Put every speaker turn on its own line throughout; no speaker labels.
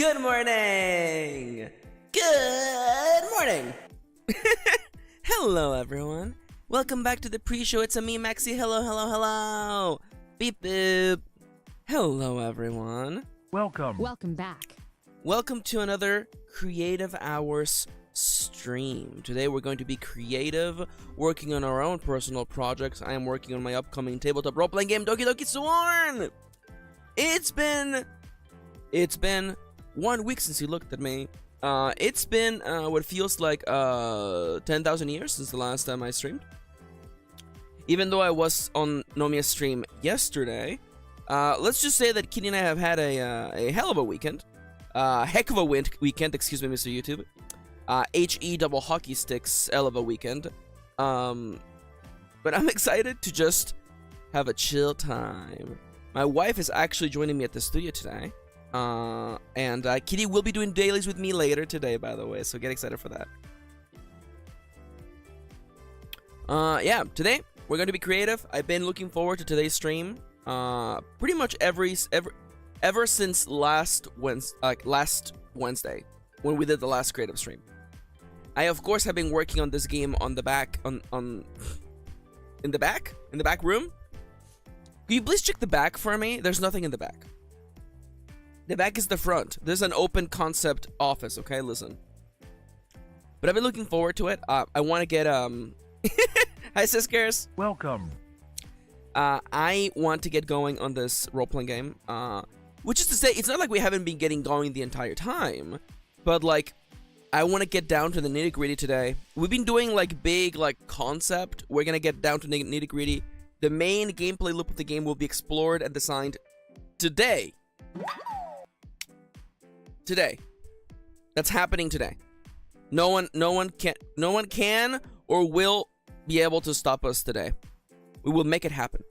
Good morning! Good morning! Hello, everyone. Welcome back to the pre-show. It's me, Maxi. Hello, hello, hello. Beep, boop. Hello, everyone.
Welcome back.
Welcome to another Creative Hours stream. Today we're going to be creative, working on our own personal projects. I am working on my upcoming tabletop role-playing game, Doki Doki Sworn! It's been 1 week since you looked at me. It's been what feels like 10,000 years since the last time I streamed. Even though I was on Nomia's stream yesterday, let's just say that Kirin and I have had a hell of a weekend. Heck of a weekend, excuse me, Mr. YouTube. HE double hockey sticks, hell of a weekend. But I'm excited to just have a chill time. My wife is actually joining me at the studio today. And Kitty will be doing dailies with me later today, by the way, so get excited for that. Yeah, today we're going to be creative. I've been looking forward to today's stream. Pretty much ever since last Wednesday, when we did the last creative stream. I of course have been working on this game on the back in the back room. Can you please check the back for me? There's nothing in the back. The back is the front. There's an open concept office, okay? Listen. But I've been looking forward to it. I want to get, Hi, Siskers.
Welcome.
I want to get going on this role-playing game. Which is to say, it's not like we haven't been getting going the entire time. But, like, I want to get down to the nitty-gritty today. We've been doing, like, big, like, concept. We're going to get down to nitty-gritty. The main gameplay loop of the game will be explored and designed today. Today. That's happening today. No one can or will be able to stop us today. We will make it happen.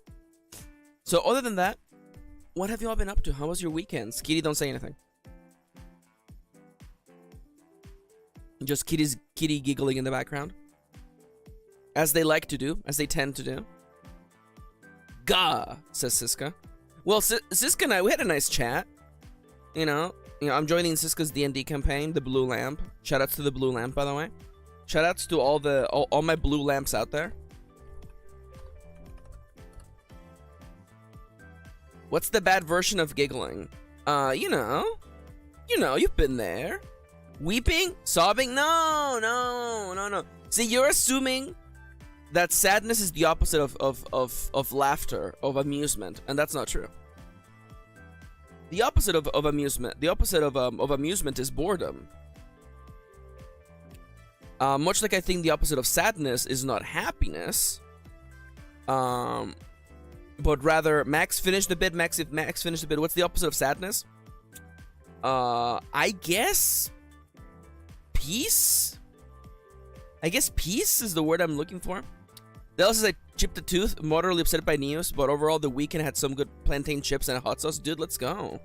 So other than that, what have you all been up to? How was your weekends? Kitty, don't say anything. Just kitty giggling in the background. As they like to do, as they tend to do. Gah, says Siska. Well, Siska and I, we had a nice chat. You know, I'm joining Siska's D&D campaign, the Blue Lamp. Shoutouts to the Blue Lamp, by the way. Shoutouts to all my blue lamps out there. What's the bad version of giggling? You know, you've been there. Weeping? Sobbing? No. See, you're assuming that sadness is the opposite of laughter, of amusement, and that's not true. The opposite of amusement, amusement is boredom. Much like I think the opposite of sadness is not happiness. But rather, Max finished the bit. Max finished the bit. What's the opposite of sadness? I guess peace. I guess peace is the word I'm looking for. Dallas says I chipped a tooth, moderately upset by news, but overall the weekend had some good plantain chips and a hot sauce. Dude, let's go.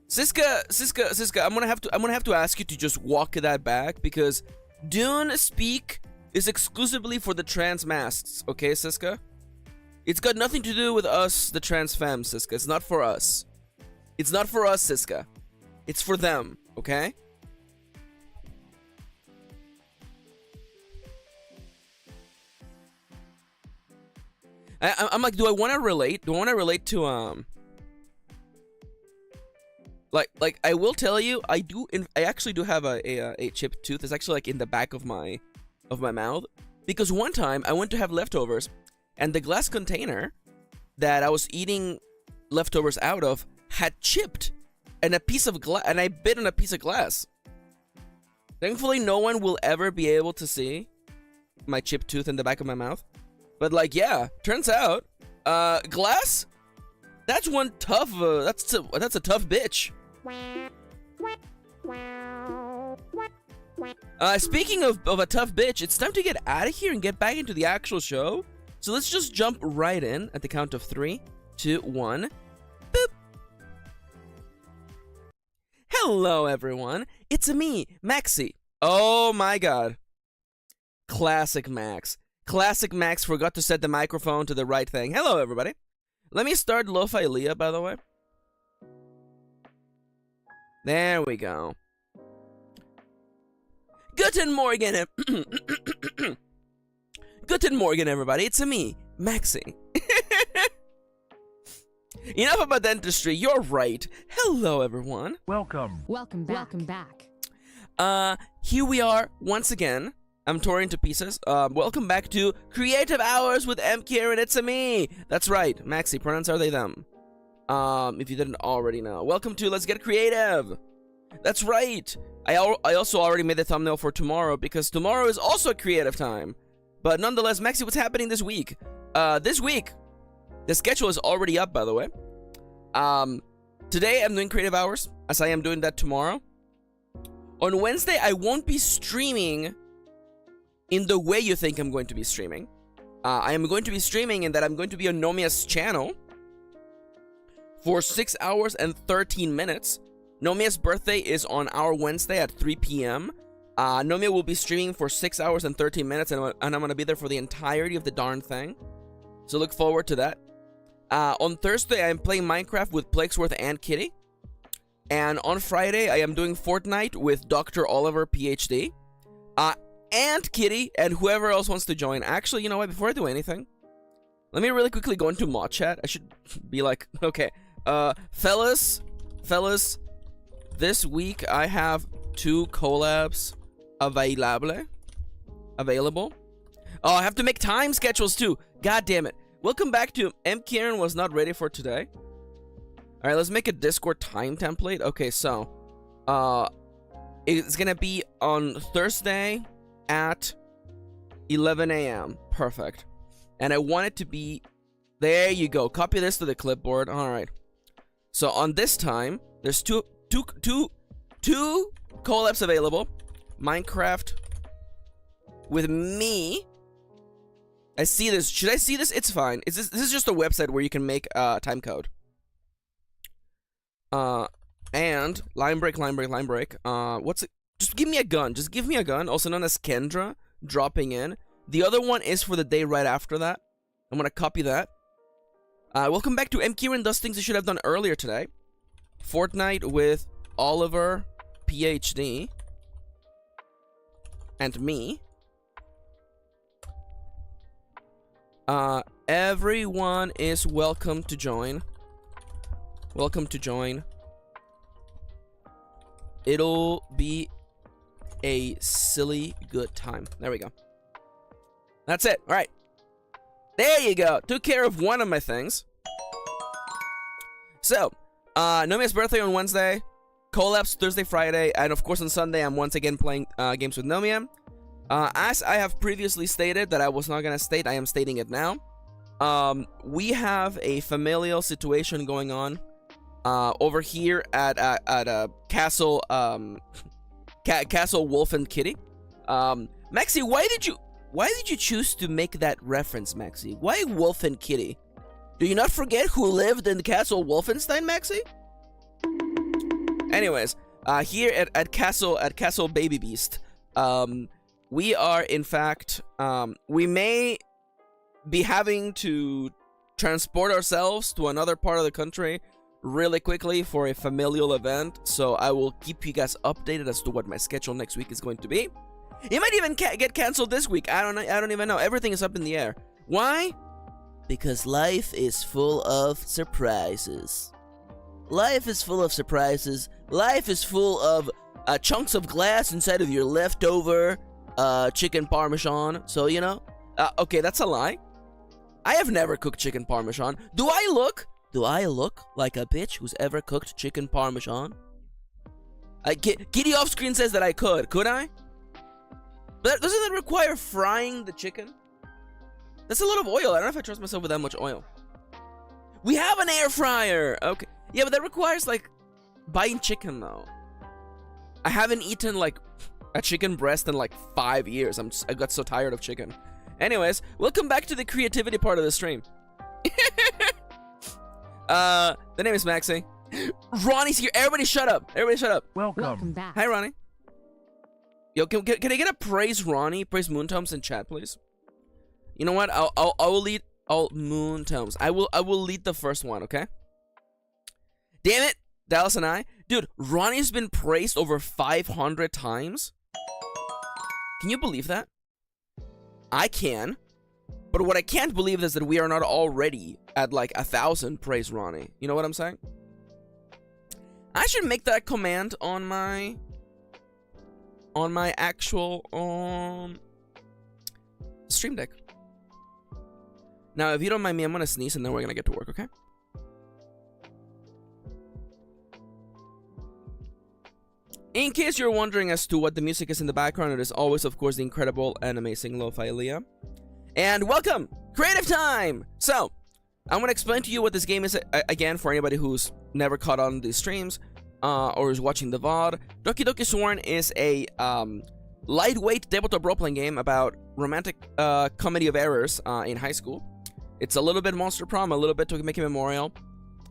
Siska, I'm gonna have to ask you to just walk that back because Dune Speak is exclusively for the trans masks, okay, Siska? It's got nothing to do with us, the trans femmes, Siska. It's not for us. It's not for us, Siska. It's for them, okay? I'm like, do I want to relate? Do I want to relate to like I will tell you, I actually do have a chipped tooth. It's actually like in the back of my mouth because one time I went to have leftovers and the glass container that I was eating leftovers out of had chipped and a piece of glass, and I bit on a piece of glass. Thankfully, no one will ever be able to see my chipped tooth in the back of my mouth. But like, yeah, turns out, glass. That's one tough. That's a tough bitch. Speaking of a tough bitch, it's time to get out of here and get back into the actual show. So let's just jump right in at the count of 3, 2, 1. Boop. Hello, everyone. It's me, Maxi. Oh my god. Classic Max. Classic Max forgot to set the microphone to the right thing. Hello, everybody. Let me start Lo-Fi Leah, by the way. There we go. Guten Morgen. Guten Morgen, everybody. It's me, Maxi. Enough about dentistry. You're right. Hello, everyone.
Welcome back.
Here we are once again. I'm torn to pieces. Welcome back to Creative Hours with Kirin. It's me. That's right. Maxi, pronouns are they them. If you didn't already know. Welcome to Let's Get Creative. That's right. I also already made the thumbnail for tomorrow because tomorrow is also creative time. But nonetheless, Maxi, what's happening this week? This week, the schedule is already up, by the way. Today I'm doing Creative Hours, as I am doing that tomorrow. On Wednesday, I won't be streaming in the way you think I'm going to be streaming. I am going to be streaming in that I'm going to be on Nomia's channel for 6 hours and 13 minutes. Nomia's birthday is on our Wednesday at 3 p.m. Nomia will be streaming for 6 hours and 13 minutes, and I'm going to be there for the entirety of the darn thing. So look forward to that. On Thursday, I'm playing Minecraft with Plaguesworth and Kitty. And on Friday, I am doing Fortnite with Dr. Oliver, PhD. And Kitty, and whoever else wants to join. Actually, you know what? Before I do anything, let me really quickly go into mod chat. I should be like, okay. Fellas, this week I have 2 collabs available. Oh, I have to make time schedules too. God damn it. Welcome back to Kirin was not ready for today. Alright, let's make a Discord time template. Okay, so it's gonna be on Thursday at 11 a.m. Perfect. And I want it to be, there you go. Copy this to the clipboard. Alright. So on this time, there's two collabs available. Minecraft with me. I see this. Should I see this? It's fine. This is just a website where you can make time code. And line break. What's it? Just give me a gun. Just give me a gun, also known as Kendra, dropping in. The other one is for the day right after that. I'm gonna copy that. Welcome back to Kirin does things you should have done earlier today. Fortnite with Oliver, PhD, and me. Everyone is welcome to join. Welcome to join. It'll be a silly good time. There we go. That's it. All right. There you go. Took care of one of my things. So, Nomia's birthday on Wednesday. Collabs Thursday, Friday. And of course on Sunday, I'm once again playing games with Nomia. As I have previously stated that I was not going to state, I am stating it now. We have a familial situation going on over here at Castle Castle Wolf and Kitty. Maxi, why did you choose to make that reference, Maxi? Why Wolf and Kitty? Do you not forget who lived in Castle Wolfenstein, Maxi? Anyways, here at Castle Baby Beast, we are in fact we may be having to transport ourselves to another part of the country really quickly for a familial event, so I will keep you guys updated as to what my schedule next week is going to be. It might even get canceled this week. I don't even know. Everything is up in the air. Why? Because life is full of surprises. Life is full of surprises. Life is full of chunks of glass inside of your leftover chicken parmesan. So, you know. Okay, that's a lie. I have never cooked chicken parmesan. Do I look like a bitch who's ever cooked chicken parmesan? Kitty off screen says that I could. Could I? But doesn't that require frying the chicken? That's a lot of oil. I don't know if I trust myself with that much oil. We have an air fryer. Okay. Yeah, but that requires, like, buying chicken, though. I haven't eaten, like, a chicken breast in, like, 5 years. I got so tired of chicken. Anyways, welcome back to the creativity part of the stream. The name is Maxi. Ronnie's here. Everybody shut up. Everybody shut up.
Welcome back.
Hi, Ronnie. Yo, can I get a praise Ronnie, praise Moontoms in chat, please? You know what? I'll lead all Moontoms. I will lead the first one, okay? Damn it! Dallas and I, dude, Ronnie's been praised over 500 times. Can you believe that? I can. But what I can't believe is that we are not already at like 1,000 praise Ronnie. You know what I'm saying? I should make that command on my actual stream deck. Now, if you don't mind me, I'm gonna sneeze and then we're gonna get to work, okay? In case you're wondering as to what the music is in the background, it is always, of course, the incredible and amazing Lo-Fi Leah. And welcome! Creative time! So, I'm gonna explain to you what this game is again for anybody who's never caught on these streams or is watching the VOD. Doki Doki Sworn is a lightweight tabletop role-playing game about romantic comedy of errors in high school. It's a little bit Monster Prom, a little bit Tokyo Memorial.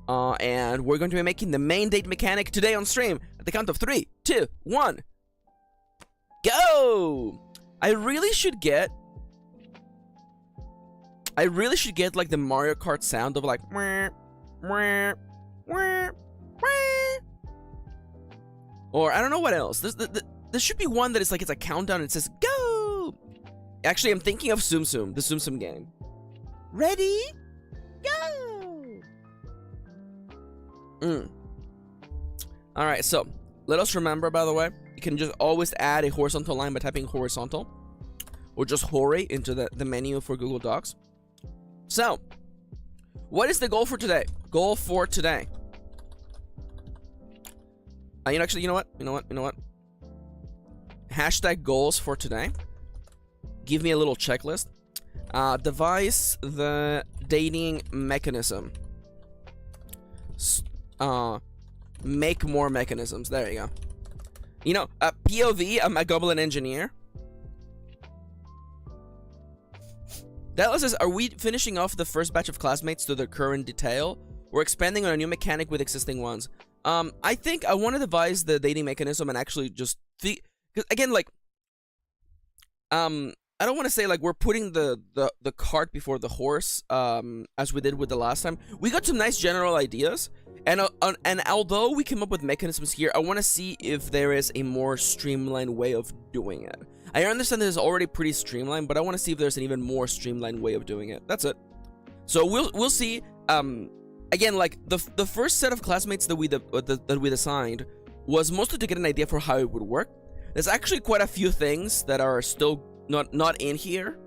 And we're going to be making the main date mechanic today on stream at the count of 3, 2, 1. Go! I really should get like the Mario Kart sound of like or I don't know what else. There should be one that is like it's a countdown and it says go. Actually, I'm thinking of Tsum Tsum, the Tsum Tsum game. Ready? Go! Alright, so let us remember, by the way, you can just always add a horizontal line by typing horizontal or just hori into the menu for Google Docs. So, what is the goal for today? Goal for today. You know what? Hashtag goals for today. Give me a little checklist. Devise the dating mechanism. Make more mechanisms. There you go. You know, POV, I'm a goblin engineer. Dallas says, are we finishing off the first batch of classmates to their current detail? We're expanding on a new mechanic with existing ones. I think I want to devise the dating mechanism and actually just again, like, I don't want to say like we're putting the cart before the horse, as we did with the last time. We got some nice general ideas, and although we came up with mechanisms here, I want to see if there is a more streamlined way of doing it. I understand this is already pretty streamlined, but I want to see if there's an even more streamlined way of doing it. That's it. So we'll see. Again, like the first set of classmates that we designed was mostly to get an idea for how it would work. There's actually quite a few things that are still not in here.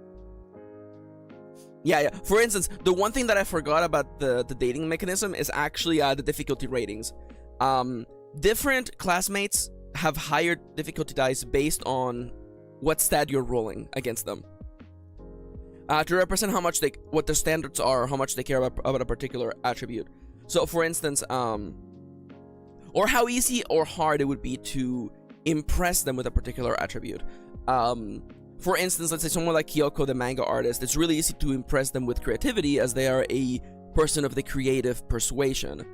Yeah. For instance, the one thing that I forgot about the dating mechanism is actually the difficulty ratings. Different classmates have higher difficulty dice based on what stat you're rolling against them. To represent how much what their standards are, how much they care about a particular attribute. So, for instance, or how easy or hard it would be to impress them with a particular attribute. For instance, let's say someone like Kyoko, the manga artist, it's really easy to impress them with creativity as they are a person of the creative persuasion.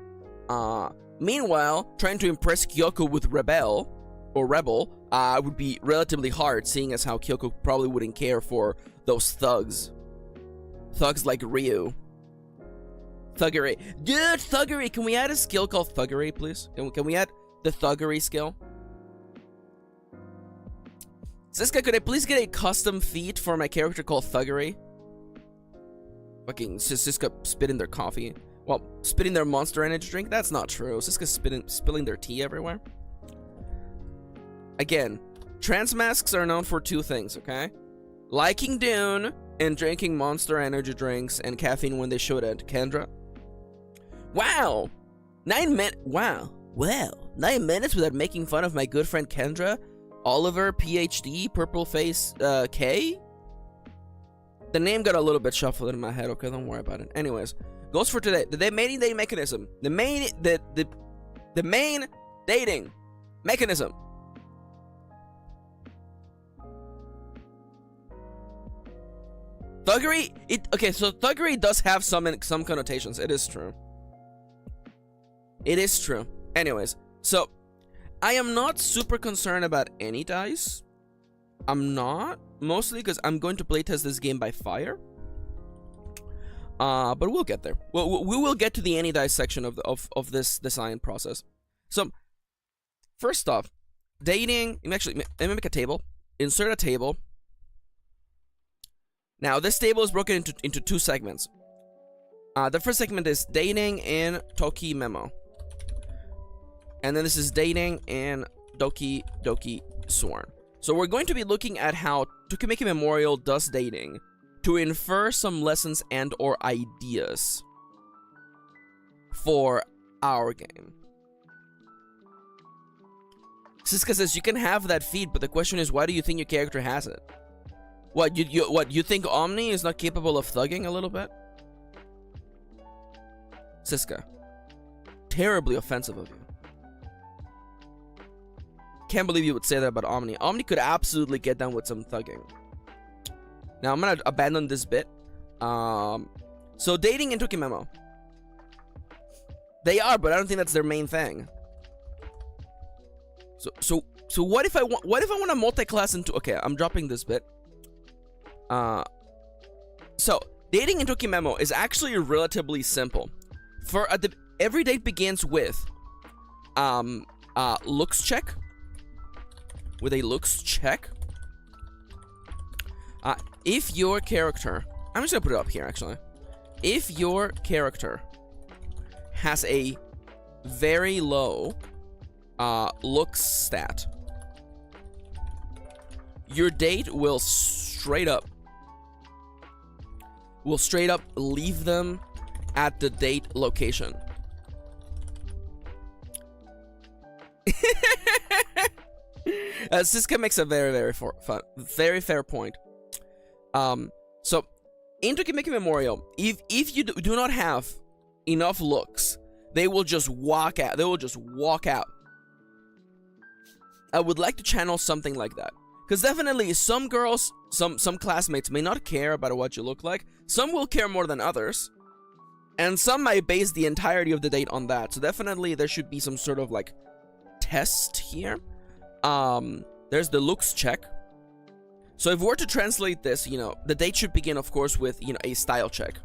Meanwhile, trying to impress Kyoko with rebel would be relatively hard, seeing as how Kyoko probably wouldn't care for those thugs. Thugs like Ryu. Thuggery. Dude, thuggery! Can we add a skill called thuggery, please? Can we add the thuggery skill? Siska, could I please get a custom feat for my character called Thuggery? Fucking Siska spitting their coffee. Well, spitting their Monster Energy drink? That's not true. Siska's spilling their tea everywhere. Again, trans masks are known for two things, okay? Liking Dune and drinking Monster Energy drinks and caffeine when they shouldn't. Kendra? Wow! 9 minutes. Wow. 9 minutes without making fun of my good friend Kendra? Oliver, PhD, Purple Face, K? The name got a little bit shuffled in my head, okay? Don't worry about it. Anyways, goals for today. The main dating mechanism. The main dating mechanism. Thuggery, okay, so thuggery does have some connotations. It is true. It is true. Anyways, so I am not super concerned about any dice. I'm not, mostly because I'm going to playtest this game by fire. But we'll get there. We will get to the any dice section of this design process. So, first off, dating. Let me make a table. Insert a table. Now, this table is broken into two segments. The first segment is dating in Toki Memo. And then this is dating in Doki Doki Sworn. So we're going to be looking at how Tokimeki Memorial does dating to infer some lessons and or ideas for our game. Siska says you can have that feat, but the question is, why do you think your character has it? What you think Omni is not capable of thugging a little bit? Siska, terribly offensive of you. Can't believe you would say that about Omni. Omni could absolutely get down with some thugging. Now I'm gonna abandon this bit. So dating in Toki Memo. They are, but I don't think that's their main thing. So what if I want to multi-class into? Okay, I'm dropping this bit. So dating in Toki Memo is actually relatively simple. Every date begins with looks check. With a looks check. If your character, I'm just gonna put it up here actually. If your character has a very low looks stat, your date will straight up leave them at the date location. Siska makes a very fair point. So in Tokimeki Memorial, if you do not have enough looks, they will just walk out. I would like to channel something like that, because definitely some girls, some classmates may not care about what you look like. Some will care more than others, and some might base the entirety of the date on that. So definitely there should be some sort of like test here. There's the looks check. So if we're to translate this, the date should begin, of course, with, a style check.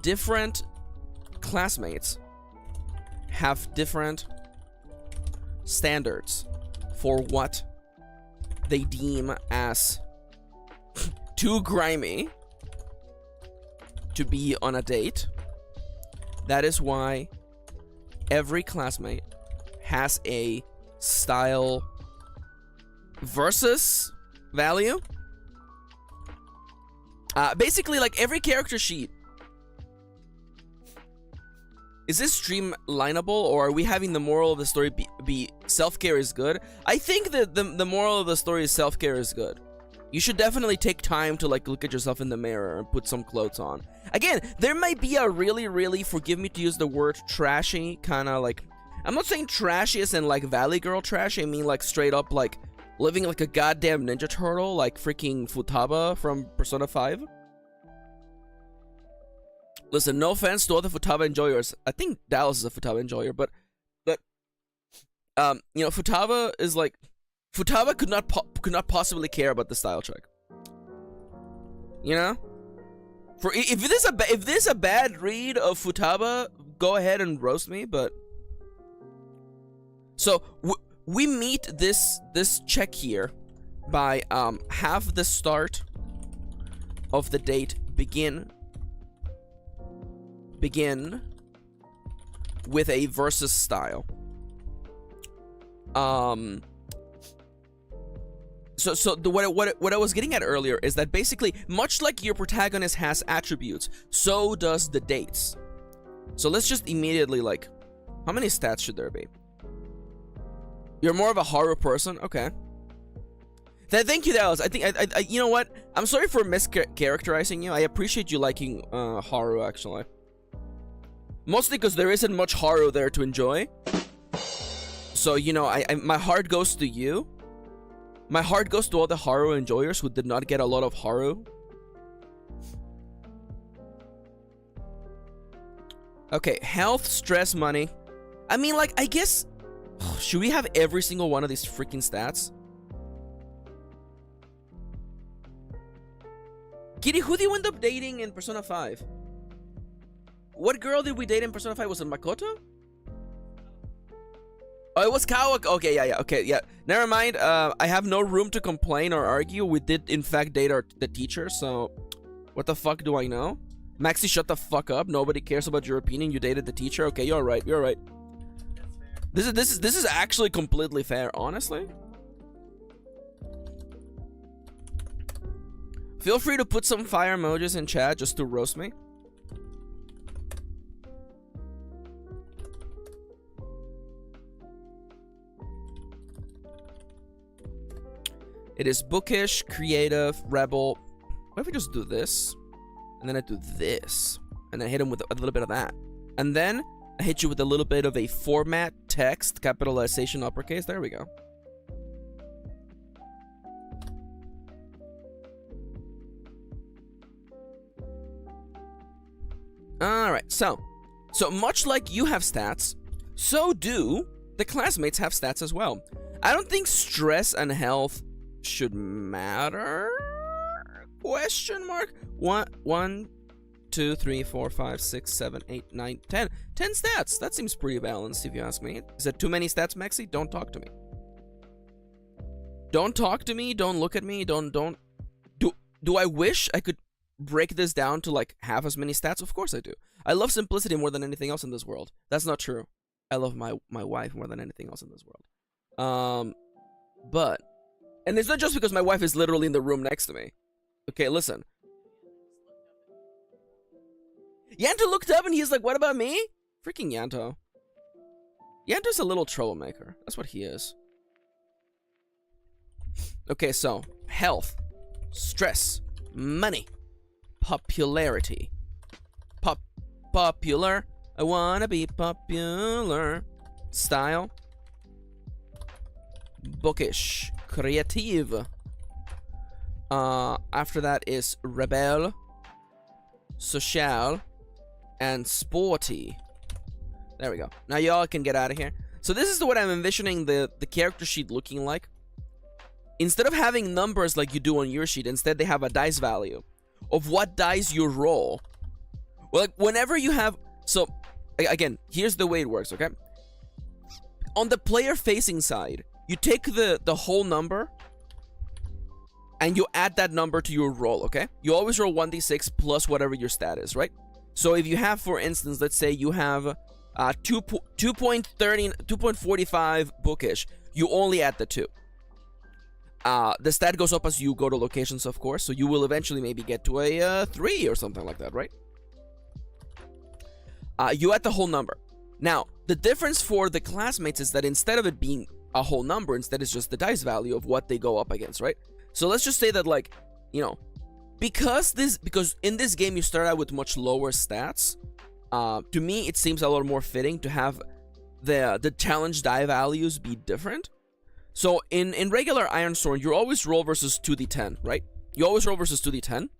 Different classmates have different standards for what they deem as too grimy to be on a date. That is why every classmate has a style versus value. Basically, like every character sheet. Is this stream lineable, or are we having the moral of the story be self-care is good? I think that the moral of the story is self-care is good. You should definitely take time to like look at yourself in the mirror and put some clothes on. Again, there might be a really, forgive me to use the word trashy, kind of like, I'm not saying trashy as in like Valley Girl trashy, I mean like straight up like living like a goddamn Ninja Turtle, like freaking Futaba from Persona 5. Listen, no offense to all the Futaba enjoyers. I think Dallas is a Futaba enjoyer, but Futaba is like, Futaba could not possibly care about the style check. If this is a bad read of Futaba, go ahead and roast me. But so we meet this check here by have the start of the date begin with a versus style. What I was getting at earlier is that basically, much like your protagonist has attributes, so does the dates. So let's just immediately, like, how many stats should there be? You're more of a horror person? Okay. Thank you, Dallas. I think, you know what? I'm sorry for mischaracterizing you. I appreciate you liking horror, actually. Mostly because there isn't much horror there to enjoy. So, my heart goes to you. My heart goes to all the horror enjoyers who did not get a lot of horror. Okay, health, stress, money. I mean, like, I guess... should we have every single one of these freaking stats? Kitty, who do you end up dating in Persona 5? What girl did we date in Persona 5? Was it Makoto? Oh, it was Kawak. Okay, yeah, okay, yeah. Never mind. I have no room to complain or argue. We did, in fact, date the teacher, so what the fuck do I know? Maxi, shut the fuck up. Nobody cares about your opinion. You dated the teacher. Okay, you're right. You're right. This is actually completely fair, honestly. Feel free to put some fire emojis in chat just to roast me. It is bookish, creative, rebel. What if we just do this? And then I do this. And then I hit him with a little bit of that. And then I hit you with a little bit of a format, text, capitalization, uppercase. There we go. Alright, so much like you have stats, so do the classmates have stats as well. I don't think stress and health should matter? Question mark? 1, 2, 3, 4, 5, 6, 7, 8, 9, 10. 10 stats. That seems pretty balanced if you ask me. Is that too many stats, Maxi? Don't talk to me. Don't talk to me. Don't look at me. Do I wish I could break this down to like half as many stats? Of course I do. I love simplicity more than anything else in this world. That's not true. I love my wife more than anything else in this world. But and it's not just because my wife is literally in the room next to me. Okay, listen. Yanto looked up and he's like, what about me? Freaking Yanto. Yanto's a little troublemaker. That's what he is. Okay, so health, stress, money, popularity. Popular. I wanna be popular. Style. Bookish. Creative. After that is rebel, social, and sporty. There we go. Now y'all can get out of here. So this is what I'm envisioning the character sheet looking like. Instead of having numbers like you do on your sheet, instead they have a dice value of what dice you roll. Well, like whenever you have... So, again, here's the way it works, okay? On the player-facing side, you take the whole number and you add that number to your roll, okay? You always roll 1d6 plus whatever your stat is, right? So if you have, for instance, let's say you have 2.45 bookish, you only add the 2. The stat goes up as you go to locations, of course, so you will eventually maybe get to a 3 or something like that, right? You add the whole number. Now, the difference for the classmates is that instead of it being a whole number, instead it's just the dice value of what they go up against, right? So let's just say that, like, you know, because in this game you start out with much lower stats, to me it seems a lot more fitting to have the challenge die values be different. So in regular Iron Sword, you always roll versus 2d10, right? You always roll versus 2d10.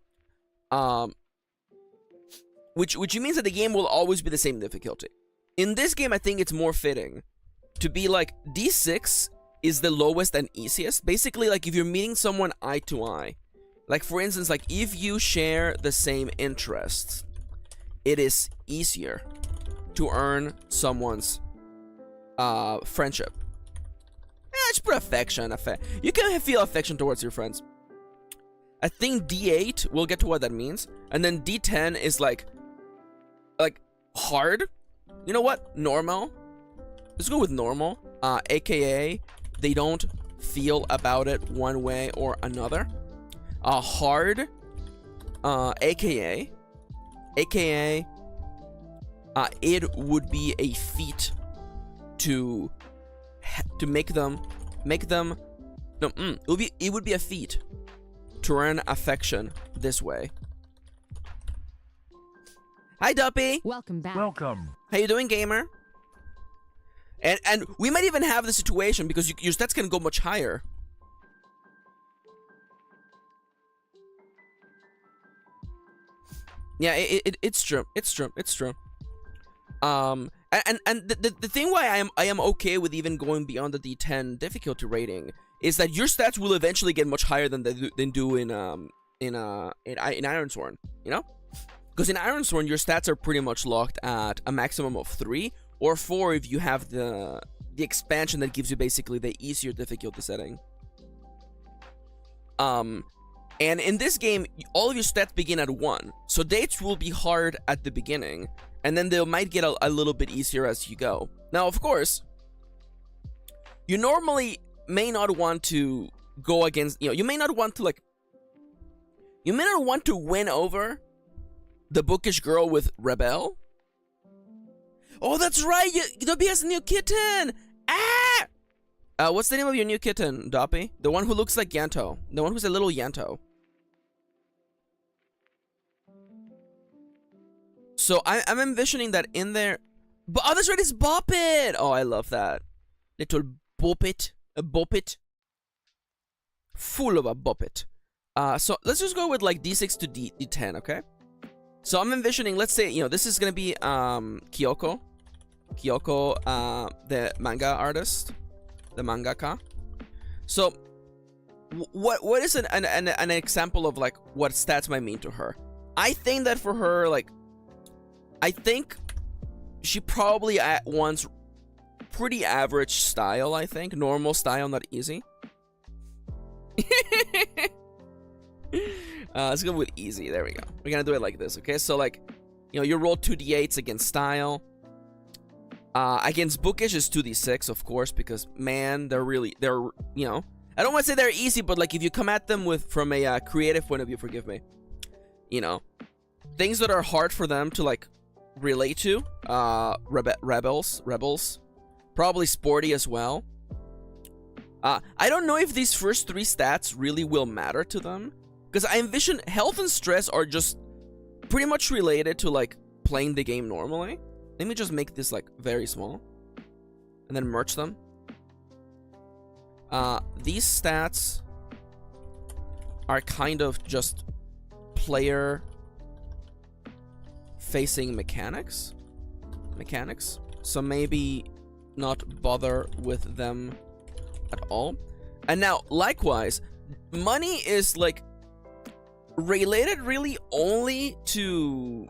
Which means that the game will always be the same difficulty. In this game, I think it's more fitting to be like d6 is the lowest and easiest. Basically, like if you're meeting someone eye to eye, like for instance, like if you share the same interests, it is easier to earn someone's friendship. Just put affection. You can feel affection towards your friends. I think D8, we'll get to what that means. And then D10 is like hard. You know what? Normal. Let's go with normal. AKA, they don't feel about it one way or another. Hard. AKA, it would be a feat to make them no, it would be a feat to earn affection this way. Hi Duppy.
Welcome back.
Welcome.
How you doing, gamer? And we might even have the situation because your stats can go much higher. Yeah, it's true. It's true. And the thing why I am okay with even going beyond the D10 difficulty rating is that your stats will eventually get much higher than they do in Iron Sword, you know? Because in Ironsworn, your stats are pretty much locked at a maximum of 3 or 4 if you have the expansion that gives you basically the easier difficulty setting. And in this game, all of your stats begin at 1. So dates will be hard at the beginning, and then they might get a little bit easier as you go. Now, of course, you normally may not want to go against, you may not want to, you may not want to win over the bookish girl with Rebel. Oh, that's right, Doppy has a new kitten! Ah! What's the name of your new kitten, Doppy? The one who looks like Yanto. The one who's a little Yanto. So I'm envisioning that in there... Oh, that's right, it's Boppet! Oh, I love that. Little Boppet. A Boppet. Full of a Boppet. So let's just go with like D6 to D10, okay? So I'm envisioning, let's say, this is gonna be Kyoko. Kyoko, the manga artist. The mangaka. So what is an example of like what stats might mean to her? I think that for her, like, I think she probably wants pretty average style, I think. Normal style, not easy. Let's go with easy. There we go. We're gonna do it like this, okay? So like, you roll 2d8s against style. Against bookish is 2d6, of course, because man, they're I don't want to say they're easy, but like if you come at them from a creative point of view, forgive me, things that are hard for them to like relate to, rebels, probably sporty as well. I don't know if these first 3 stats really will matter to them, because I envision health and stress are just pretty much related to like playing the game normally. Let me just make this like very small and then merge them. These stats are kind of just player facing mechanics. So maybe not bother with them at all. And now likewise, money is like related really only to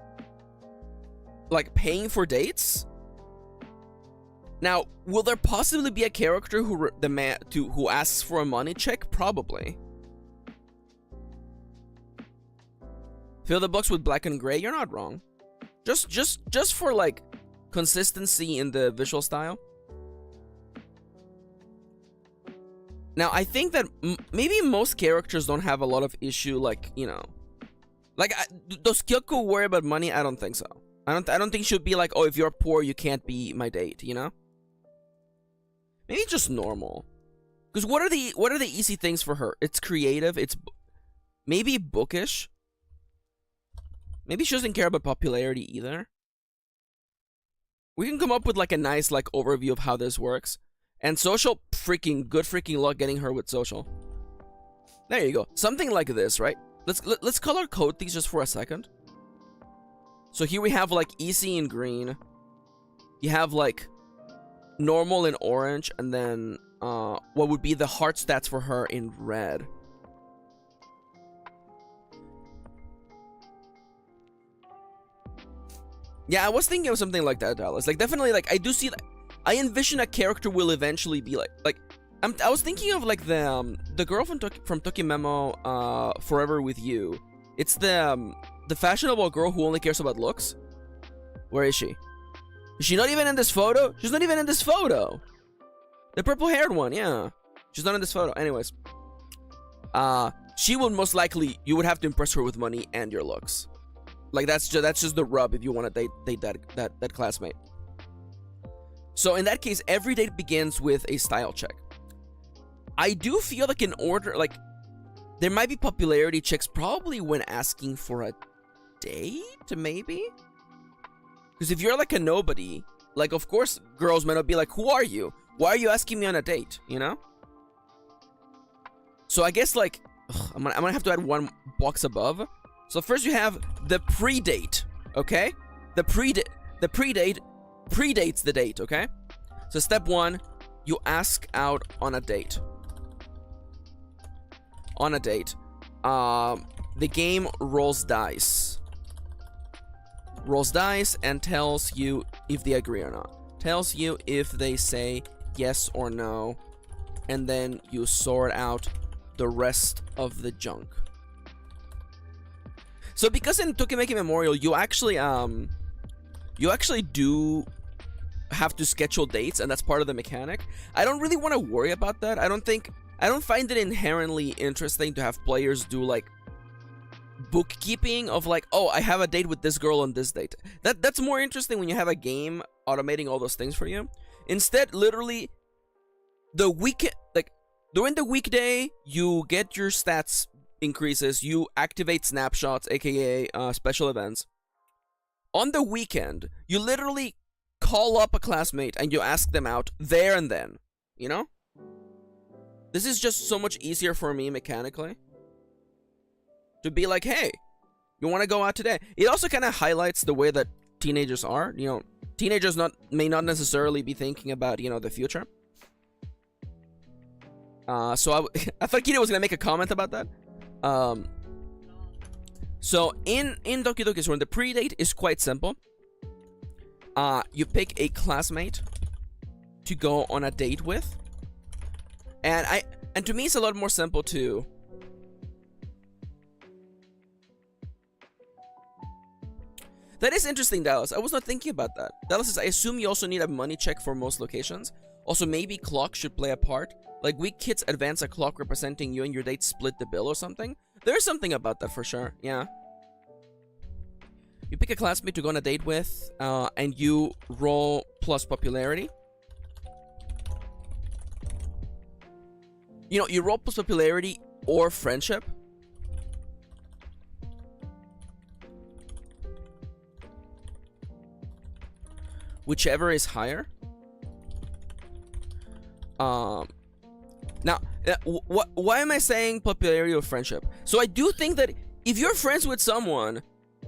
like paying for dates. Now, will there possibly be a character who asks for a money check? Probably. Fill the box with black and gray. You're not wrong. Just for like consistency in the visual style. Now, I think that maybe most characters don't have a lot of issue, like, does Kyoko worry about money? I don't think so. I don't think she'll be like, oh, if you're poor, you can't be my date, Maybe just normal. Because what are the easy things for her? It's creative. It's maybe bookish. Maybe she doesn't care about popularity either. We can come up with like a nice like overview of how this works. And social, good freaking luck getting her with social. There you go. Something like this, right? Let's color code these just for a second. So here we have like easy in green. You have like normal in orange, and then what would be the heart stats for her in red. Yeah, I was thinking of something like that, Dallas. Like definitely, like I do see that. I envision a character will eventually be like I was thinking of like the girl from Tokimemo, Forever with You. It's the fashionable girl who only cares about looks. Where is she? Is she not even in this photo? She's not even in this photo. The purple-haired one, yeah. She's not in this photo. Anyways, she will most likely, you would have to impress her with money and your looks. Like that's just the rub if you want to date that classmate. So in that case, every date begins with a style check. I do feel like in order, like there might be popularity checks probably when asking for a date, maybe. Because if you're like a nobody, like of course girls might not be like, who are you? Why are you asking me on a date? So I guess like I'm gonna have to add one box above. So first you have the pre-date, okay? The pre-date predates the date, okay? So step 1, you ask out on a date. The game rolls dice. rolls dice and tells you if they agree or not. Tells you if they say yes or no, and then you sort out the rest of the junk. So because in Tokimeki Memorial, you actually do have to schedule dates, and that's part of the mechanic. I don't really want to worry about that. I don't find it inherently interesting to have players do like bookkeeping of like, oh, I have a date with this girl on this date. That's more interesting when you have a game automating all those things for you. Instead, literally, during the weekday, you get your stats increases, you activate snapshots, aka special events. On the weekend, you literally call up a classmate and you ask them out there and then, you know? This is just so much easier for me mechanically. To be like, hey, you want to go out today? It also kind of highlights the way that teenagers are. You know, teenagers may not necessarily be thinking about, you know, the future. So I thought Kirin was gonna make a comment about that. So in Doki Doki Sworn, the pre-date is quite simple. You pick a classmate to go on a date with, and to me it's a lot more simple to. That is interesting, Dallas. I was not thinking about that. Dallas says, I assume you also need a money check for most locations. Also, maybe clock should play a part. Like, weak kids advance a clock representing you and your date split the bill or something. There's something about that for sure, yeah. You pick a classmate to go on a date with, and you roll plus popularity. You know, you roll plus popularity or friendship. Whichever is higher. Now, why am I saying popularity or friendship? So I do think that if you're friends with someone,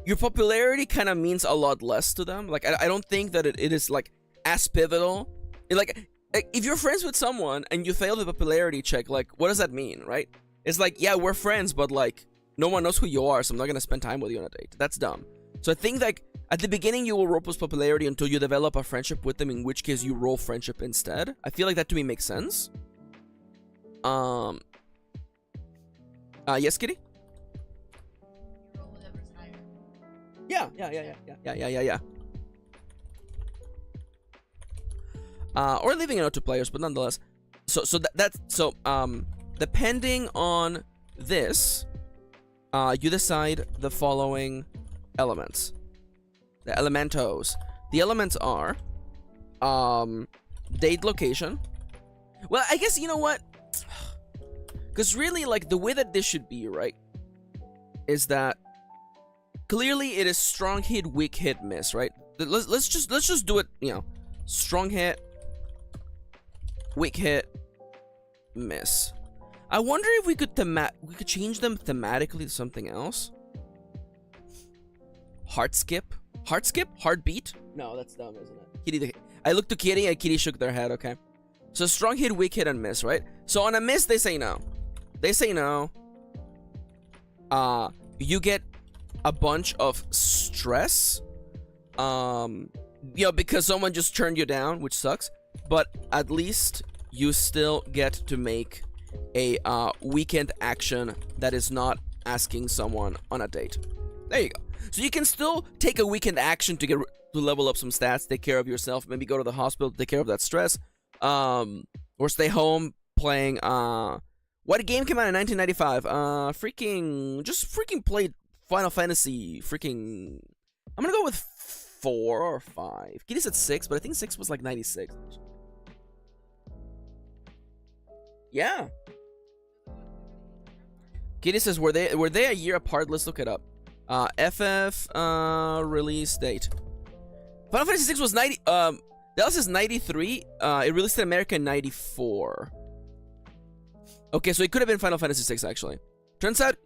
your popularity kind of means a lot less to them. Like, I don't think that it is, like, as pivotal. Like, if you're friends with someone and you fail the popularity check, like, what does that mean, right? It's like, yeah, we're friends, but, like, no one knows who you are, so I'm not gonna spend time with you on a date. That's dumb. So I think, like, at the beginning, you will roll plus popularity until you develop a friendship with them, in which case you roll friendship instead. I feel like that to me makes sense. Yes, Kitty?
You roll whatever's higher.
Yeah. Or leaving it out to players, but nonetheless. So depending on this, you decide the following elements. The elementos. The elements are date location. Well, I guess, you know what? Because really, like, the way that this should be, right, is that clearly it is strong hit, weak hit, miss, right? Let's just do it, you know, strong hit, weak hit, miss. I wonder if we could change them thematically to something else. Heart skip. Heart skip? Heartbeat? No, that's dumb, isn't it? Kitty, I looked to Kitty and Kitty shook their head, okay. So strong hit, weak hit, and miss, right? So on a miss, they say no. They say no. You get a bunch of stress. You know, because someone just turned you down, which sucks. But at least you still get to make a weekend action that is not asking someone on a date. There you go. So you can still take a weekend action to level up some stats, take care of yourself, maybe go to the hospital, take care of that stress, or stay home playing. What game came out in 1995? Freaking played Final Fantasy. I'm gonna go with 4 or 5. Kitty said 6, but I think 6 was like 96. Yeah. Kitty says, were they a year apart? Let's look it up. FF release date. Final Fantasy 6 was 90. Dallas is 93. It released in America in 94. Okay, so it could have been Final Fantasy 6 actually. Turns out,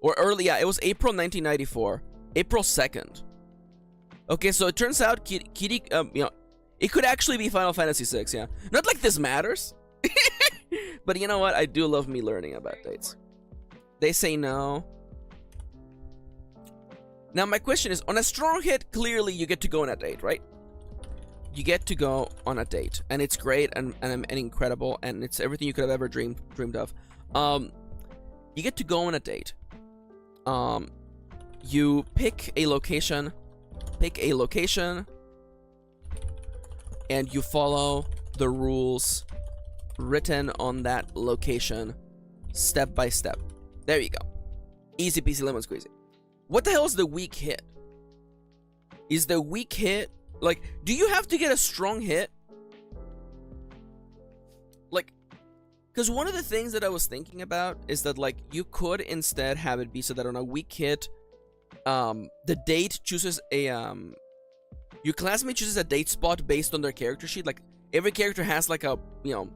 or early, yeah, it was April 1994. April 2nd. Okay, so it turns out Kitty, you know, it could actually be Final Fantasy 6. Yeah, not like this matters. But you know what? I do love me learning about dates. They say no. Now my question is, on a strong hit, clearly you get to go on a date, right? You get to go on a date, and it's great and incredible, and it's everything you could have ever dreamed of. You get to go on a date. You pick a location, and you follow the rules written on that location, step by step. There you go. Easy peasy lemon squeezy. What the hell is the weak hit? Is the weak hit, like, do you have to get a strong hit? Like, because one of the things that I was thinking about is that, like, you could instead have it be so that on a weak hit, the date chooses a, your classmate chooses a date spot based on their character sheet. Like, every character has, like, a, you know,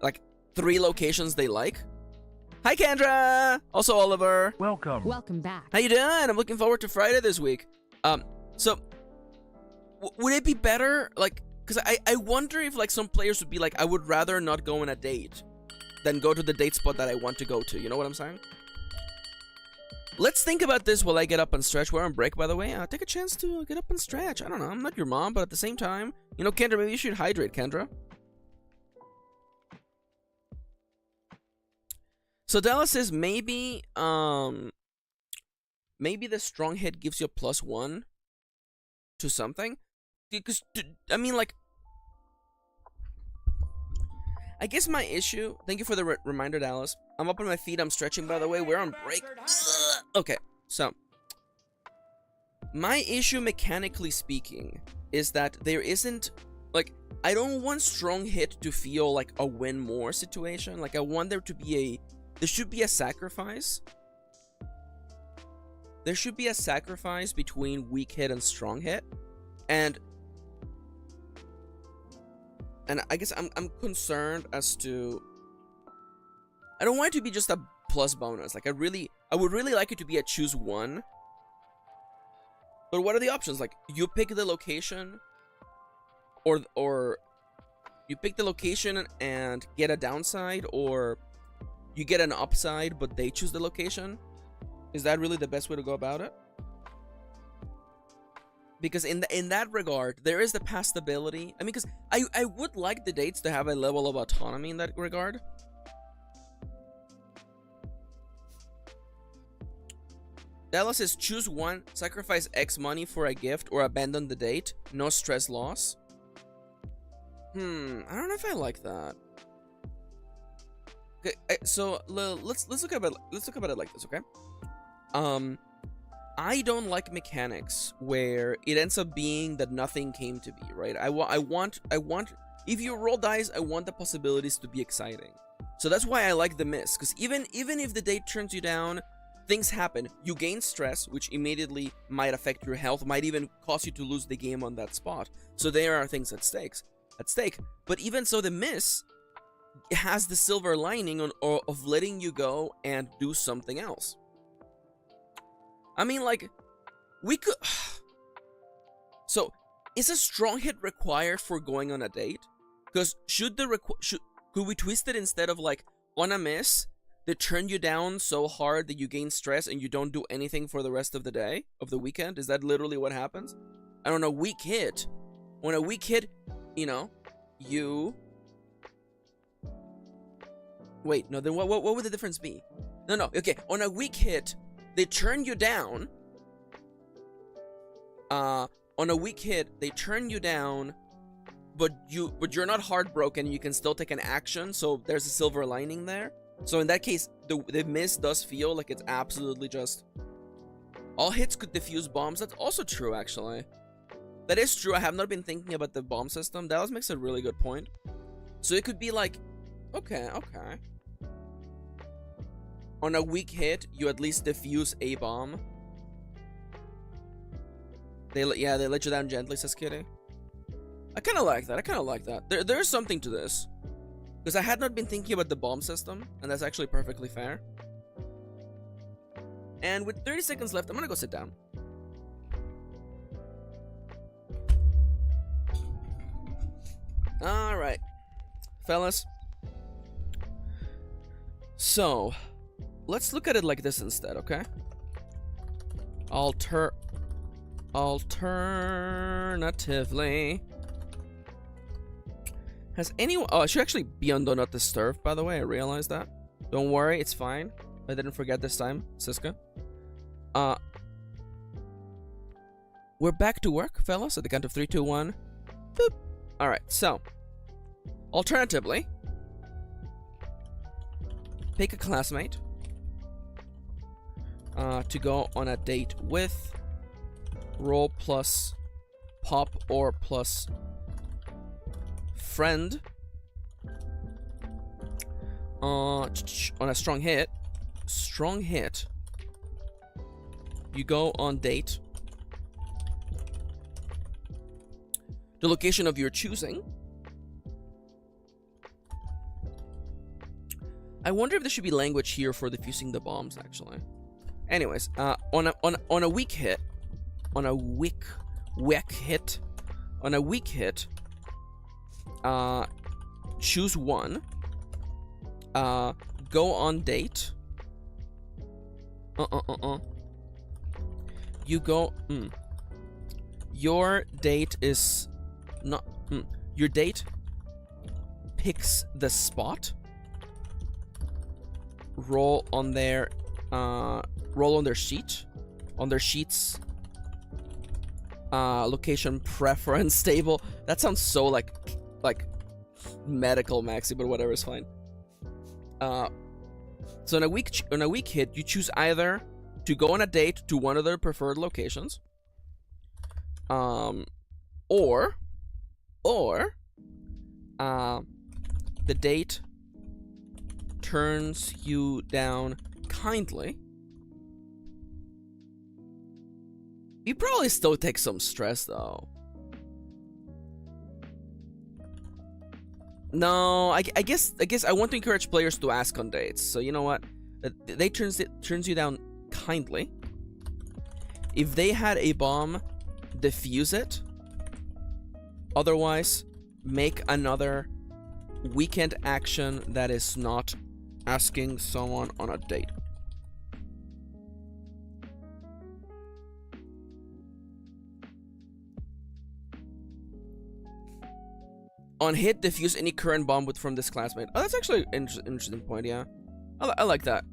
like, 3 locations they like. Hi, Kendra! Also, Oliver.
Welcome.
Welcome back.
How you doing? I'm looking forward to Friday this week. So, would it be better, like, because I wonder if, like, some players would be like, I would rather not go on a date than go to the date spot that I want to go to. You know what I'm saying? Let's think about this while I get up and stretch. We're on break, by the way. Take a chance to get up and stretch. I don't know. I'm not your mom, but at the same time, you know, Kendra, maybe you should hydrate, Kendra. So Dallas says maybe the strong hit gives you a +1 to something. Because, I mean, like, I guess my issue, thank you for the reminder, Dallas. I'm up on my feet, I'm stretching, by the way. We're on break. Okay, so my issue, mechanically speaking, is that there isn't, like, I don't want strong hit to feel like a win more situation. Like, I want there to be there should be a sacrifice. There should be a sacrifice between weak hit and strong hit. And I guess I'm concerned as to, I don't want it to be just a plus bonus. Like, I would really like it to be a choose one. But what are the options? Like, you pick the location, or you pick the location and get a downside, or you get an upside but they choose the location. Is that really the best way to go about it? Because in that regard, there is the passability. I mean, because I would like the dates to have a level of autonomy in that regard. Dallas says, choose one, sacrifice X money for a gift, or abandon the date. No stress loss. I don't know if I like that. Okay, so let's look about it like this, okay? I don't like mechanics where it ends up being that nothing came to be, right? I want if you roll dice, I want the possibilities to be exciting. So that's why I like the miss, because even if the date turns you down, things happen. You gain stress, which immediately might affect your health, might even cause you to lose the game on that spot. So there are things at stake. But even so, the miss has the silver lining of letting you go and do something else. I mean, like, we could... So, is a strong hit required for going on a date? Because could we twist it instead of, like, on a miss, they turn you down so hard that you gain stress and you don't do anything for the rest of the day, of the weekend? Is that literally what happens? And on a weak hit, you know, you... Wait, no, then what would the difference be? No, okay, on a weak hit, they turn you down. On a weak hit, they turn you down, but you're not heartbroken. You can still take an action, so there's a silver lining there. So in that case, the miss does feel like it's absolutely just... All hits could defuse bombs. That's also true, actually. That is true. I have not been thinking about the bomb system. Dallas makes a really good point. So it could be like, okay. On a weak hit, you at least defuse a bomb. They let you down gently, says Kitty. I kind of like that. There's something to this. Because I had not been thinking about the bomb system, and that's actually perfectly fair. And with 30 seconds left, I'm gonna go sit down. Alright. Fellas. So, let's look at it like this instead, okay? Alternatively, has anyone? Oh, I should actually be on Do Not Disturb. By the way, I realized that. Don't worry, it's fine. I didn't forget this time, Siska. We're back to work, fellas. At the count of 3, 2, 1. Boop. All right. So, alternatively, pick a classmate to go on a date with. Roll plus pop or plus friend. On a strong hit, you go on date. The location of your choosing. I wonder if there should be language here for defusing the bombs, actually. Anyways, on a weak hit, choose one. Go on date. You go. Your date is not. Your date picks the spot. Roll on their sheet. On their sheets. Location preference table. That sounds so like medical, Maxi, but whatever is fine. So on a weak hit, you choose either to go on a date to one of their preferred locations, or the date turns you down kindly. You probably still take some stress though. No, I guess I want to encourage players to ask on dates. So you know what? They turns you down kindly. If they had a bomb, defuse it. Otherwise, make another weekend action that is not asking someone on a date. On hit, defuse any current bomb from this classmate. Oh, that's actually an interesting point, yeah. I like that.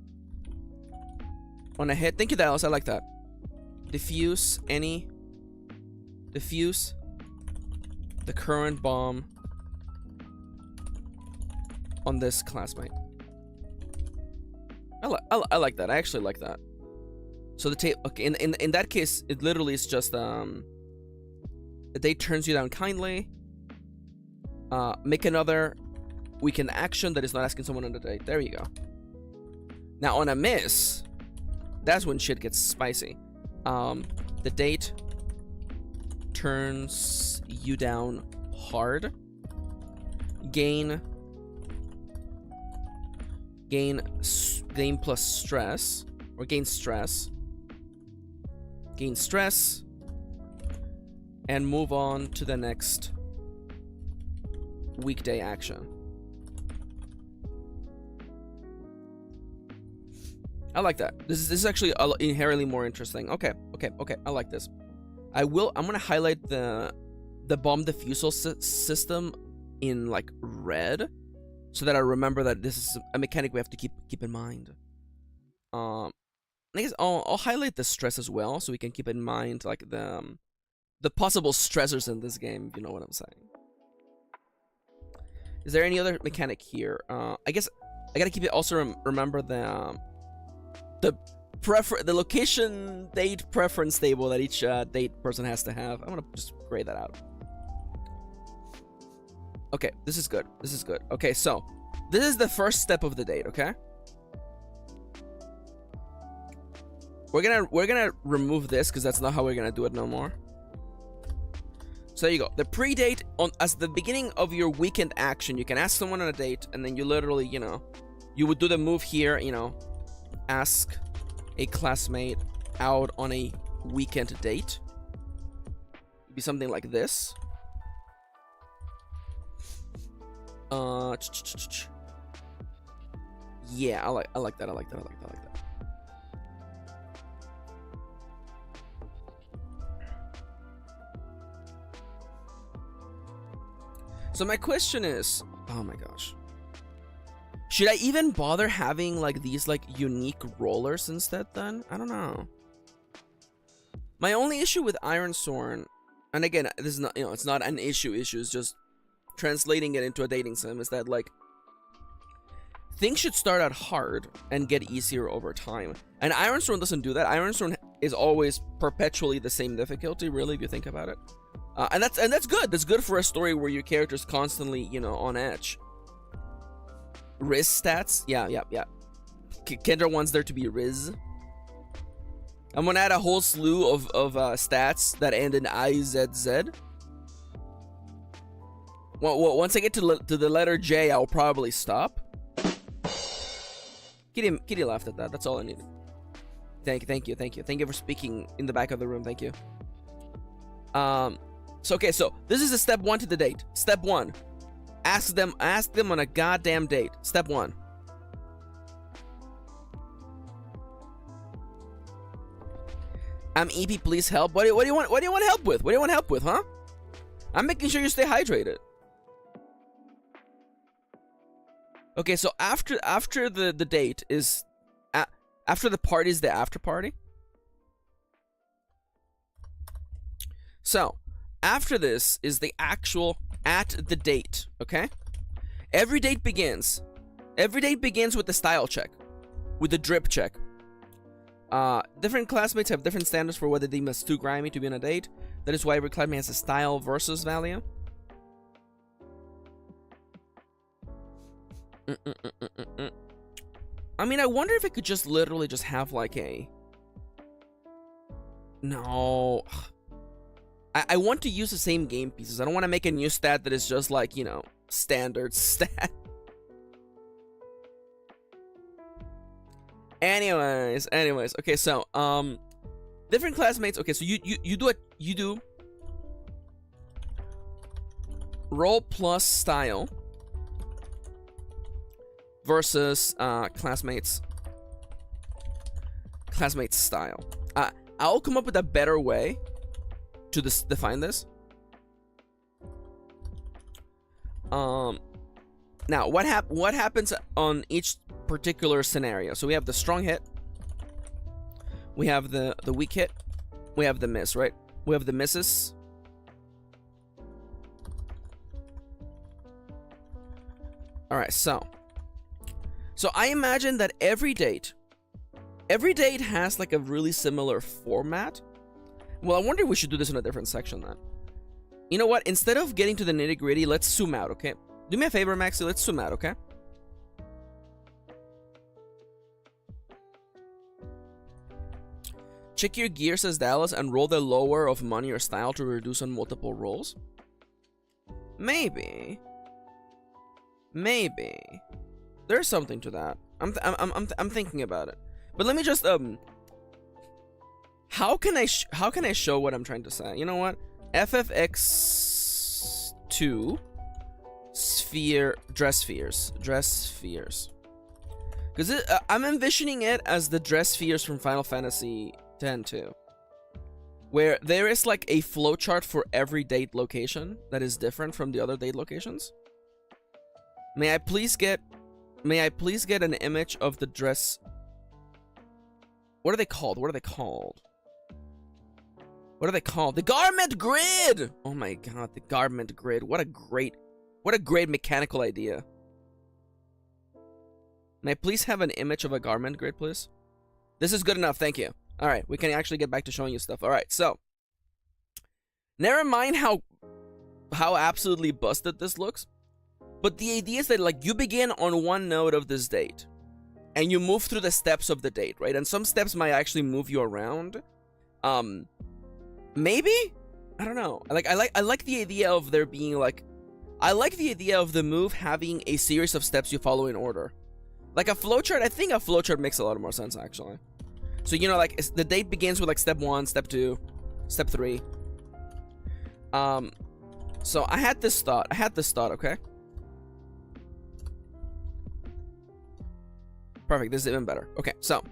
On a hit, thank you, Dailies, I like that. Defuse the current bomb on this classmate. I like that. I actually like that. So the tape. Okay, in that case, it literally is just the date turns you down kindly. Make another weekend action that is not asking someone on a date. There you go. Now on a miss, that's when shit gets spicy. The date turns you down hard. Gain plus stress, or gain stress. Gain stress, and move on to the next weekday action. I like that. This is actually inherently more interesting. Okay. I like this. I'm gonna highlight the bomb defusal system in like red, so that I remember that this is a mechanic we have to keep in mind. I guess I'll highlight the stress as well, so we can keep in mind like the possible stressors in this game, if you know what I'm saying. Is there any other mechanic here? I guess I gotta keep it. Also remember the location date preference table that each date person has to have. I'm gonna just grade that out. Okay, this is good. This is good. Okay, so this is the first step of the date. Okay, we're gonna remove this because that's not how we're gonna do it no more. So there you go. The pre-date as the beginning of your weekend action. You can ask someone on a date, and then you literally, you would do the move here. Ask a classmate out on a weekend date. It'd be something like this. Yeah, I like that. So my question is, oh my gosh. Should I even bother having like these like unique rollers instead then? I don't know. My only issue with Ironsworn, and again, this is not, you know, it's not an issue, it's just translating it into a dating sim, is that like things should start out hard and get easier over time. And Ironsworn doesn't do that. Ironsworn is always perpetually the same difficulty, really, if you think about it. And that's good. That's good for a story where your character's constantly, you know, on edge. Riz stats? Yeah. Kendra wants there to be Riz. I'm gonna add a whole slew of stats that end in IZZ. Well, once I get to the letter J, I'll probably stop. Kitty laughed at that. That's all I needed. Thank you for speaking in the back of the room. Thank you. So this is a step 1 to the date. Step 1. Ask them on a goddamn date. Step 1. I'm EP, please help. What do you want help with? What do you want help with, huh? I'm making sure you stay hydrated. Okay, so after the date is after the party is the after party. So, after this is the actual at the date, okay? Every date begins with the style check, with the drip check. Different classmates have different standards for whether they must too grimy to be on a date. That is why every classmate has a style versus value. I mean, I wonder if it could just literally just have like a... No. I want to use the same game pieces. I don't want to make a new stat that is just like, you know, standard stat. Anyways. Okay, so, different classmates. Okay, so you do role plus style versus classmates style. I'll come up with a better way to define this. Now what happens on each particular scenario? So we have the strong hit, we have the weak hit, we have the miss, right? We have the misses. All right, so I imagine that every date has like a really similar format. Well, I wonder if we should do this in a different section then. You know what? Instead of getting to the nitty-gritty, let's zoom out, okay? Do me a favor, Maxi. Let's zoom out, okay? Check your gear, says Dallas, and roll the lower of money or style to reduce on multiple rolls. Maybe. There's something to that. I'm thinking about it. But let me just how can I show what I'm trying to say? You know what? FFX2 dress spheres. Because I'm envisioning it as the dress spheres from Final Fantasy X too, where there is like a flowchart for every date location that is different from the other date locations. May I please get an image of the dress? What are they called? The garment grid! Oh my god, the garment grid. What a great mechanical idea. May I please have an image of a garment grid, please? This is good enough, thank you. Alright, we can actually get back to showing you stuff. Alright, so. Never mind how absolutely busted this looks. But the idea is that, like, you begin on one node of this date. And you move through the steps of the date, right? And some steps might actually move you around. Maybe? I don't know. I like the idea of there being, like... I like the idea of the move having a series of steps you follow in order. Like a flowchart, I think a flowchart makes a lot more sense, actually. So, you know, like, the date begins with, like, step 1, step 2, step 3. So I had this thought, okay? Perfect, this is even better. Okay, so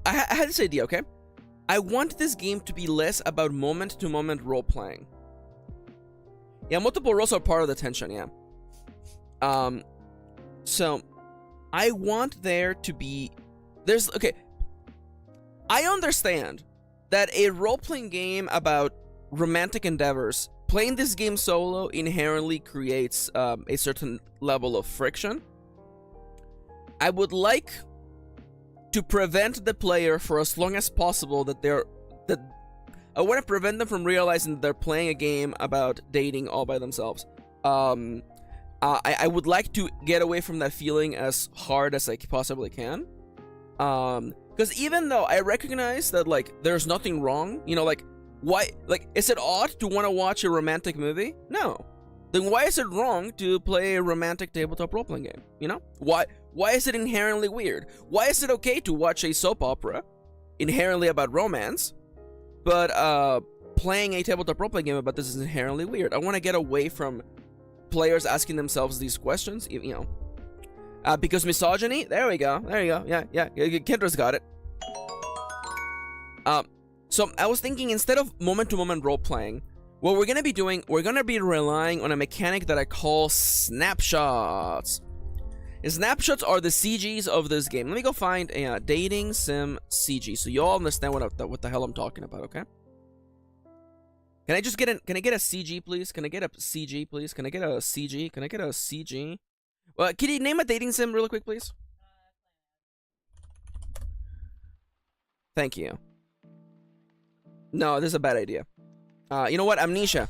I had this idea, okay? I want this game to be less about moment-to-moment role-playing. Yeah, multiple roles are part of the tension, yeah. So I want there to be okay. I understand that a role-playing game about romantic endeavors, playing this game solo inherently creates a certain level of friction. I would like to prevent the player for as long as possible I want to prevent them from realizing that they're playing a game about dating all by themselves. I would like to get away from that feeling as hard as I possibly can. Because even though I recognize that, like, there's nothing wrong, you know, like, why, like, is it odd to want to watch a romantic movie? No. Then why is it wrong to play a romantic tabletop role-playing game, you know? Why is it inherently weird? Why is it okay to watch a soap opera inherently about romance, but playing a tabletop role-playing game about this is inherently weird? I want to get away from players asking themselves these questions, you know. Because misogyny? There we go. Yeah. Kendra's got it. So I was thinking, instead of moment-to-moment role-playing, what we're gonna be doing, we're gonna be relying on a mechanic that I call snapshots. Snapshots are the CGs of this game. Let me go find a dating sim CG, so you all understand what the hell I'm talking about, okay? Can I just get can I get a CG, please? Can I get a CG, please? Can I get a CG? Can I get a CG? Well, can you name a dating sim really quick, please? Thank you. No, this is a bad idea. You know what? Amnesia.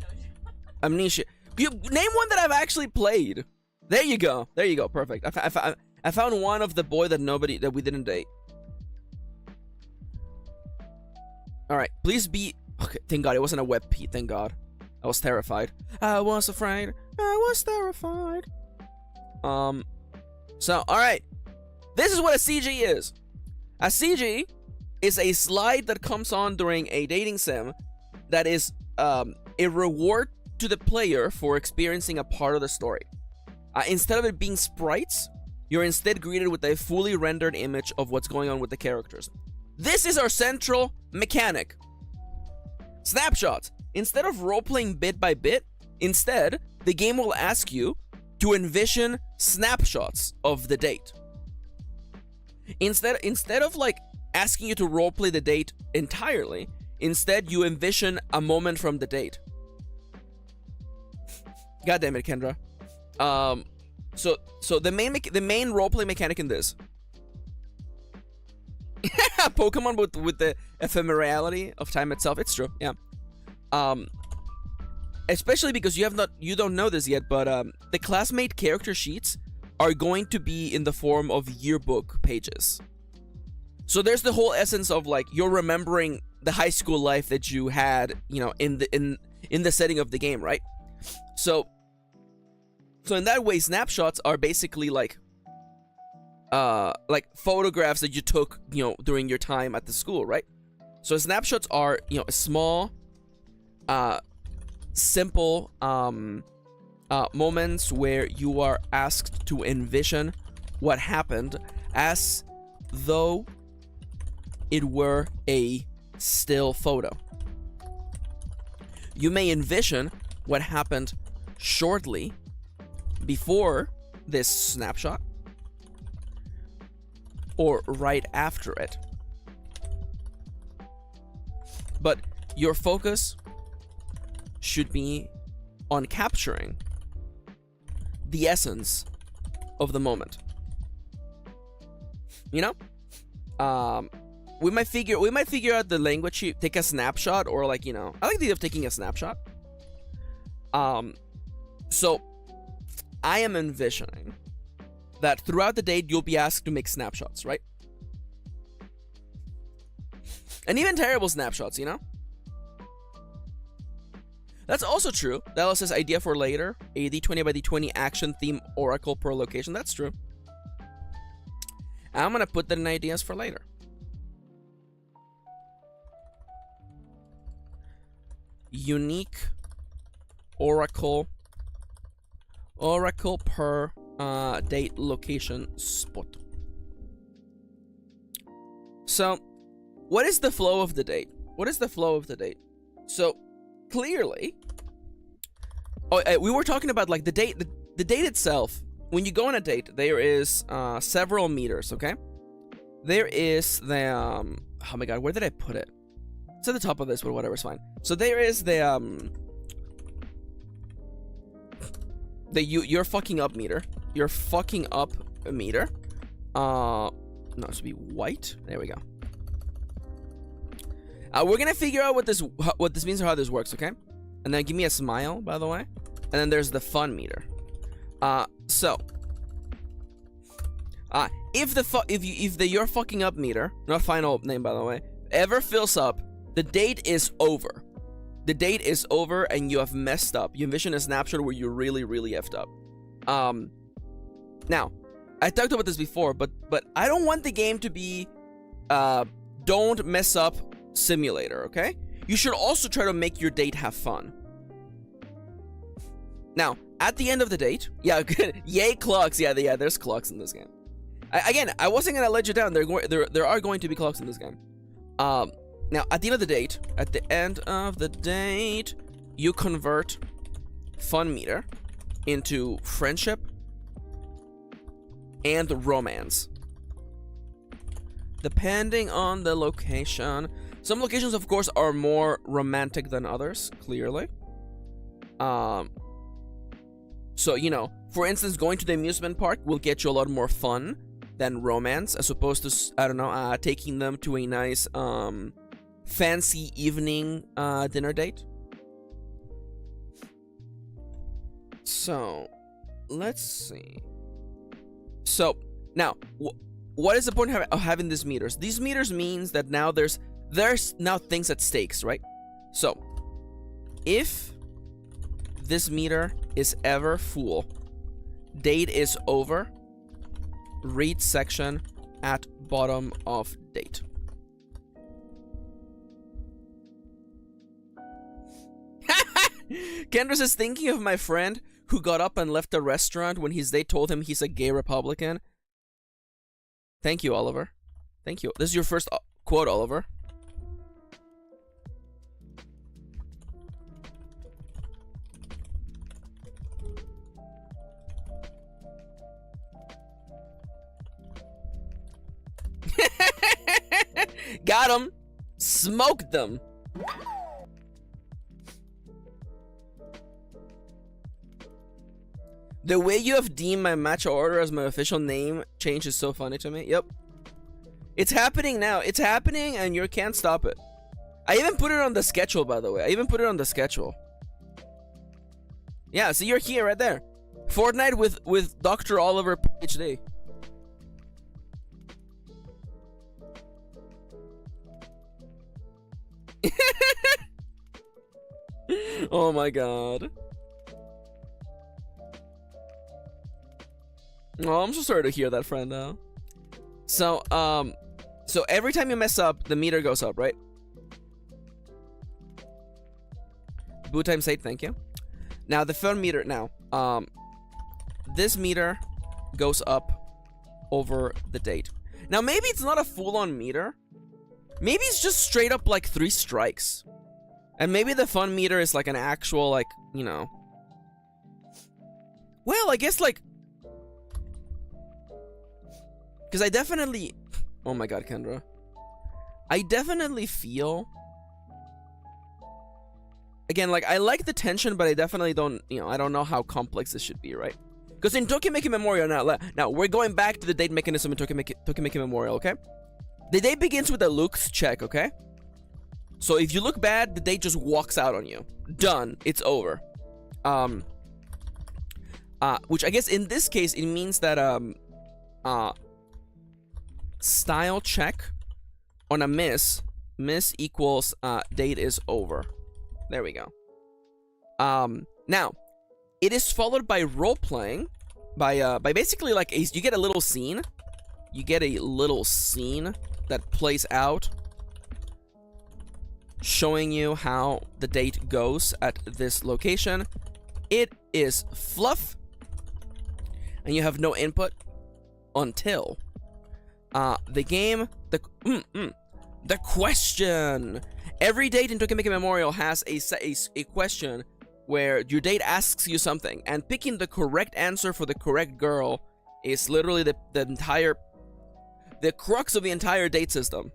Amnesia. You name one that I've actually played. There you go. There you go. Perfect. I found one of the boy that we didn't date. All right. Please be. Okay. Thank God it wasn't a web P. Thank God. I was terrified. I was afraid. I was terrified. So all right. This is what a CG is. A CG is a slide that comes on during a dating sim that is a reward to the player for experiencing a part of the story. Instead of it being sprites, you're instead greeted with a fully rendered image of what's going on with the characters. This is our central mechanic. Snapshots. Instead of role-playing bit by bit, instead, the game will ask you to envision snapshots of the date. Instead of like asking you to roleplay the date entirely, instead you envision a moment from the date. God damn it, Kendra. So the main roleplay mechanic in this, Pokemon with the ephemerality of time itself. It's true, yeah. Especially because you don't know this yet, but the classmate character sheets are going to be in the form of yearbook pages. So there's the whole essence of like you're remembering the high school life that you had, you know, in the setting of the game, right? So in that way, snapshots are basically like photographs that you took, you know, during your time at the school, right? So snapshots are, you know, small, simple moments where you are asked to envision what happened as though it were a still photo. You may envision what happened shortly before this snapshot or right after it. But your focus should be on capturing the essence of the moment. You know? We might figure out the language, take a snapshot, or like, you know, I like the idea of taking a snapshot. So I am envisioning that throughout the day you'll be asked to make snapshots, right? And even terrible snapshots, you know? That's also true. That also says idea for later. A D20 by D20 action theme oracle per location. That's true. I'm gonna put that in ideas for later. Unique oracle per date location spot. So what is the flow of the date? So clearly Oh, we were talking about like the date. The date itself. When you go on a date, there is several meters. Okay. There is the oh my god, where did I put it? It's at the top of this, but whatever, it's fine. So there is the you're fucking up meter. You're fucking up a meter. No, it should be white. There we go. We're gonna figure out what this means or how this works, okay? And then give me a smile, by the way. And then there's the fun meter. If the you're fucking up meter, not final name by the way, ever fills up, the date is over. The date is over and you have messed up. You envision a snapshot where you really, really effed up. Now, I talked about this before, but I don't want the game to be don't mess up simulator, okay? You should also try to make your date have fun. Now, at the end of the date, yeah, yay clocks, yeah, there's clocks in this game. I wasn't gonna let you down. There are going to be clocks in this game. Now, at the end of the date, you convert fun meter into friendship and romance, depending on the location. Some locations, of course, are more romantic than others, clearly. So, you know, for instance, going to the amusement park will get you a lot more fun than romance, as opposed to, I don't know, taking them to a nice, fancy evening, dinner date. So, let's see. So, now, what is the point of having these meters? These meters means that now there's now things at stakes, right? So, if this meter is ever full, date is over, read section at bottom of date. Kendra says, thinking of my friend who got up and left the restaurant when his date told him he's a gay Republican. Thank you, Oliver. Thank you. This is your first quote, Oliver. Got him. Smoked them. The way you have deemed my matcha order as my official name change is so funny to me. Yep. It's happening now. It's happening and you can't stop it. I even put it on the schedule, by the way. I even put it on the schedule. Yeah, so you're here right there. Fortnite with Dr. Oliver PhD. Oh my god. Oh, I'm so sorry to hear that, friend, now. So, so every time you mess up, the meter goes up, right? Boot time 8, thank you. Now, the fun meter, now, this meter goes up over the date. Now, maybe it's not a full-on meter. Maybe it's just straight up, like, 3 strikes. And maybe the fun meter is, like, an actual, like, you know. Well, I guess, like, because I definitely... Oh my god, Kendra. I definitely feel... Again, like, I like the tension, but I definitely don't... You know, I don't know how complex this should be, right? Because in Tokimeki Memorial now, we're going back to the date mechanism in Tokimeki Memorial, okay? The date begins with a looks check, okay? So if you look bad, the date just walks out on you. Done. It's over. Which I guess in this case, it means that, style check on a miss equals date is over. There we go. Now it is followed by role playing by basically like you get a little scene. You get a little scene that plays out showing you how the date goes at this location. It is fluff and you have no input until the game, the question. Every date in Tokimeki Memorial has a question where your date asks you something, and picking the correct answer for the correct girl is literally the crux of the entire date system.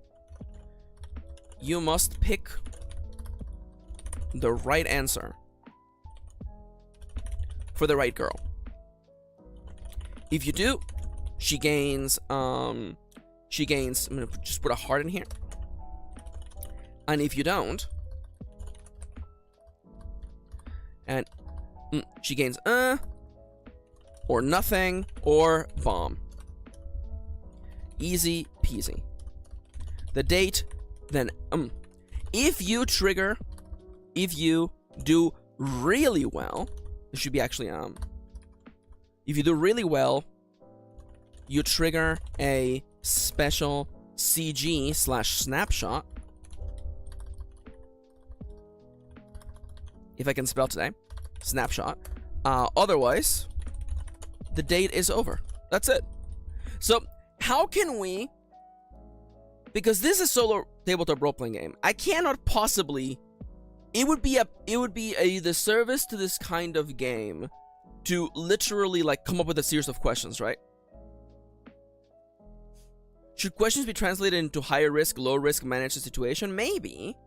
You must pick the right answer for the right girl. If you do, she gains, I'm gonna just put a heart in here. And if you don't, and she gains, or nothing, or bomb. Easy peasy. The date, then, if you do really well, it should be actually, if you do really well, you trigger a special CG/snapshot. If I can spell today. Snapshot. Otherwise, the date is over. That's it. So, how can we... Because this is a solo tabletop role-playing game, I cannot possibly... It would be a disservice to this kind of game to literally, like, come up with a series of questions, right? Should questions be translated into higher risk, low risk, manage the situation? Maybe.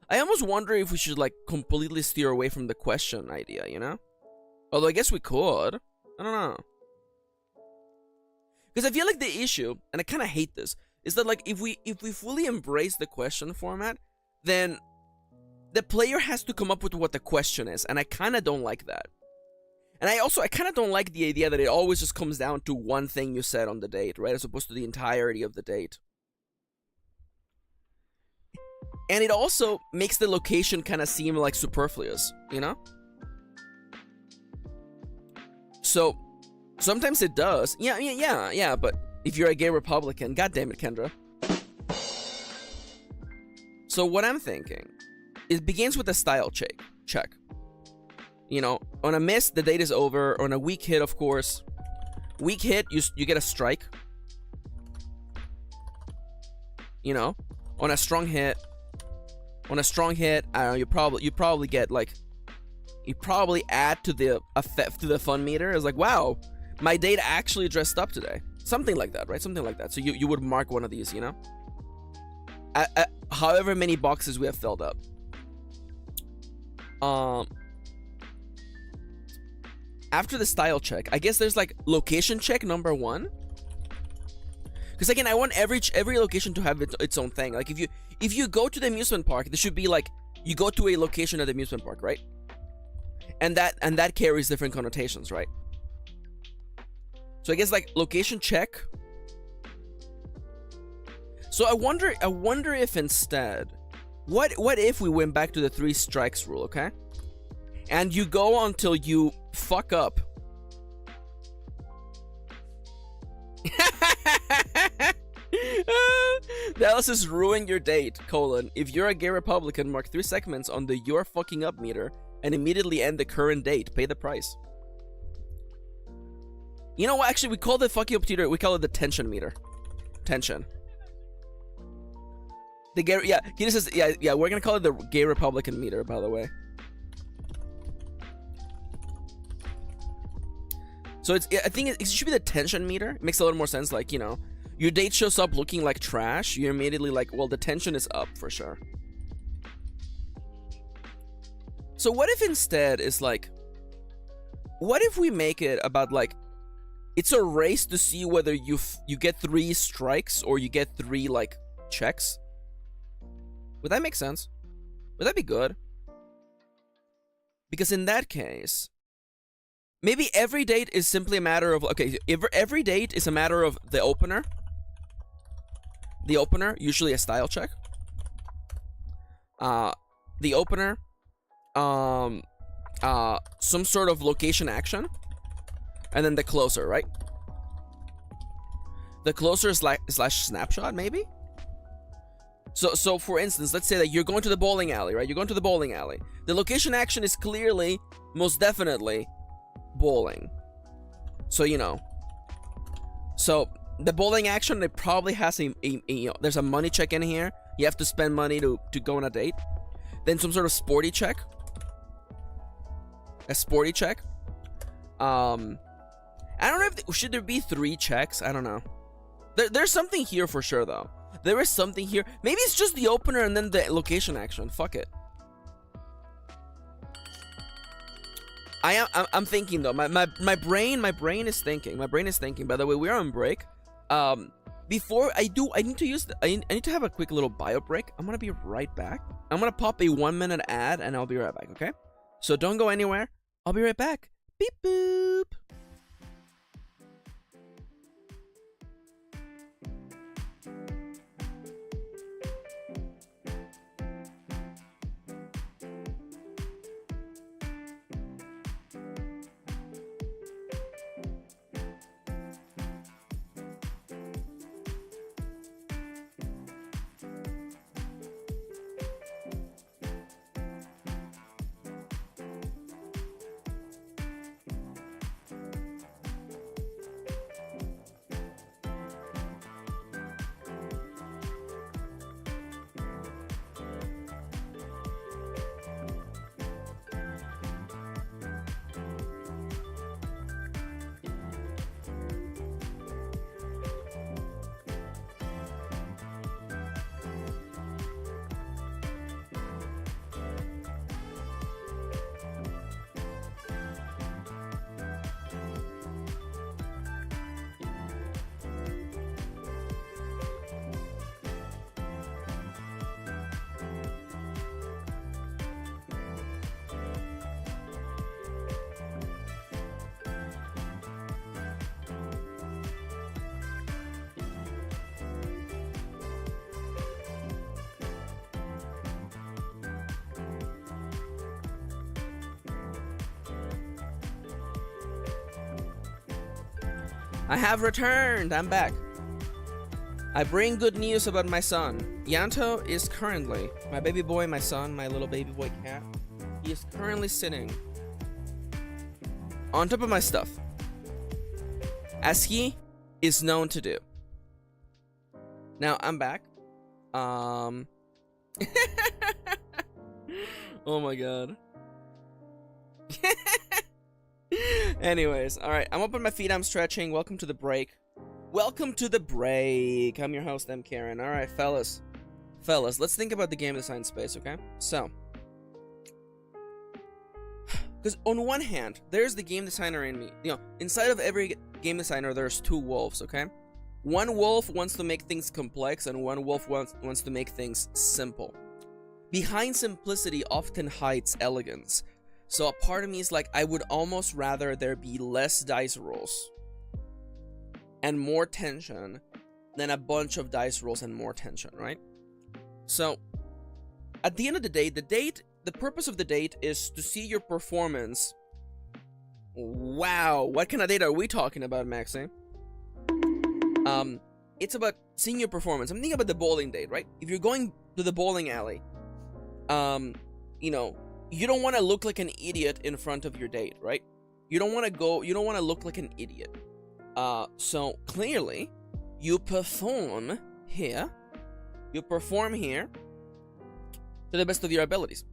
I almost wonder if we should, like, completely steer away from the question idea, you know? Although I guess we could. I don't know. Because I feel like the issue, and I kind of hate this, is that, like, if we fully embrace the question format, then the player has to come up with what the question is, and I kind of don't like that. And I kind of don't like the idea that it always just comes down to one thing you said on the date, right? As opposed to the entirety of the date. And it also makes the location kind of seem like superfluous, you know? So, sometimes it does. Yeah, but if you're a gay Republican, goddammit, Kendra. So what I'm thinking, it begins with a style check. You know, on a miss, the date is over. On a weak hit, of course. Weak hit, you get a strike. You know, on a strong hit, I don't know, you probably get, like, you probably add to the fun meter. It's like, wow, my date actually dressed up today. Something like that, right? Something like that. So you would mark one of these, you know? However many boxes we have filled up. After the style check, I guess there's, like, location check number 1. Because again, I want every location to have its own thing. Like, if you go to the amusement park, there should be, like, you go to a location at the amusement park, right? And that carries different connotations, right? So I guess, like, location check. So I wonder if instead, what if we went back to the 3 strikes rule, okay? And you go until you fuck up. Dallas is ruin your date, : if you're a gay Republican, mark 3 segments on the you're fucking up meter and immediately end the current date. Pay the price. You know what? Actually, we call the fucking up meter, we call it the tension meter. Tension. The gay, yeah, he just says, yeah, we're gonna call it the gay Republican meter, by the way. So I think it should be the tension meter. It makes a little more sense. Like, you know, your date shows up looking like trash, you're immediately like, well, the tension is up for sure. So what if instead is like, what if we make it about, like, it's a race to see whether you get 3 strikes or you get 3, like, checks? Would that make sense? Would that be good? Because in that case, maybe every date is simply a matter of, okay, every date is a matter of the opener. The opener, usually a style check. The opener, some sort of location action. And then the closer, right? The closer is like slash snapshot, maybe? So for instance, let's say that you're going to the bowling alley, right? You're going to the bowling alley. The location action is clearly, most definitely, bowling. So, you know. So, the bowling action, it probably has you know, there's a money check in here. You have to spend money to go on a date. Then some sort of sporty check. A sporty check. I don't know if should there be 3 checks. I don't know. There's something here for sure though. There is something here. Maybe it's just the opener and then the location action. Fuck it. I'm thinking though. My brain is thinking. My brain is thinking. By the way, we are on break. Before I do, I need to have a quick little bio break. I'm gonna be right back. I'm gonna pop a 1-minute ad and I'll be right back. Okay? So don't go anywhere. I'll be right back. Beep boop. I have returned. I'm back. I bring good news about my son. Yanto is currently, my baby boy, my son, my little baby boy cat. He is currently sitting on top of my stuff, as he is known to do. Now I'm back. Oh my god. Anyways, alright, I'm up on my feet, I'm stretching. Welcome to the break. Welcome to the break. I'm your host, Kirin. Alright, fellas. Let's think about the game design space, okay? So, because on one hand, there's the game designer in me. You know, inside of every game designer, there's 2 wolves, okay? One wolf wants to make things complex, and one wolf wants to make things simple. Behind simplicity often hides elegance. So a part of me is like, I would almost rather there be less dice rolls and more tension than a bunch of dice rolls and more tension, right? So, at the end of the day, the purpose of the date is to see your performance. Wow, what kind of date are we talking about, Maxi? It's about seeing your performance. I'm thinking about the bowling date, right? If you're going to the bowling alley, you know, you don't want to look like an idiot in front of your date, right? You don't want to look like an idiot. So clearly, you perform here to the best of your abilities.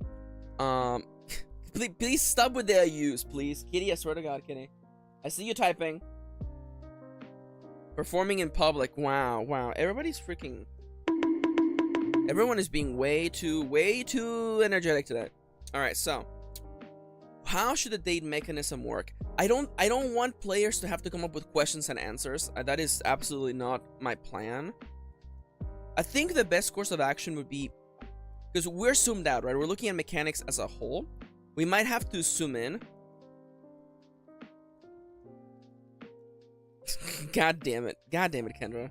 Please stop with the use, please. Kitty, I swear to God, Kitty. I see you typing. Performing in public. Wow. Everybody's freaking... Everyone is being way too energetic today. Alright, so... how should the date mechanism work? I don't want players to have to come up with questions and answers. That is absolutely not my plan. I think the best course of action would be... because we're zoomed out, right? We're looking at mechanics as a whole. We might have to zoom in. God damn it, Kendra.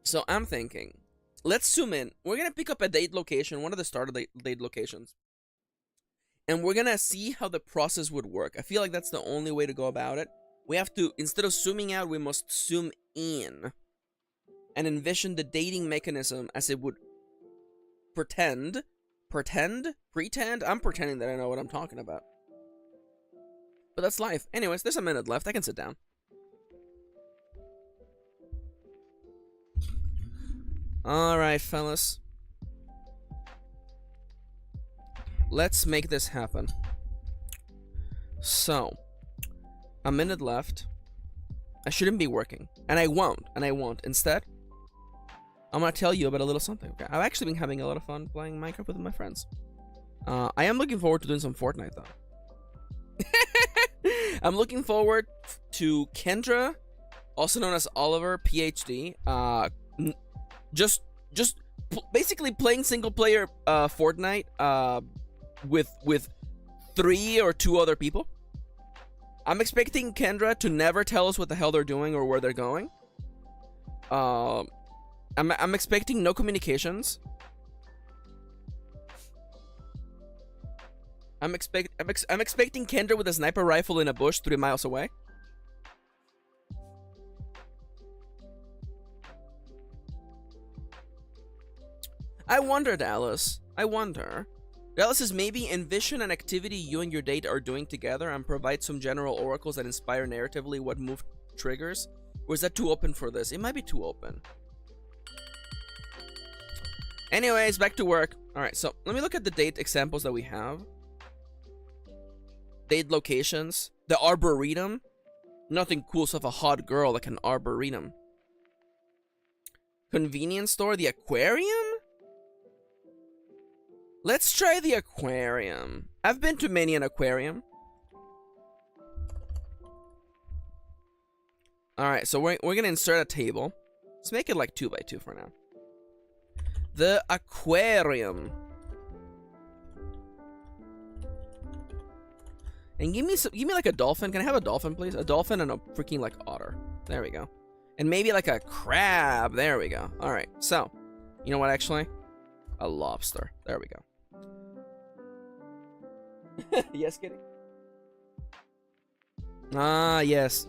So I'm thinking, let's zoom in. We're gonna pick up a date location, one of the starter date locations, and we're gonna see how the process would work. I feel like that's the only way to go about it. We have to, instead of zooming out, we must zoom in and envision the dating mechanism as it would pretend. I'm pretending that I know what I'm talking about. But that's life. Anyways, there's a minute left. I can sit down. Alright, fellas. let's make this happen. So, a minute left. I shouldn't be working, and I won't, Instead, I'm gonna tell you about a little something. Okay, I've actually been having a lot of fun playing Minecraft with my friends. I am looking forward to doing some Fortnite though. I'm looking forward to Kendra, also known as Oliver, PhD. Basically playing single player Fortnite with 3 or 2 other people. I'm expecting Kendra to never tell us what the hell they're doing or where they're going. I'm expecting no communications. I'm expecting Kendra with a sniper rifle in a bush 3 miles away. I wonder, Dallas. Dallas says maybe envision an activity you and your date are doing together and provide some general oracles that inspire narratively what move triggers. Or is that too open for this? It might be too open. Anyways, back to work. Alright, so let me look at the date examples that we have. Date locations. The Arboretum. Nothing cool stuff, a hot girl like an Arboretum. Convenience store. The aquarium? Let's try the aquarium. I've been to many an aquarium. Alright, so we're gonna insert a table. Let's make it like 2 by 2 for now. The aquarium. And give me like a dolphin. Can I have a dolphin, please? A dolphin and a freaking like otter. There we go. And maybe like a crab. There we go. Alright, so you know what actually? A lobster. There we go. Yes, Kitty? Ah, yes.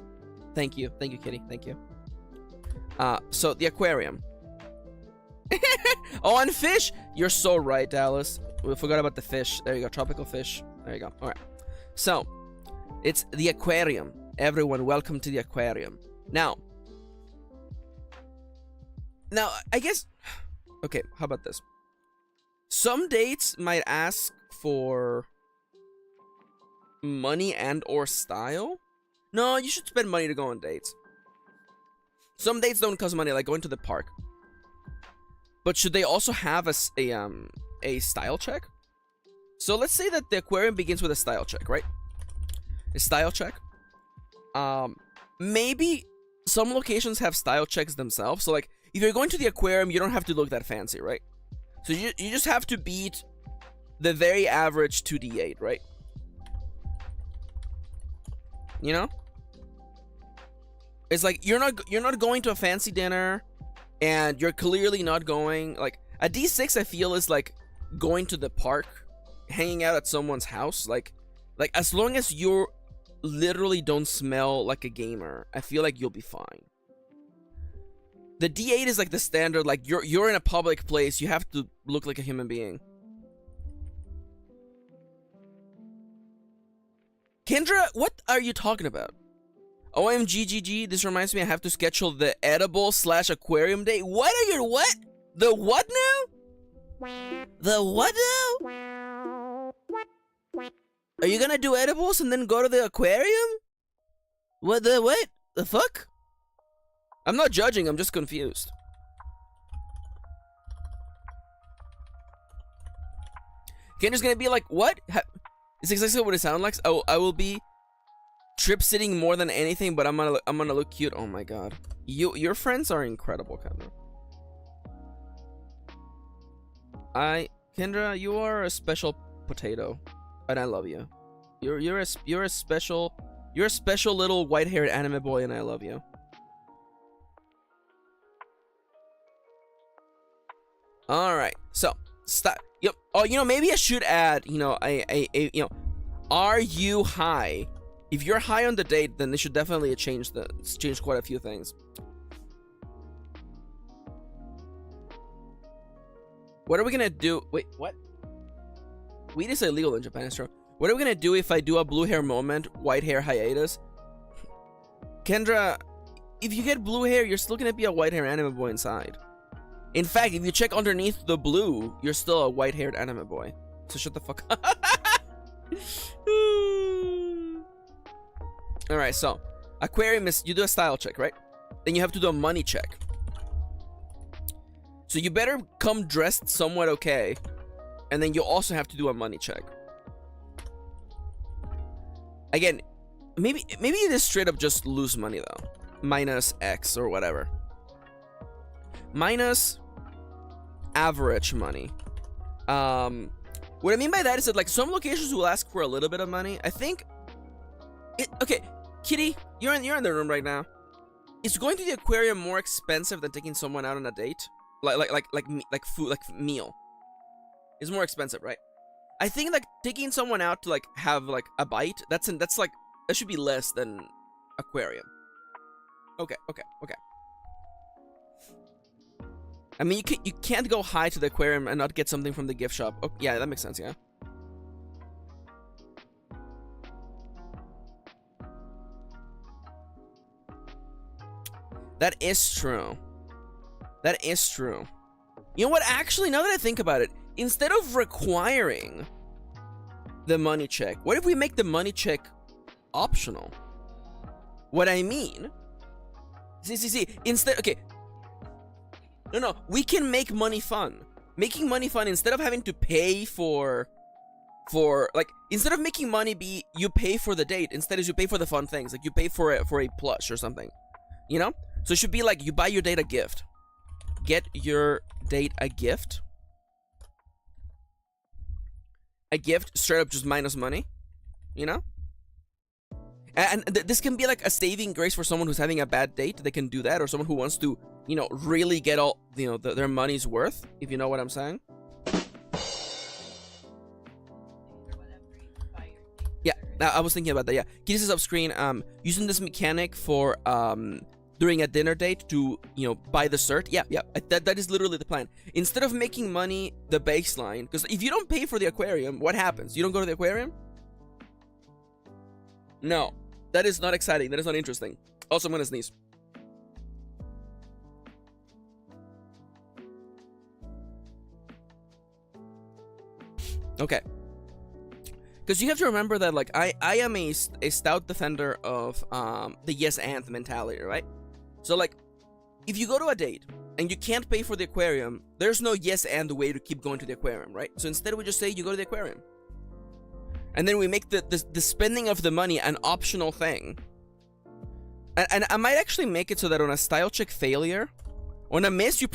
Thank you, Kitty. Thank you. So the aquarium. Oh, and fish! You're so right, Dallas. We forgot about the fish. There you go, tropical fish. There you go. Alright. So, it's the aquarium. Everyone, welcome to the aquarium. Now, I guess... Okay, how about this? Some dates might ask for money and or style. No, you should spend money to go on dates. Some dates don't cost money, like going to the park. But should they also have a style check? So let's say that the aquarium begins with a style check, right? A style check. Maybe some locations have style checks themselves. So like, if you're going to the aquarium, you don't have to look that fancy, right? So you just have to beat the very average 2d8, right? You know? It's like you're not going to a fancy dinner, and you're clearly not going like a D6. I feel is like going to the park, hanging out at someone's house. Like as long as you literally don't smell like a gamer, I feel like you'll be fine. The D8 is like the standard. Like you're in a public place, you have to look like a human being. Kendra, what are you talking about? OMGGG, this reminds me I have to schedule the edible / aquarium day. What are your what? The what now? The what now? Are you gonna do edibles and then go to the aquarium? What the what? The fuck? I'm not judging, I'm just confused. Kendra's gonna be like, what? It's exactly what it sounds like. I will be trip sitting more than anything, but I'm gonna look cute. Oh my god, your friends are incredible, Kendra. Kendra, you are a special potato, and I love you. You're a special little white-haired anime boy, and I love you. All right, so stop. Yep. Oh, you know, maybe I should add. You know, are you high? If you're high on the date, then they should definitely change quite a few things. What are we gonna do? Wait, what? Weed is illegal in Japan, it's true. What are we gonna do if I do a blue hair moment, white hair hiatus? Kendra, if you get blue hair, you're still gonna be a white hair anime boy inside. In fact, if you check underneath the blue, you're still a white haired anime boy. So shut the fuck up. Alright, so aquarium is, you do a style check, right? Then you have to do a money check. So you better come dressed somewhat okay. And then you also have to do a money check. Again, maybe it is straight up just lose money though. Minus X or whatever. Minus average money. What I mean by that is that like some locations will ask for a little bit of money. I think okay, Kitty, you're in the room right now. Is going to the aquarium more expensive than taking someone out on a date? Like food, like meal. It's more expensive, right? I think like taking someone out to like have like a bite, that's like that should be less than aquarium. Okay. I mean, you can't go high to the aquarium and not get something from the gift shop. Oh, yeah, that makes sense, yeah. That is true. That is true. You know what? Actually, now that I think about it, instead of requiring the money check, what if we make the money check optional? What I mean... See. Instead... Okay. No. We can make money fun. Making money fun, instead of having to pay for... Like, instead of making money be you pay for the date, instead is you pay for the fun things. Like, you pay for a plush or something. You know? So it should be like, you buy your date a gift. Get your date a gift. A gift, straight up just minus money. You know? And this can be like a saving grace for someone who's having a bad date. They can do that. Or someone who wants to, you know, really get all, you know, their money's worth. If you know what I'm saying. Yeah, I was thinking about that, yeah. Kitty says off screen, using this mechanic for, during a dinner date to, you know, buy the cert. Yeah, that is literally the plan. Instead of making money the baseline, because if you don't pay for the aquarium, what happens? You don't go to the aquarium? No, that is not exciting. That is not interesting. Also, I'm gonna sneeze. Okay. Because you have to remember that, like, I am a stout defender of the yes and mentality, right? So, like, if you go to a date and you can't pay for the aquarium, there's no yes and way to keep going to the aquarium, right? So instead we just say you go to the aquarium. And then we make the spending of the money an optional thing. And I might actually make it so that on a style check failure, on a miss, you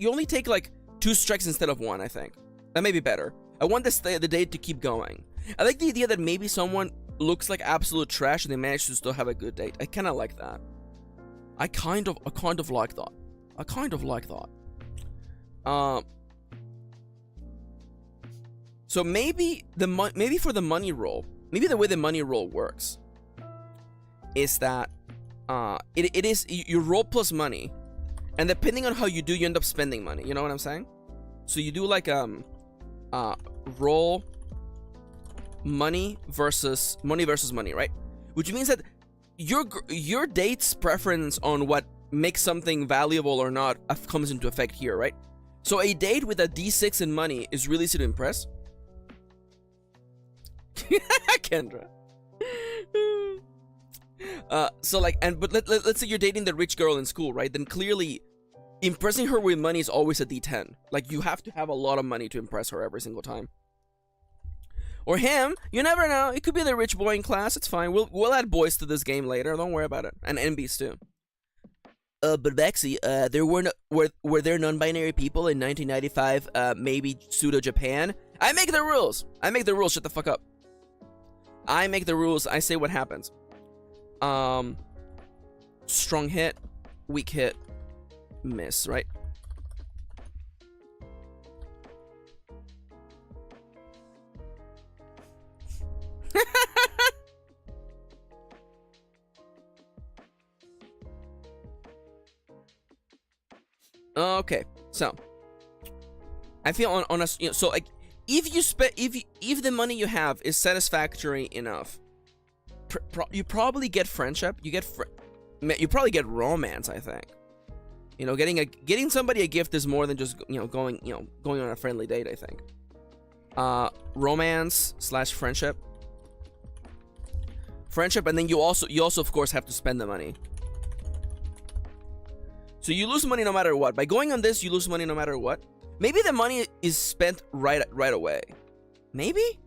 only take like 2 strikes instead of 1, I think. That may be better. I want the date to keep going. I like the idea that maybe someone looks like absolute trash and they manage to still have a good date. I kind of like that. I kind of like that. I kind of like that. So maybe for the money roll, maybe the way the money roll works is that it is you roll plus money, and depending on how you do, you end up spending money. You know what I'm saying? So you do like roll money versus money, right? Which means that your date's preference on what makes something valuable or not comes into effect here, right? So a date with a D6 in money is really easy to impress. Kendra. So like, but let's say you're dating the rich girl in school, right? Then clearly impressing her with money is always a D10. Like, you have to have a lot of money to impress her every single time. Or him, you never know. It could be the rich boy in class. It's fine. We'll add boys to this game later. Don't worry about it. And NBs too. But Maxi, were there non-binary people in 1995? Maybe pseudo Japan. I make the rules. Shut the fuck up. I make the rules. I say what happens. Strong hit, weak hit, miss. Right. Okay, so I feel on a, you know, so like if the money you have is satisfactory enough, you probably get friendship. You probably get romance. I think, you know, getting somebody a gift is more than just, you know, going on a friendly date. I think. Romance / friendship. Friendship, and then you also of course have to spend the money. So you lose money no matter what. By going on this, you lose money no matter what. Maybe the money is spent right away. Maybe?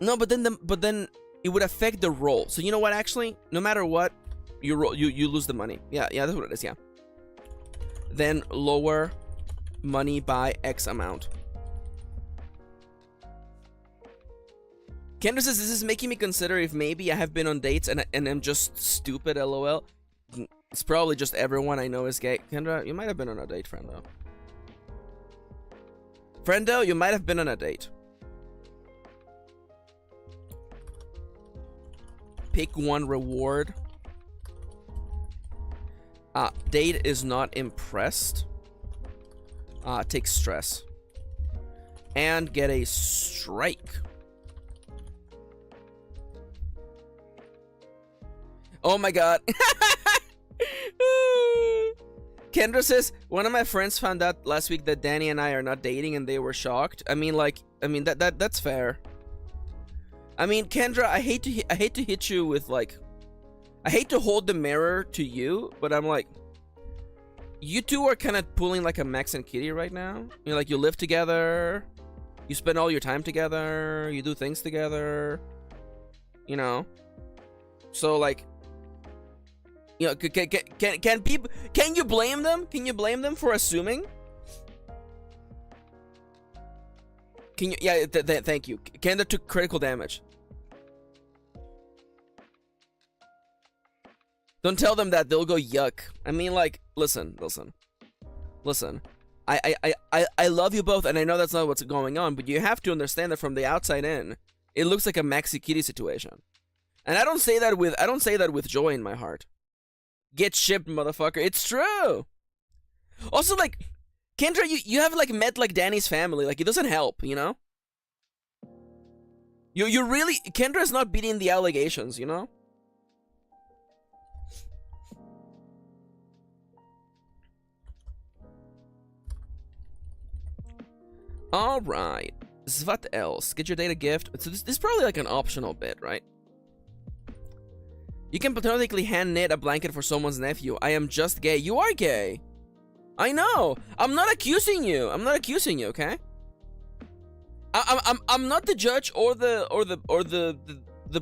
No, but then it would affect the roll. So you know what? Actually, no matter what, you roll, you lose the money. Yeah, that's what it is. Yeah. Then lower money by X amount. Kendra says, this is making me consider if maybe I have been on dates and I'm just stupid, lol. It's probably just everyone I know is gay. Kendra, you might have been on a date, friendo. Friendo, you might have been on a date. Pick one reward. Date is not impressed. Take stress. And get a strike. Oh my god. Kendra says, one of my friends found out last week that Danny and I are not dating and they were shocked. I mean, that's fair. I mean, Kendra, I hate to hit you with like, I hate to hold the mirror to you, but I'm like, you two are kind of pulling like a Max and Kitty right now. You know, like you live together, you spend all your time together, you do things together, you know. So like, you know, can people, can you blame them? Can you blame them for assuming? Can you? Yeah, thank you. Kendra took critical damage. Don't tell them that, they'll go yuck. I mean, like, listen. I love you both, and I know that's not what's going on, but you have to understand that from the outside in, it looks like a Maxi Kitty situation. And I don't say that with joy in my heart. Get shipped, motherfucker. It's true. Also, like, Kendra, you have like met like Danny's family. Like, it doesn't help, you know? You really, Kendra's not beating the allegations, you know? Alright. What else? Get your date a gift. So this is probably like an optional bit, right? You can potentially hand knit a blanket for someone's nephew. I am just gay. You are gay. I know. I'm not accusing you. I'm not accusing you, okay? I'm not the judge or the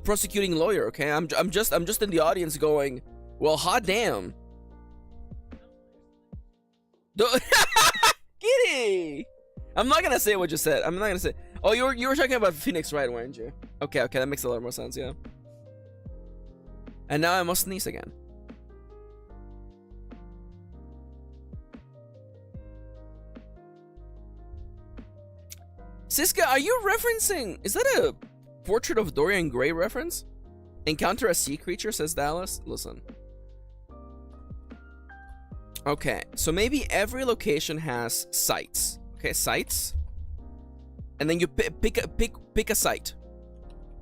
prosecuting lawyer, okay? I'm just in the audience going, well, hot damn. Kitty. I'm not gonna say what you said. I'm not gonna say. Oh, you were talking about Phoenix, right? Weren't you? Okay, that makes a lot more sense. Yeah. And now I must sneeze again. Siska, are you referencing? Is that a Portrait of Dorian Gray reference? Encounter a sea creature, says Dallas. Listen. Okay, so maybe every location has sites. Okay, sites. And then you pick a site.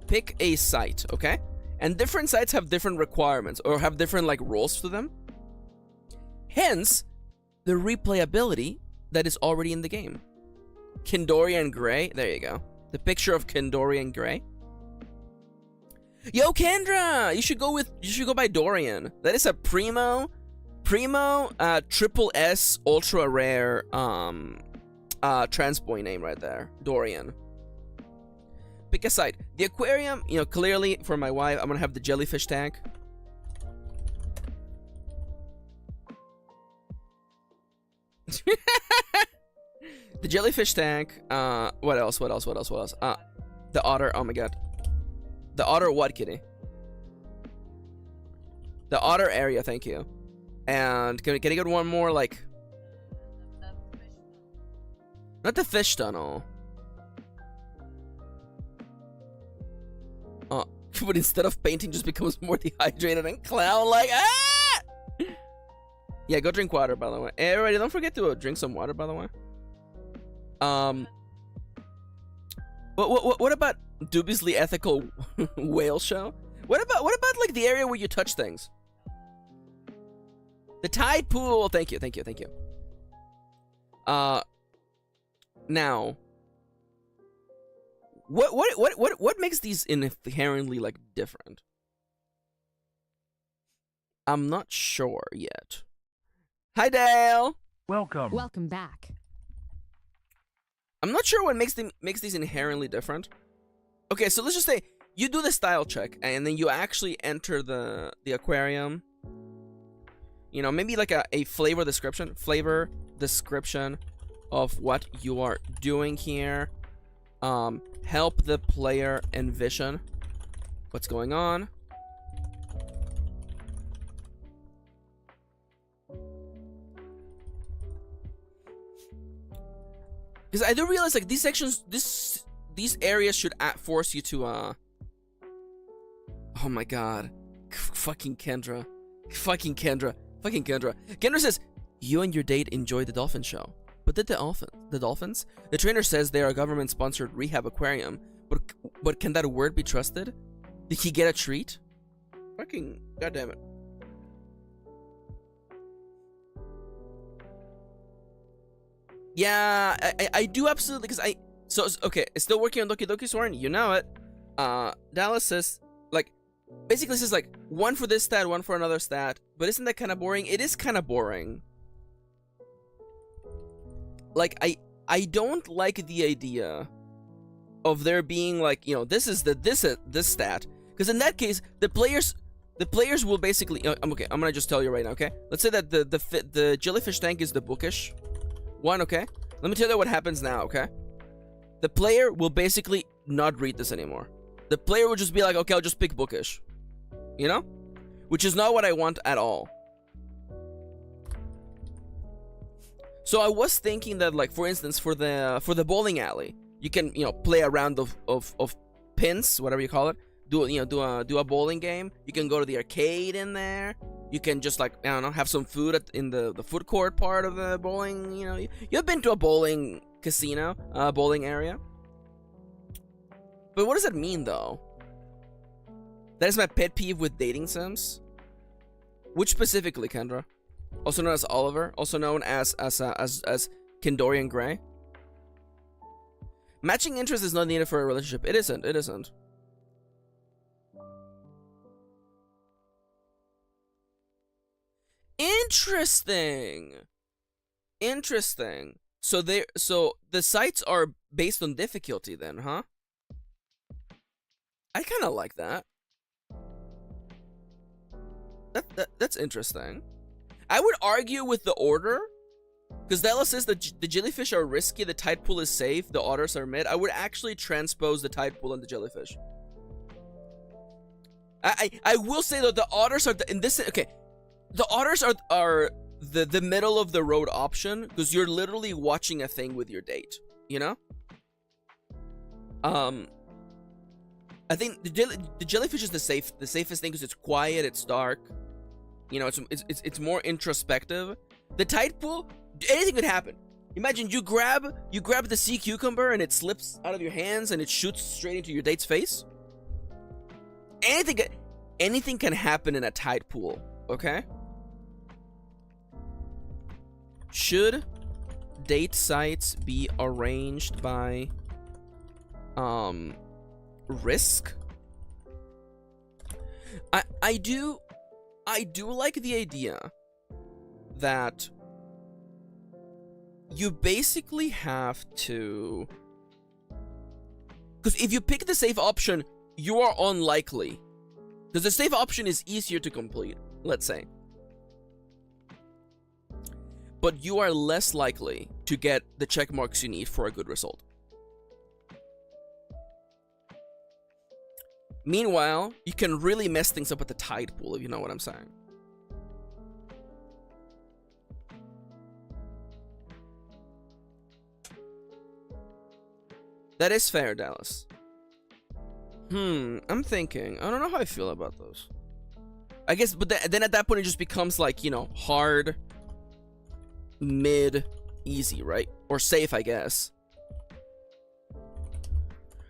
Pick a site, okay? And different sites have different requirements or have different like rules to them. Hence, the replayability that is already in the game. Kindorian Gray, there you go. The picture of Kindorian Gray. Yo, Kendra, you should go by Dorian. That is a primo triple S ultra rare trans boy name right there. Dorian. Pick a site. The aquarium, you know, clearly for my wife, I'm gonna have the jellyfish tank. The jellyfish tank. What else? The otter. Oh my god. The otter what, Kitty? The otter area, thank you. And can I get one more, like... Not the fish tunnel. Oh, but instead of painting, just becomes more dehydrated and clown-like. Ah! Yeah, go drink water, by the way. Everybody, don't forget to drink some water, by the way. What about dubiously ethical whale show? What about like the area where you touch things? The tide pool. Thank you. Now, what makes these inherently like different? I'm not sure yet. Hi, Dale.
Welcome.
Welcome back.
I'm not sure what makes these inherently different. Okay, so let's just say you do the style check, and then you actually enter the aquarium. You know, maybe like a flavor description of what you are doing here. Help the player envision what's going on. Because I do realize, like, these sections, these areas should force you to, oh my god. Fucking Kendra. Kendra says, you and your date enjoy the dolphin show. But did the dolphins? The trainer says they are a government-sponsored rehab aquarium. But can that word be trusted? Did he get a treat? Fucking goddammit. Yeah, I do absolutely, because okay, it's still working on Doki Doki Soren, you know it. Dallas says, like, basically says, like, one for this stat, one for another stat, but isn't that kind of boring? It is kind of boring. Like, I don't like the idea of there being, like, you know, this is this stat, because in that case, the players will basically, okay, I'm gonna just tell you right now, okay? Let's say that the jellyfish tank is the bookish one, okay? Let me tell you what happens now, okay? The player will basically not read this anymore. The player will just be like, okay, I'll just pick bookish. You know? Which is not what I want at all. So I was thinking that, like, for instance, for the bowling alley, you can, you know, play a round of pins, whatever you call it. Do a bowling game. You can go to the arcade in there. You can just, like, I don't know, have some food in the food court part of the bowling, you know. You've been to a bowling casino, bowling area. But what does that mean, though? That is my pet peeve with dating sims. Which specifically, Kendra? Also known as Oliver, also known as Kendorian Gray. Matching interest is not needed for a relationship. It isn't. Interesting. So the sites are based on difficulty then, huh? I kind of like that. That's interesting. I would argue with the order, because Della says that the jellyfish are risky, the tide pool is safe, the otters are mid. I would actually transpose the tide pool and the jellyfish. I will say though, the otters are the otters are the middle of the road option, because you're literally watching a thing with your date, you know? I think the jellyfish is the safest thing, because it's quiet, it's dark, you know, it's more introspective. The tide pool, anything could happen. Imagine you grab the sea cucumber and it slips out of your hands and it shoots straight into your date's face. Anything can happen in a tide pool, okay? Should date sites be arranged by risk? I do like the idea that you basically have to, because if you pick the safe option, you are unlikely, because the safe option is easier to complete, let's say, but you are less likely to get the check marks you need for a good result. Meanwhile, you can really mess things up at the tide pool, if you know what I'm saying. That is fair, Dallas. I'm thinking. I don't know how I feel about those. I guess, but then at that point, it just becomes like, you know, hard, mid, easy, right? Or safe, I guess.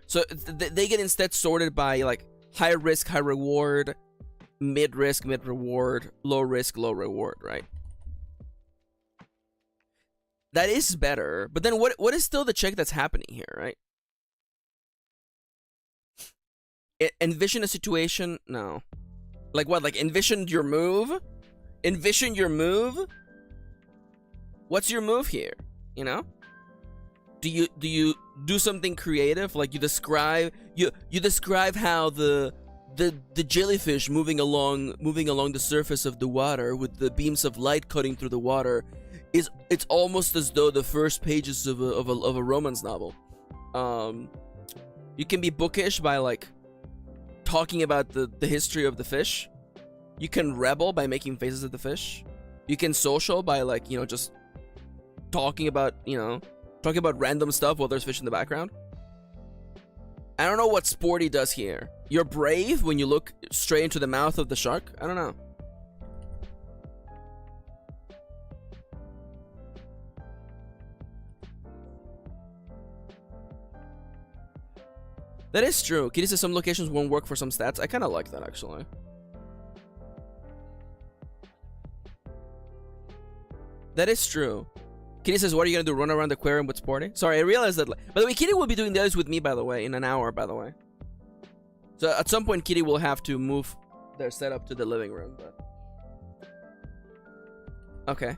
So they get instead sorted by, like, high risk, high reward, mid risk, mid reward, low risk, low reward, right? That is better. But then what is still the check that's happening here, right? Envision a situation? No. Like what? Like envision your move? Envision your move? What's your move here? You know? Do you do something creative? Like you describe how the jellyfish moving along the surface of the water with the beams of light cutting through the water it's almost as though the first pages of a romance novel. You can be bookish by like talking about the history of the fish. You can rebel by making faces at the fish. You can social by like, you know, just talking about random stuff while there's fish in the background. I don't know what sporty does here. You're brave when you look straight into the mouth of the shark? I don't know. That is true. Kitty says some locations won't work for some stats. I kind of like that, actually. That is true. Kitty says, what are you going to do? Run around the aquarium with Sporty? Sorry, I realized that. By the way, Kitty will be doing Dailies with me, by the way, in an hour, by the way. So at some point, Kitty will have to move their setup to the living room. But okay.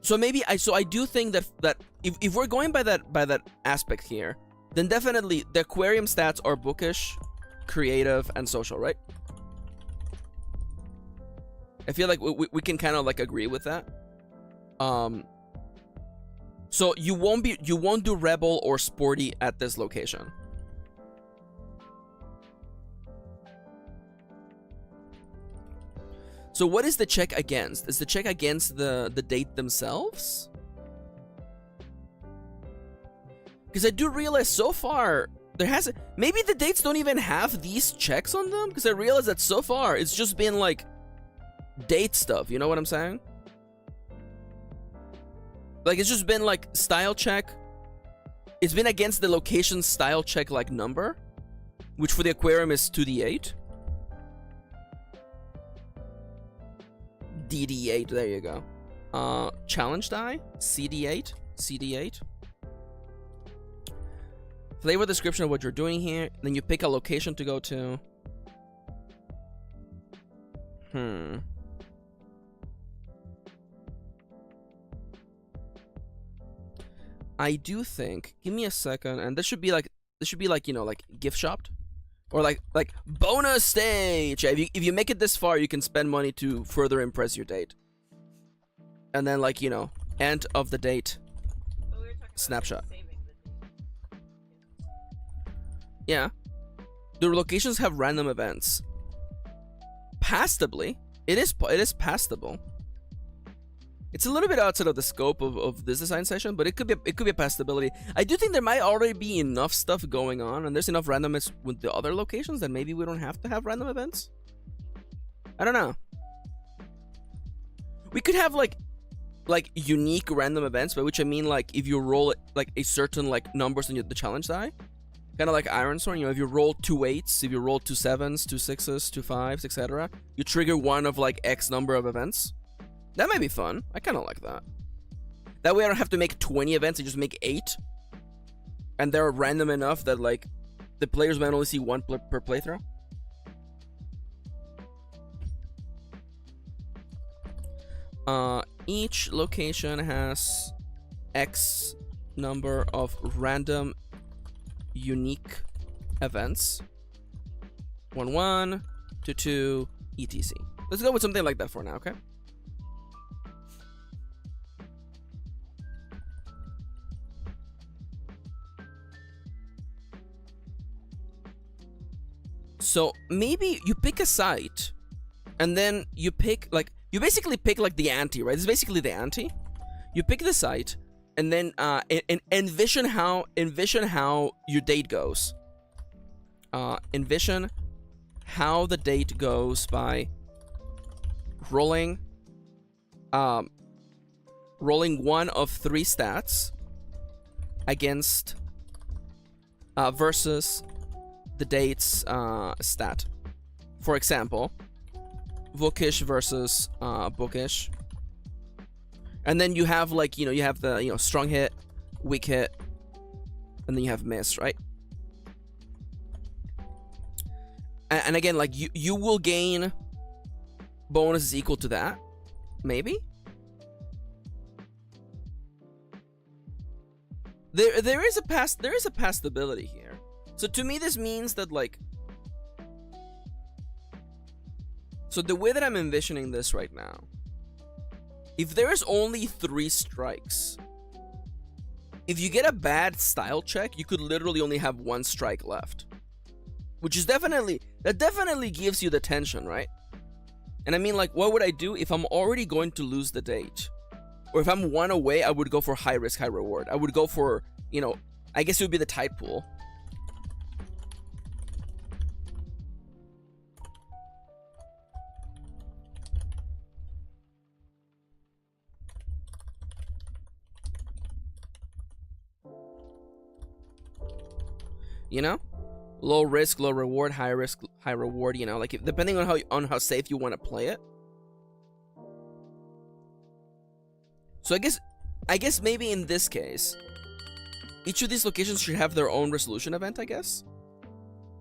So maybe I do think that if we're going by that aspect here, then definitely the aquarium stats are bookish, creative, and social, right? I feel like we can kind of like agree with that. So you won't do rebel or sporty at this location. So what is the check against? Is the check against the date themselves? Because I do realize so far there hasn't. Maybe the dates don't even have these checks on them. Because I realize that so far it's just been like date stuff. You know what I'm saying? Like it's just been like style check. It's been against the location style check like number, which for the aquarium is 2d8. DD8. There you go. Challenge die. CD8. CD8. Flavor description of what you're doing here. Then you pick a location to go to. I do think. Give me a second, and this should be like you know, like gift shopped, or like bonus stage. Yeah, if you make it this far, you can spend money to further impress your date. And then like, you know, end of the date snapshot. Yeah. The locations have random events. Passably. It is passable. It's a little bit outside of the scope of this design session, but it could be a passability. I do think there might already be enough stuff going on, and there's enough randomness with the other locations that maybe we don't have to have random events. I don't know. We could have like unique random events, by which I mean like if you roll like a certain like numbers on the challenge die. Kind of like Iron Sword, you know, if you roll 2 8s, if you roll 2 7s, 2 6s, 2 5s, etc., you trigger one of like X number of events. That might be fun. I kind of like that. That way I don't have to make 20 events, I just make 8. And they're random enough that like the players might only see one per playthrough. Each location has X number of random unique events. 1 1, 2 2, etc. Let's go with something like that for now, okay? So maybe you pick a site, and then you pick like you basically pick like the ante, right? This is basically the ante. You pick the site, and then envision how your date goes. Envision how the date goes by rolling one of 3 stats against versus the date's stat. For example, bookish versus bookish. And then you have like, you have the, strong hit, weak hit, and then you have miss, right? And again, like you will gain bonuses equal to that, maybe. There is a passability here. So to me, this means that like. So the way that I'm envisioning this right now, if there's only 3 strikes, if you get a bad style check, you could literally only have 1 strike left, which is definitely gives you the tension, right? And I mean, like, what would I do if I'm already going to lose the date? Or if I'm 1 away, I would go for high risk, high reward. I would go for, I guess it would be the tide pool. Low risk, low reward, high risk, high reward, like depending on how safe you want to play it. So I guess maybe in this case, each of these locations should have their own resolution event, I guess.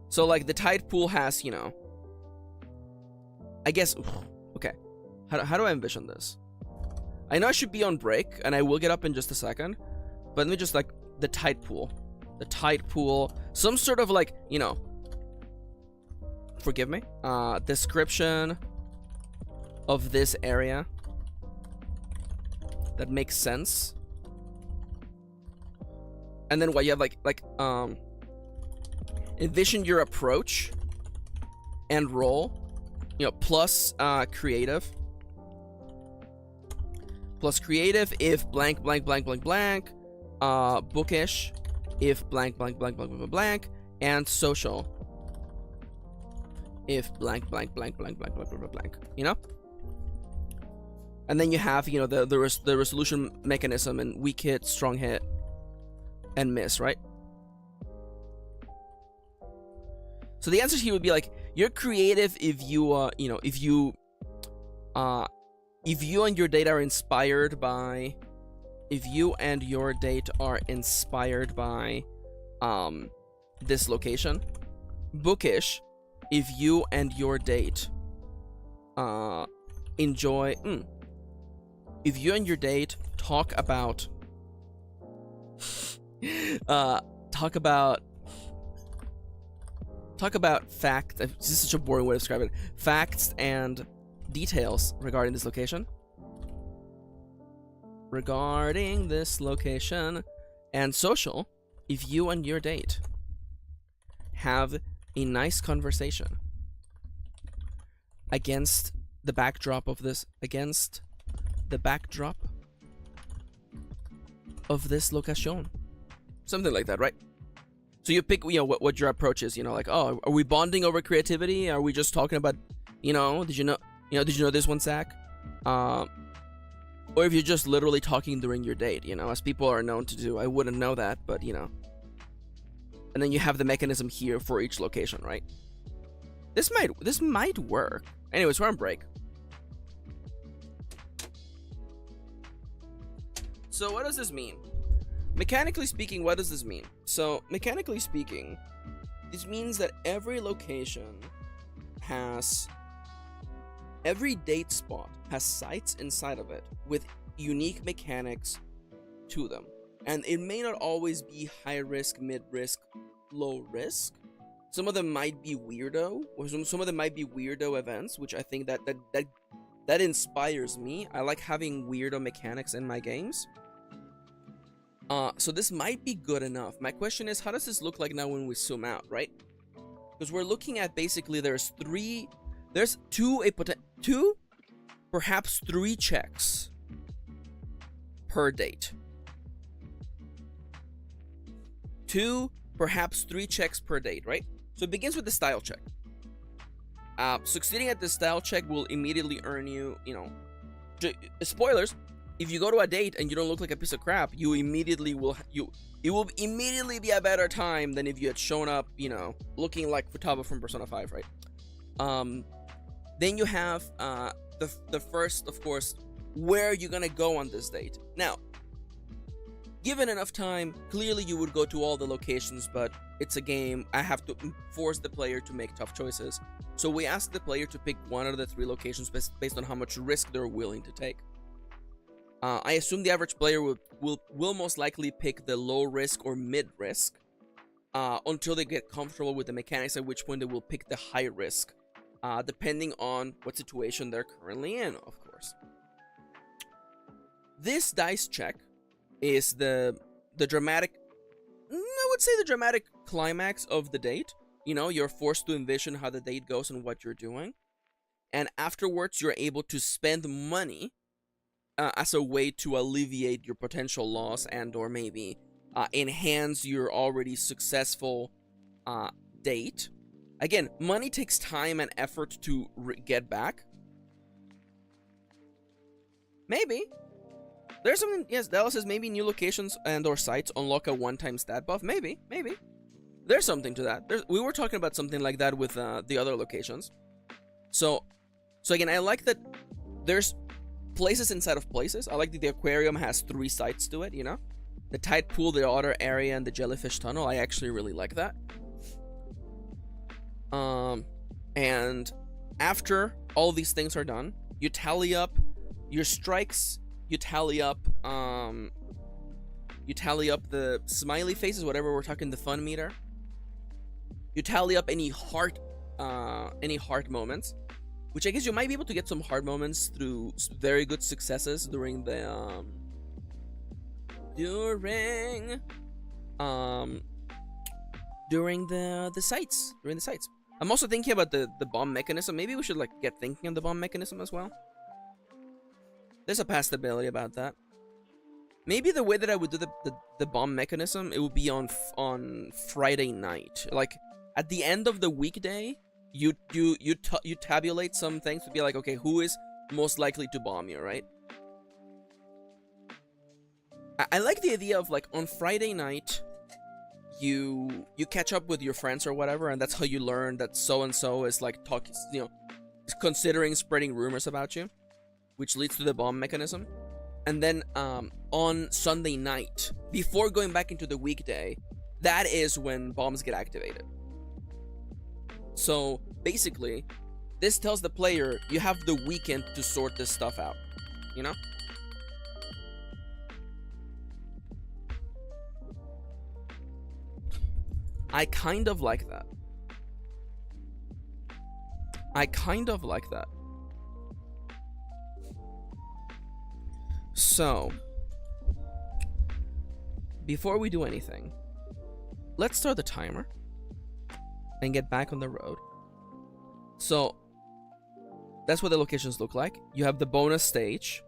So like the tide pool has, I guess, okay. How do I envision this? I know I should be on break, and I will get up in just a second, but let me just like the tide pool. The tide pool, some sort of like, forgive me, description of this area that makes sense. And then what you have envision your approach and roll, plus creative if blank blank blank blank blank, bookish if blank blank blank blank blank blank, and social if blank blank blank blank blank blank blank blank, and then you have the resolution mechanism and weak hit, strong hit, and miss, right? So the answer here would be like, you're creative if you if you and your date are inspired by this location. Bookish if you and your date enjoy if you and your date talk about facts. This is such a boring way to describe it. Facts and details regarding this location. And social if you and your date have a nice conversation against the backdrop of this location. Something like that, right? So you pick what your approach is, like, oh, are we bonding over creativity? Are we just talking about, did you know this one, Zach? Or if you're just literally talking during your date, as people are known to do. I wouldn't know that, but and then you have the mechanism here for each location, right? This might work. Anyways, we're on break. So what does this mean? Mechanically speaking, what does this mean? So mechanically speaking, this means that every date spot has sites inside of it with unique mechanics to them. And it may not always be high risk, mid risk, low risk. Some of them might be weirdo, or some of them might be weirdo events, which I think that inspires me. I like having weirdo mechanics in my games. So this might be good enough. My question is, how does this look like now when we zoom out, right? Because we're looking at basically there's two, perhaps 3 checks per date. 2, perhaps 3 checks per date, right? So it begins with the style check. Succeeding at the style check will immediately earn you, spoilers, if you go to a date and you don't look like a piece of crap, it will immediately be a better time than if you had shown up, looking like Vtubers from Persona 5, right? Then you have the first, of course, where you're gonna go on this date. Now, given enough time, clearly you would go to all the locations, but it's a game. I have to force the player to make tough choices. So we ask the player to pick one of the 3 locations based on how much risk they're willing to take. I assume the average player will most likely pick the low risk or mid risk until they get comfortable with the mechanics, at which point they will pick the high risk, depending on what situation they're currently in, of course. This dice check is the dramatic, I would say the dramatic climax of the date. You know, you're forced to envision how the date goes and what you're doing. And afterwards, you're able to spend money as a way to alleviate your potential loss and or maybe enhance your already successful date. Again, money takes time and effort to get back. Maybe. There's something, yes, Dallas says maybe new locations and or sites unlock a one-time stat buff. Maybe. There's something to that. We were talking about something like that with the other locations. So again, I like that there's places inside of places. I like that the aquarium has 3 sites to it, you know? The tide pool, the otter area, and the jellyfish tunnel. I actually really like that. And after all these things are done, you tally up your strikes, you tally up the smiley faces, whatever we're talking, the fun meter. You tally up any heart moments, which I guess you might be able to get some heart moments through very good successes during the sites. I'm also thinking about the bomb mechanism. Maybe we should like get thinking of the bomb mechanism as well. There's a past ability about that. Maybe the way that I would do the bomb mechanism, it would be on Friday night. Like at the end of the weekday, you tabulate some things to be like, okay, who is most likely to bomb you, right? I like the idea of like on Friday night, you catch up with your friends or whatever, and that's how you learn that so and so is like considering spreading rumors about you, which leads to the bomb mechanism. And then on Sunday night, before going back into the weekday, that is when bombs get activated. So basically, this tells the player you have the weekend to sort this stuff out, you know? I kind of like that. So, before we do anything, let's start the timer and get back on the road. So, that's what the locations look like. You have the bonus stage.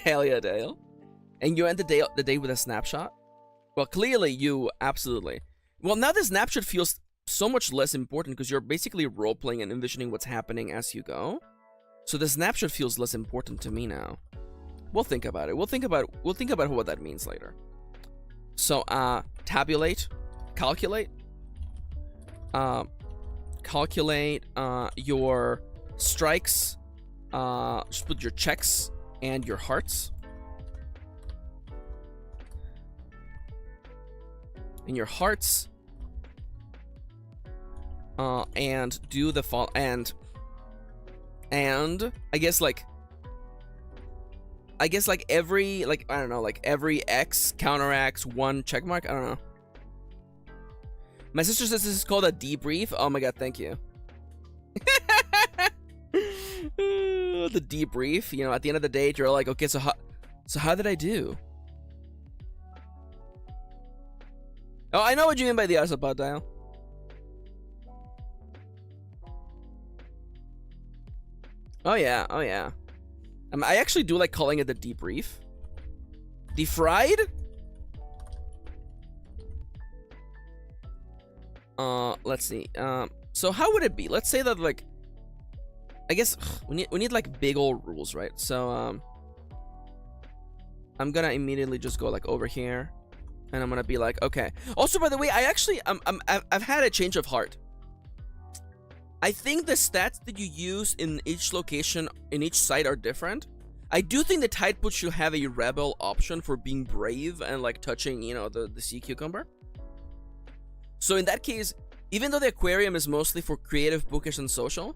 Hell yeah, Dale. And you end the day with a snapshot. Well, clearly you absolutely. Well, now the snapshot feels so much less important because you're basically role-playing and envisioning what's happening as you go. So the snapshot feels less important to me now. We'll think about it. We'll think about what that means later. So, tabulate, calculate your strikes, just put your checks and your hearts. And your hearts, and do the fall, and I guess like every, like, I don't know, like every X counteracts one check mark. I don't know. My sister says this is called a debrief. Oh my god, thank you. The debrief, you know, at the end of the day, you're like, okay, so how did I do? Oh, I know what you mean by the isopod dial. Oh yeah. I actually do like calling it the debrief. Defried? Let's see. So how would it be? Let's say that, like, I guess we need like big old rules, right? So I'm gonna immediately just go like over here. And I'm gonna be like, okay. Also, by the way, I've had a change of heart. I think the stats that you use in each location, in each site, are different. I do think the Tideput should have a rebel option for being brave and like touching, you know, the sea cucumber. So in that case, even though the aquarium is mostly for creative, bookish, and social,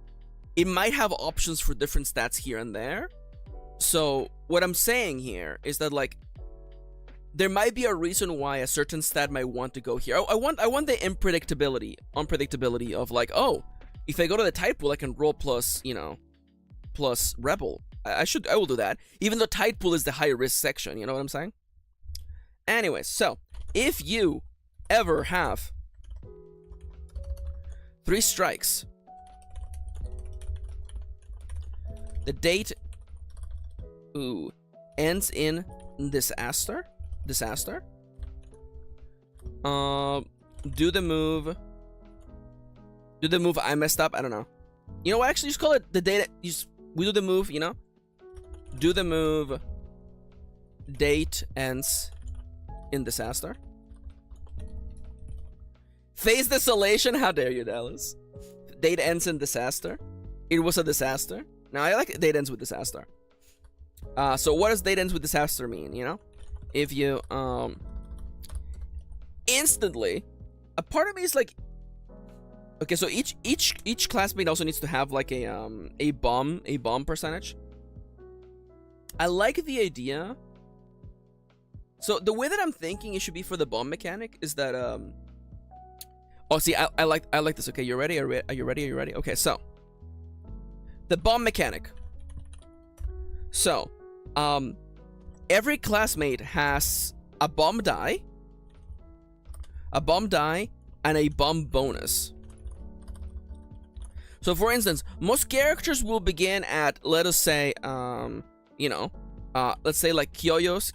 it might have options for different stats here and there. So what I'm saying here is that like there might be a reason why a certain stat might want to go here. I want the unpredictability of like, oh, if I go to the tide pool, I can roll plus, you know, plus rebel. I will do that, even though tide pool is the high risk section. You know what I'm saying? Anyways, so if you ever have 3 strikes, the date ends in disaster. Do the move I messed up. I don't know. You know what? Actually, just call it the date. We do the move. You know, do the move. Date ends in disaster. Face desolation. How dare you, Dallas? Date ends in disaster. It was a disaster. Now I like date ends with disaster. So what does date ends with disaster mean? You know, if you instantly, a part of me is like, okay, so each classmate also needs to have like a bomb percentage. I like the idea. So the way that I'm thinking it should be for the bomb mechanic is that oh, see, I like this. Okay, you ready? Are you ready? Okay, so the bomb mechanic. So, every classmate has a bomb die, and a bomb bonus. So, for instance, most characters will begin at, let us say, you know, let's say like Kyoko's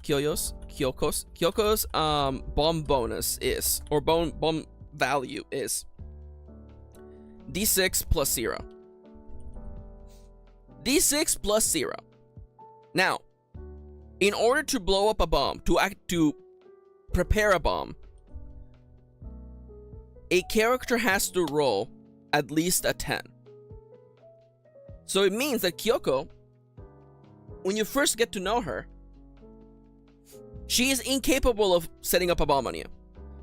bomb bonus is, or bomb value is D6 plus 0. D6 plus 0. Now, in order to blow up a bomb, to prepare a bomb, a character has to roll at least a 10. So it means that Kyoko, when you first get to know her, she is incapable of setting up a bomb on you.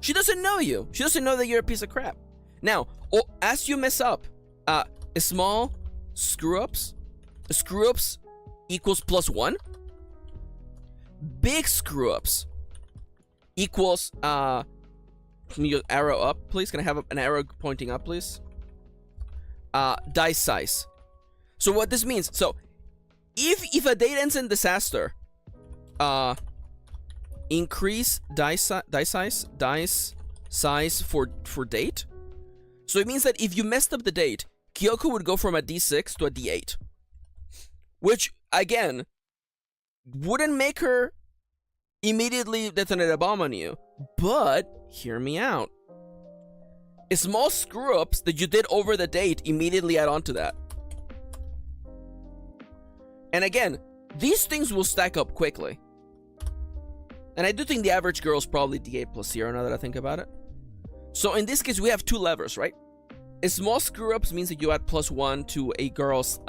She doesn't know you. She doesn't know that you're a piece of crap. Now, as you mess up, small screw-ups equals +1. Big screw-ups equals, can you arrow up, please? Can I have an arrow pointing up, please? Dice size. So what this means, so if a date ends in disaster, increase dice size for date. So it means that if you messed up the date, Kyoko would go from a D6 to a D8. Which, again, wouldn't make her immediately detonate a bomb on you. But, hear me out. Small screw-ups that you did over the date immediately add on to that. And again, these things will stack up quickly. And I do think the average girl is probably D8 plus 0 now that I think about it. So in this case, we have 2 levers, right? Small screw-ups means that you add +1 to a girl's,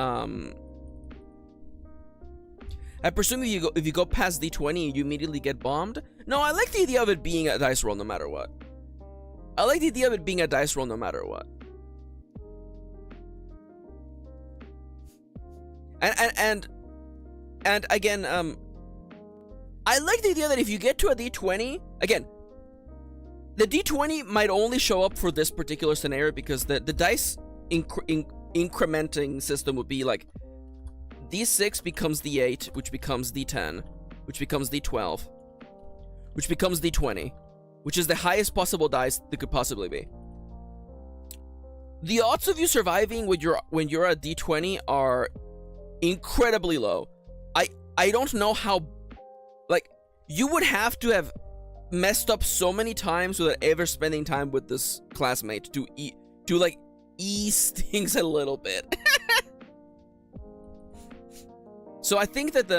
I presume if you go past D20, you immediately get bombed. No, I like the idea of it being a dice roll no matter what. And again, I like the idea that if you get to a D20, again, the D20 might only show up for this particular scenario because the dice incrementing system would be like D6 becomes D8, which becomes D10, which becomes D12, which becomes D20, which is the highest possible dice that could possibly be. The odds of you surviving when you're at D20 are incredibly low. I don't know how, like, you would have to have messed up so many times without ever spending time with this classmate to ease things a little bit. So I think that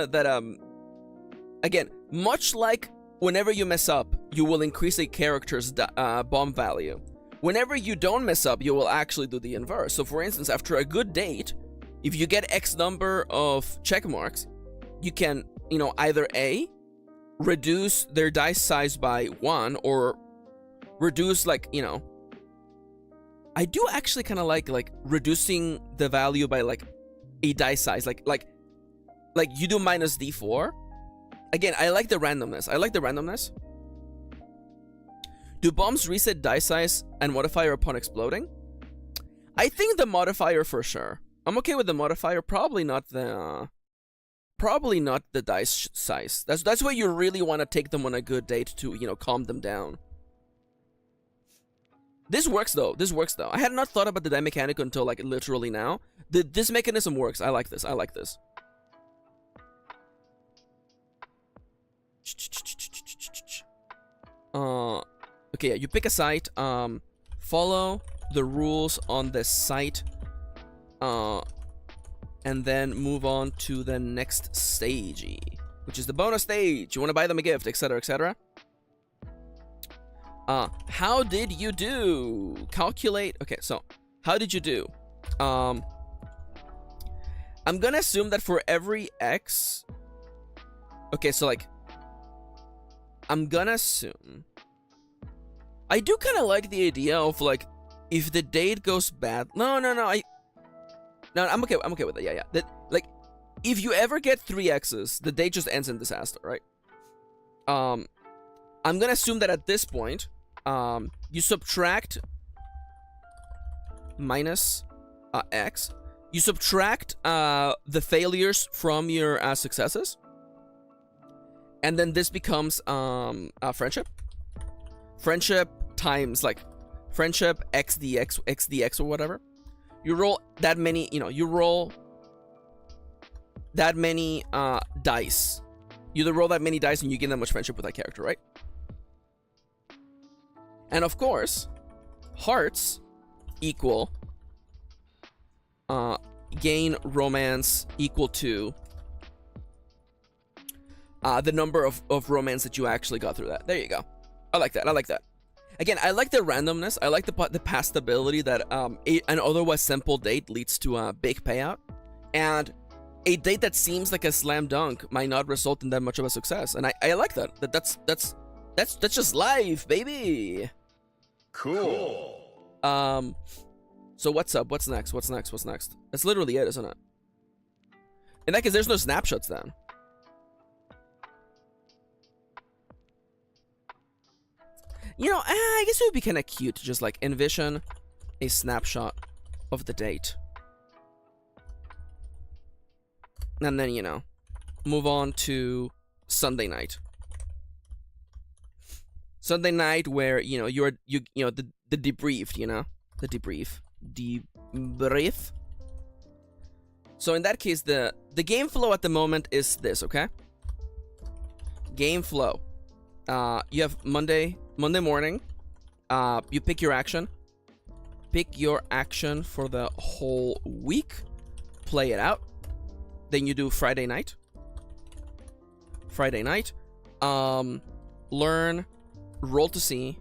again, much like whenever you mess up, you will increase a character's bomb value. whenever you don't mess up, you will actually do the inverse. So for instance, after a good date, if you get X number of check marks, you can, you know, either A, reduce their dice size by 1, or reduce, like, you know, I do actually kind of like reducing the value by like a dice size, like you do minus D4. Again, I like the randomness. Do bombs reset dice size and modifier upon exploding? I think the modifier for sure. I'm okay with the modifier. Probably not the dice size. That's where you really want to take them on a good date to, you know, calm them down. This works though. I had not thought about the die mechanic until like literally now. This mechanism works. I like this. Okay, yeah, you pick a site. Follow the rules on the site. And then move on to the next stage, which is the bonus stage. You want to buy them a gift, etc., etc. How did you do? Calculate. Okay, so how did you do? I'm gonna assume that for every X. Okay, so like, I'm gonna assume. I do kind of like the idea of like, if the date goes bad. No, I'm okay with it. Yeah. That, like, if you ever get 3 X's, the date just ends in disaster, right? I'm gonna assume that at this point, you subtract minus X. You subtract the failures from your successes, and then this becomes friendship. Friendship times like friendship xdx or whatever. You roll that many, you know, you roll that many dice. You roll that many dice and you gain that much friendship with that character, right? And of course, hearts equal gain romance equal to the number of romance that you actually got through that. There you go. I like that. Again, I like the randomness. I like the past stability that an otherwise simple date leads to a big payout, and a date that seems like a slam dunk might not result in that much of a success. And I like that. That's just life, baby.
Cool.
So what's up? What's next? That's literally it, isn't it? In that case, there's no snapshots then. You know, I guess it would be kind of cute to just like envision a snapshot of the date. And then, you know, move on to Sunday night. Sunday night where, you know, you know, the debrief, you know? The debrief. So in that case, the game flow at the moment is this, okay? Game flow. You have Monday morning. You pick your action. Pick your action for the whole week. Play it out. Then you do Friday night. Learn. Roll to see.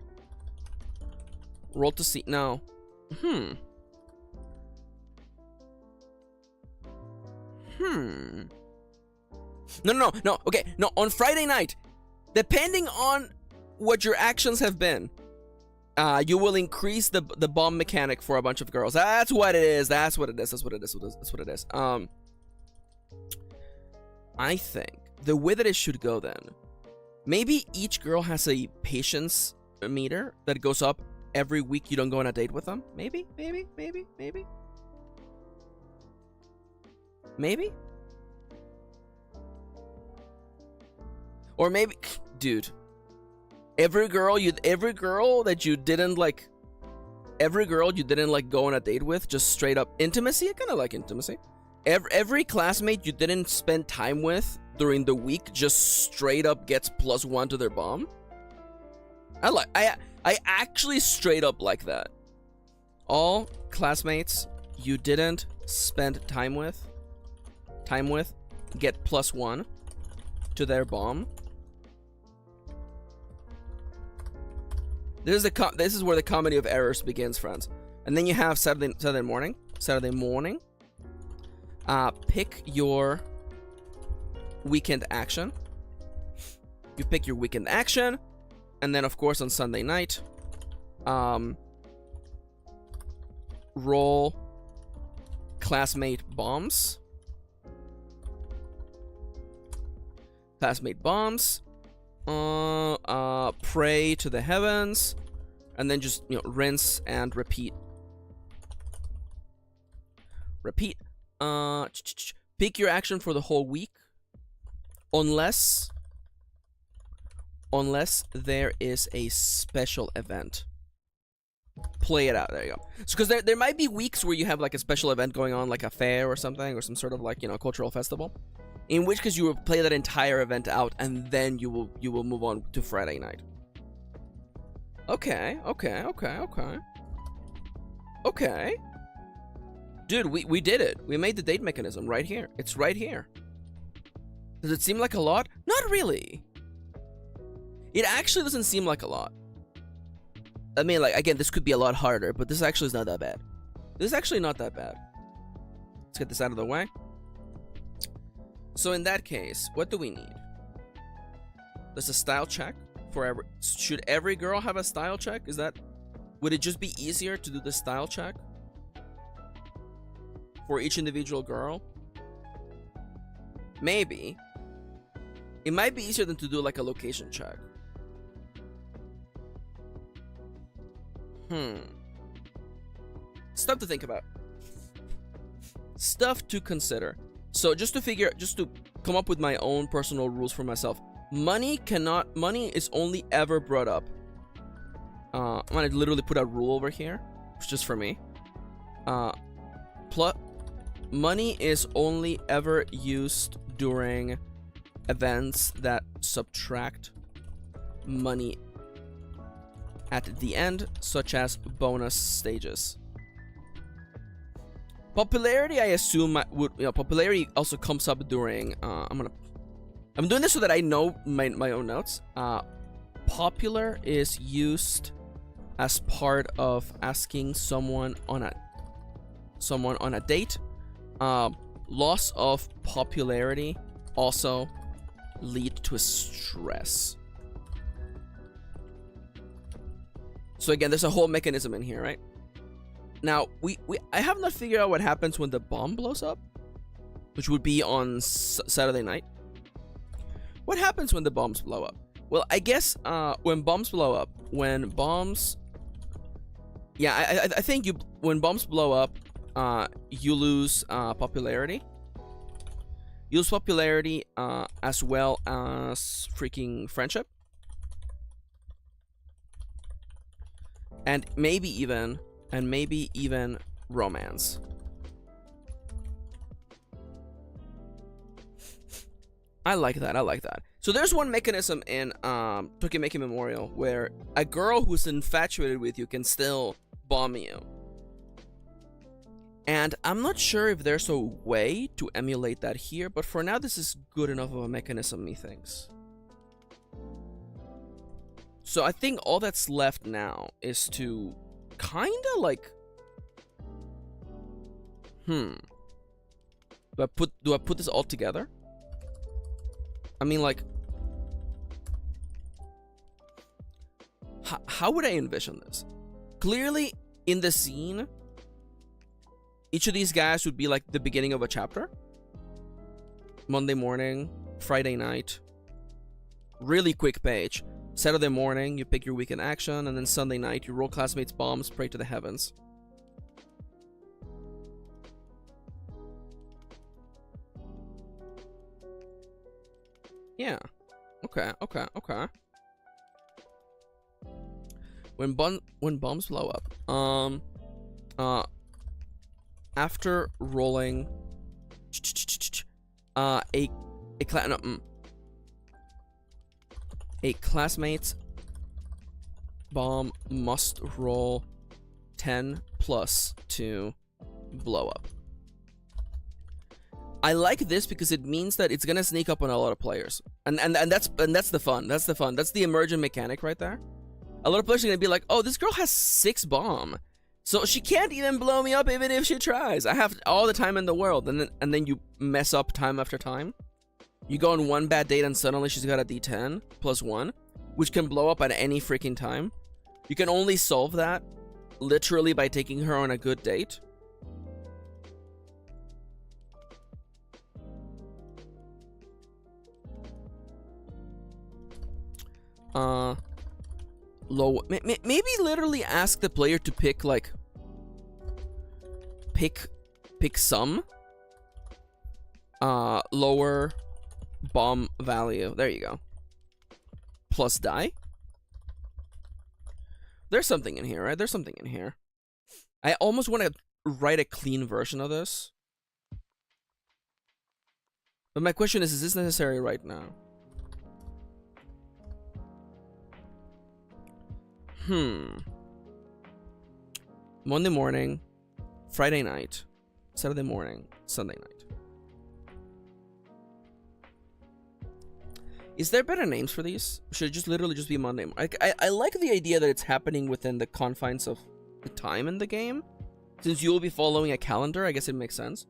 No. No. Okay, no. On Friday night, depending on what your actions have been, you will increase the bomb mechanic for a bunch of girls. That's what it is. I think the way that it should go then, maybe each girl has a patience meter that goes up every week you don't go on a date with them. Maybe. Or maybe, dude, every girl that you didn't like go on a date with, just straight up intimacy. I kind of like intimacy. Every classmate you didn't spend time with during the week just straight up gets +1 to their bomb. I actually straight up like that. All classmates you didn't spend time with get +1 to their bomb. This is where the comedy of errors begins, friends. And then you have Saturday morning. Pick your weekend action. You pick your weekend action, and then of course on Sunday night, roll classmate bombs. Classmate bombs. Pray to the heavens, and then just, you know, rinse and repeat. Repeat. Pick your action for the whole week, unless there is a special event. Play it out. There you go. So, because there might be weeks where you have like a special event going on, like a fair or something, or some sort of like, you know, cultural festival. In which case you will play that entire event out, and then you will move on to Friday night. Okay. Dude, we did it. We made the date mechanism right here. It's right here. Does it seem like a lot? Not really. It actually doesn't seem like a lot. I mean, like, again, this could be a lot harder, but this actually is not that bad. This is actually not that bad. Let's get this out of the way. So in that case, what do we need? There's a style check for every... Should every girl have a style check? Would it just be easier to do the style check for each individual girl? Maybe. It might be easier than to do like a location check. Stuff to think about. Stuff to consider. So just to come up with my own personal rules for myself. Money is only ever brought up. I'm gonna literally put a rule over here. It's just for me. Money is only ever used during events that subtract money at the end, such as bonus stages. Popularity, I assume, popularity also comes up during, I'm doing this so that I know my own notes. Popular is used as part of asking someone on a date. Loss of popularity also lead to stress. So again, there's a whole mechanism in here, right? Now, I have not figured out what happens when the bomb blows up, which would be on Saturday night. What happens when the bombs blow up? Well, I guess when bombs blow up, I think when bombs blow up, you lose popularity. You lose popularity as well as freaking friendship, and maybe even romance. I like that. So there's one mechanism in Tokimeki Memorial where a girl who's infatuated with you can still bomb you. And I'm not sure if there's a way to emulate that here, but for now this is good enough of a mechanism, methinks. So I think all that's left now is to kinda like... Do I put this all together? I mean, like... How would I envision this? Clearly, in the scene, each of these guys would be like the beginning of a chapter. Monday morning, Friday night. Really quick page. Saturday morning, you pick your weekend action, and then Sunday night, you roll classmates' bombs, pray to the heavens. Yeah. Okay. When bombs blow up, after rolling a classmate's bomb must roll 10 plus to blow up. I like this because it means that it's gonna sneak up on a lot of players, and that's the fun. That's the emergent mechanic right there. a lot of players are gonna be like, oh, this girl has 6 bomb, so she can't even blow me up even if she tries. I have all the time in the world, and then you mess up time after time. You go on one bad date and suddenly she's got a D10 plus 1, which can blow up at any freaking time. You can only solve that literally by taking her on a good date. Maybe literally ask the player to pick like pick some lower bomb value. There you go. Plus die. There's something in here, right? There's something in here. I almost want to write a clean version of this. But my question is this necessary right now? Monday morning, Friday night, Saturday morning, Sunday night. Is there better names for these? Should it just literally just be Monday? I like the idea that it's happening within the confines of the time in the game. Since you'll be following a calendar, I guess it makes sense.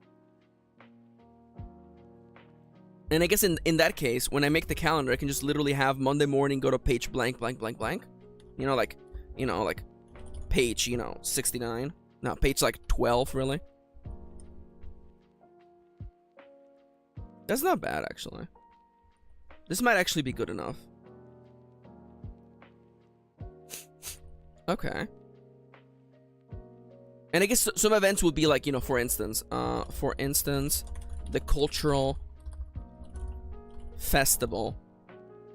And I guess in that case, when I make the calendar, I can just literally have Monday morning go to page blank, blank, blank, blank. You know, like page, 69. No, page like 12, really. That's not bad, actually. This might actually be good enough. Okay. And I guess some events will be like, for instance, the cultural festival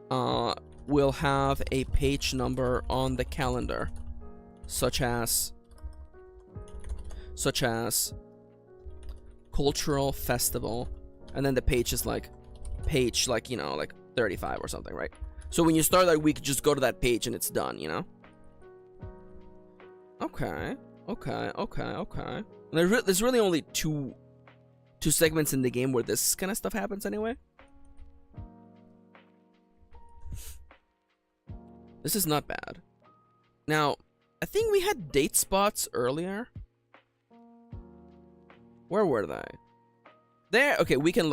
will have a page number on the calendar, such as cultural festival, and then the page is like page like 35 or something, right? So when you start that week, just go to that page and it's done, Okay. There's really only two segments in the game where this kind of stuff happens anyway. This is not bad. Now, I think we had date spots earlier. Where were they? There. Okay, weekend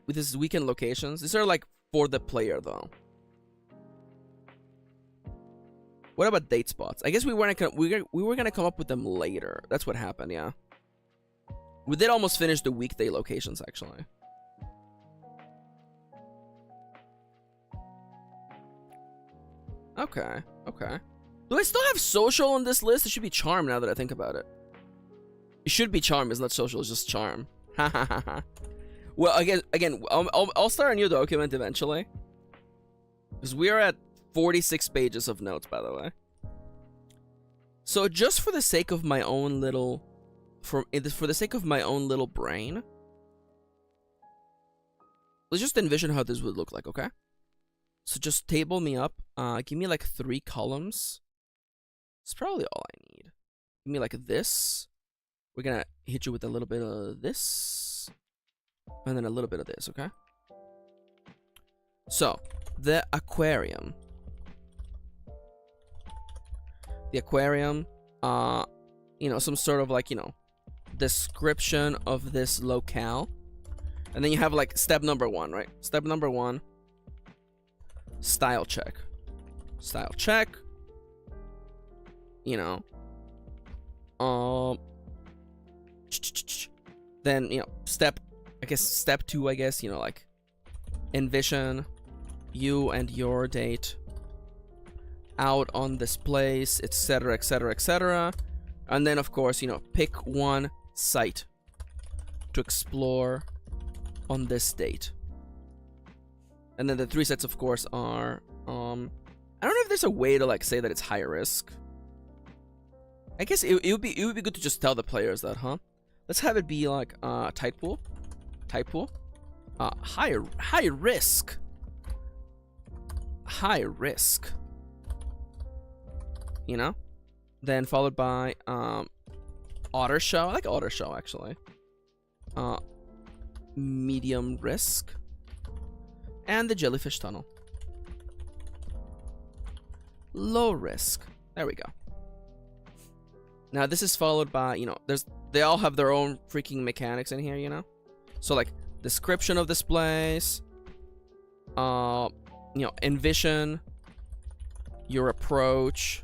this is weekend locations. These are like for the player though. What about date spots? I guess we were gonna come up with them later. That's what happened, yeah. We did almost finish the weekday locations actually. Okay. Do I still have social on this list? It should be charm now that I think about it. It should be charm, it's not social, it's just charm. Well, again, I'll start a new document eventually. Because we are at 46 pages of notes, by the way. So just for the sake of my own little, for the sake of my own little brain, let's just envision how this would look like, okay? So just table me up. Give me like 3 columns. It's probably all I need. Give me like this. We're gonna hit you with a little bit of this. And then a little bit of this, okay? So, the aquarium. The aquarium, some sort of like, description of this locale. And then you have like step number 1, right? Step number 1. Style check. Style check. Then, step 2, I guess, like envision you and your date out on this place, etc., etc., etc. And then, of course, pick one site to explore on this date. And then the 3 sets, of course, are I don't know if there's a way to like say that it's high risk. I guess it would be good to just tell the players that, huh? Let's have it be like type pool, high risk, then followed by otter show. I like otter show actually. Medium risk, and the jellyfish tunnel. low risk. There we go. Now this is followed by, you know, they all have their own freaking mechanics in here, you know? So like description of this place, you know, envision your approach,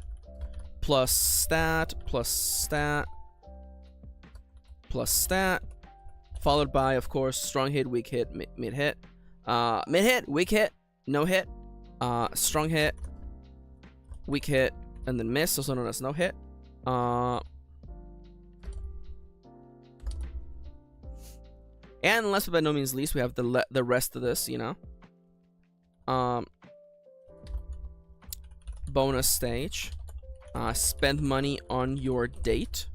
plus stat, plus stat, plus stat, followed by, of course, strong hit, weak hit, mid hit, mid hit, weak hit, no hit, strong hit, weak hit, and then miss, also known as no hit. And last but by no means least, we have the rest of this, you know. Bonus stage. Spend money on your date.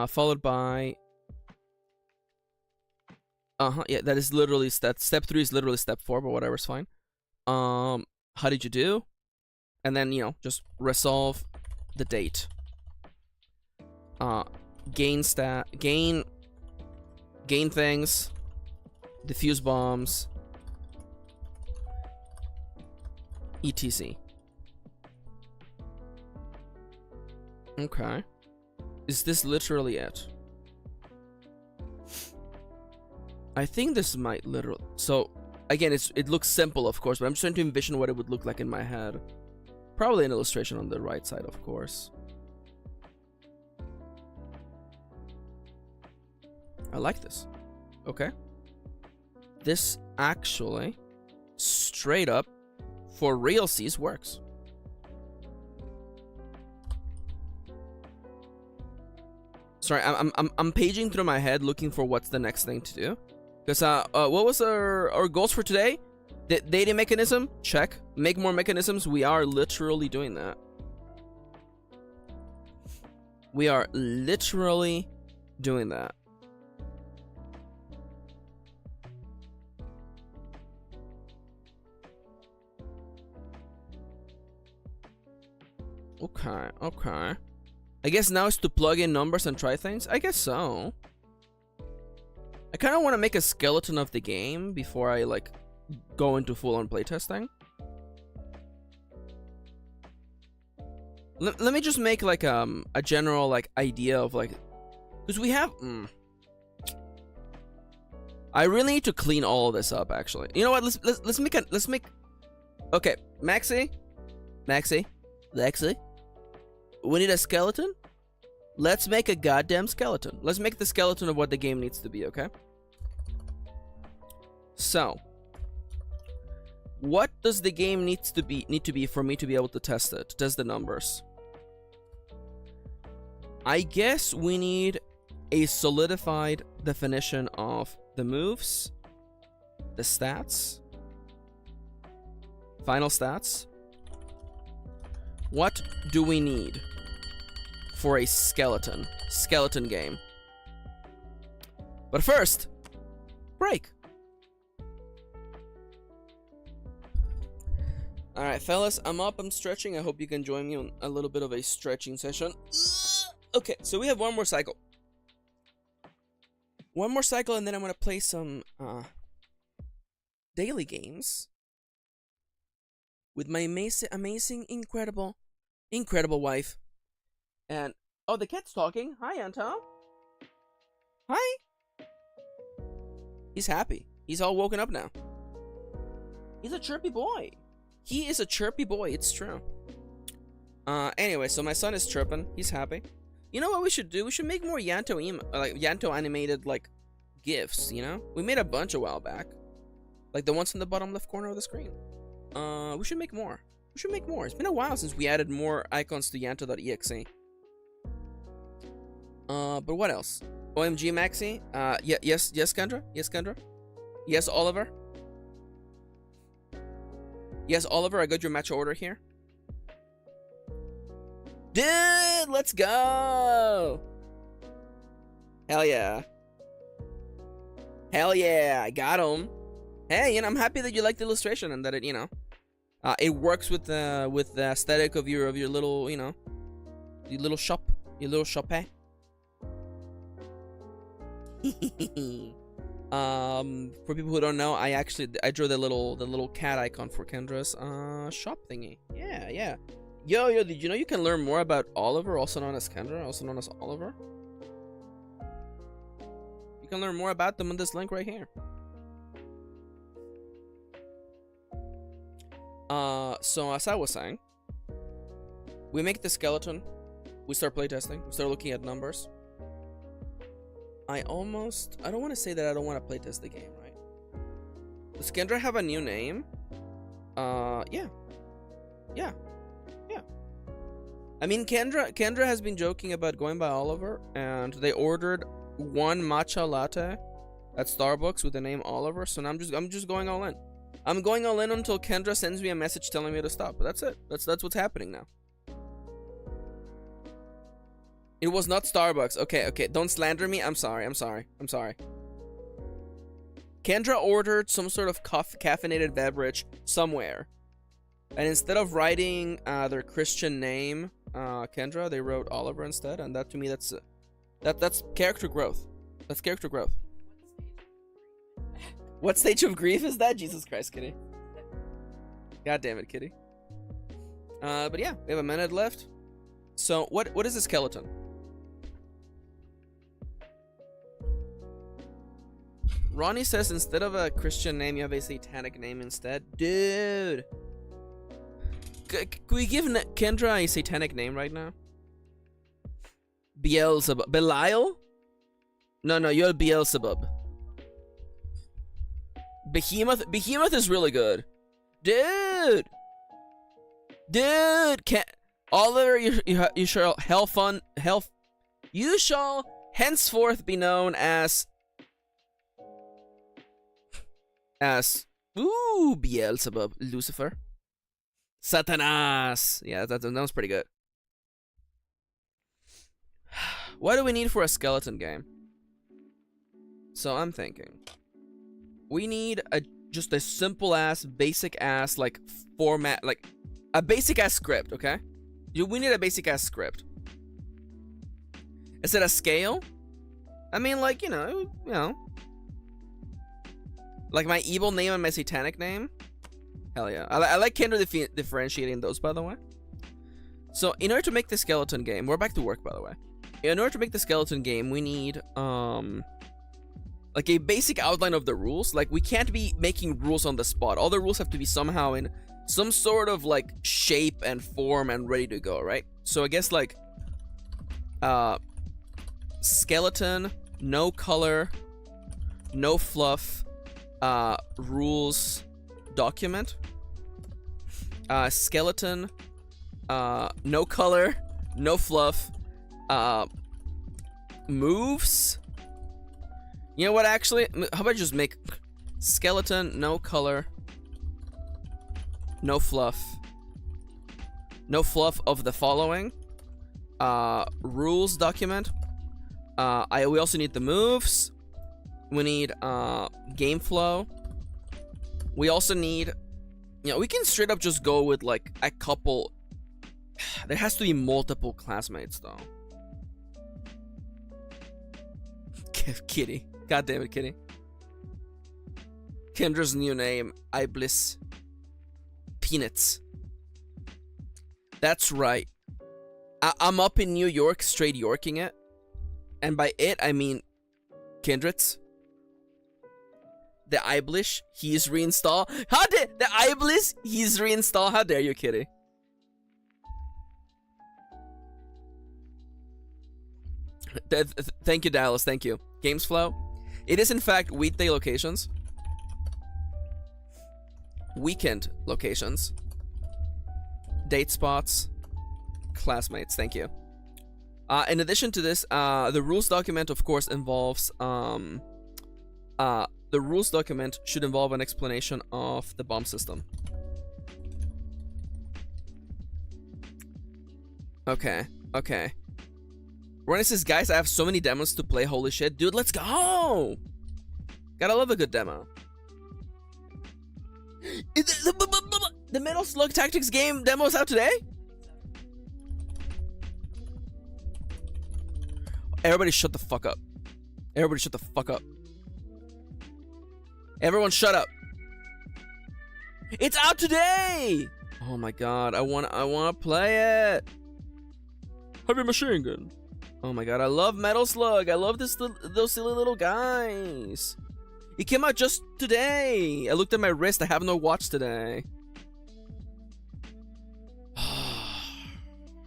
Followed by... yeah, that is literally step 3 is literally step 4, but whatever's fine. How did you do? And then, you know, just resolve the date. Gain things, defuse bombs, etc. Okay. Is this literally it? I think this might literally... So, again, it looks simple, of course, but I'm just trying to envision what it would look like in my head. Probably an illustration on the right side, of course. I like this. Okay. This actually, straight up, for realsies, works. Sorry, I'm paging through my head looking for what's the next thing to do. Because what was our goals for today? The data mechanism, check. Make more mechanisms. We are literally doing that. We are literally doing that. Okay, okay. I guess now it's to plug in numbers and try things? I guess so. I kind of want to make a skeleton of the game before I, like, go into full-on playtesting. Let me just make, like, a general, like, idea of, like... Because we have... I really need to clean all of this up, actually. You know what? Let's make... Okay, Maxi? We need a skeleton? Let's make a goddamn skeleton. Let's make the skeleton of what the game needs to be, okay? So, what does the game need to be for me to be able to test it? Test the numbers. I guess we need a solidified definition of the moves, the stats, final stats. What do we need for a skeleton game? But first, break. Alright, fellas, I'm up, I'm stretching. I hope you can join me on a little bit of a stretching session. Okay, so we have one more cycle. One more cycle, and then I'm gonna play some daily games with my amazing, incredible wife. And oh, the cat's talking. Hi, Anton. Hi. He's happy. He's all woken up now. He's a chirpy boy. He is a chirpy boy. It's true. Anyway, so my son is chirping. He's happy. You know what we should do? We should make more Yanto animated like GIFs. You know, we made a bunch a while back, like the ones in the bottom left corner of the screen. We should make more. We should make more. It's been a while since we added more icons to Yanto.exe. But what else? OMG Maxi? Yes, Kendra? Yes, Kendra? Yes, Oliver? Yes, Oliver, I got your match order here. Dude, let's go! Hell yeah. Hell yeah, I got him. Hey, you know, I'm happy that you like the illustration and that it, you know, it works with the aesthetic of your little, you know, your little shop, For people who don't know, I drew the little cat icon for Kendra's shop thingy. Yeah. Yo, did you know you can learn more about Oliver, also known as Kendra, also known as Oliver? You can learn more about them on this link right here. So as I was saying, we make the skeleton, we start playtesting, we start looking at numbers. I don't want to say that I don't want to playtest the game, right? Does Kendra have a new name? Yeah. I mean, Kendra has been joking about going by Oliver, and they ordered one matcha latte at Starbucks with the name Oliver, so now I'm just going all in. I'm going all in until Kendra sends me a message telling me to stop, but that's it. That's what's happening now. It was not Starbucks. Okay, don't slander me. I'm sorry. Kendra ordered some sort of caffeinated beverage somewhere, and instead of writing their Christian name, Kendra, they wrote Oliver instead, and that to me that's character growth. That's character growth. What stage of grief is that? Jesus Christ, Kitty. God damn it, Kitty. But yeah, we have a minute left. So what is a skeleton? Ronnie says instead of a Christian name, you have a satanic name instead. Dude. Can we give Kendra a satanic name right now? Beelzebub. Belial? No, you're Beelzebub. Behemoth is really good. Dude. Oliver, you shall you shall henceforth be known as Beelzebub, Lucifer, Satanas. Yeah, that was pretty good. What do we need for a skeleton game? So I'm thinking we need just a simple ass, basic ass like format, like a basic ass script. Okay, we need a basic ass script. Is it a scale? I mean, like you know. Like my evil name and my satanic name? Hell yeah. I like Kendra differentiating those, by the way. So, in order to make the skeleton game... We're back to work, by the way. In order to make the skeleton game, we need, like a basic outline of the rules. Like, we can't be making rules on the spot. All the rules have to be somehow in some sort of, like, shape and form and ready to go, right? So, I guess, like... skeleton, no color, no fluff... rules document, skeleton, no color, no fluff, moves. You know what, actually, how about I just make skeleton, no color, no fluff of the following, rules document. We also need the moves. We need game flow. We also need, we can straight up just go with like a couple. There has to be multiple classmates though. Kitty. God damn it, Kitty. Kendra's new name, Iblis Peanuts. That's right. I'm up in New York, straight Yorking it. And by it, I mean Kindreds. The Iblis, he's reinstall. How dare the Iblis, he's reinstall. How dare you, Kitty? Thank you, Dallas. Thank you. Games flow. It is in fact weekday locations, weekend locations, date spots, classmates. Thank you. In addition to this, the rules document, of course, involves the rules document should involve an explanation of the bomb system. Okay. Ronnie says, guys, I have so many demos to play. Holy shit. Dude, let's go! Gotta love a good demo. The Metal Slug Tactics game demo is out today? Everybody shut the fuck up. Everybody shut the fuck up. Everyone shut up. It's out today! Oh my god, I wanna play it. Heavy machine gun. Oh my god, I love Metal Slug. I love those silly little guys. It came out just today. I looked at my wrist. I have no watch today.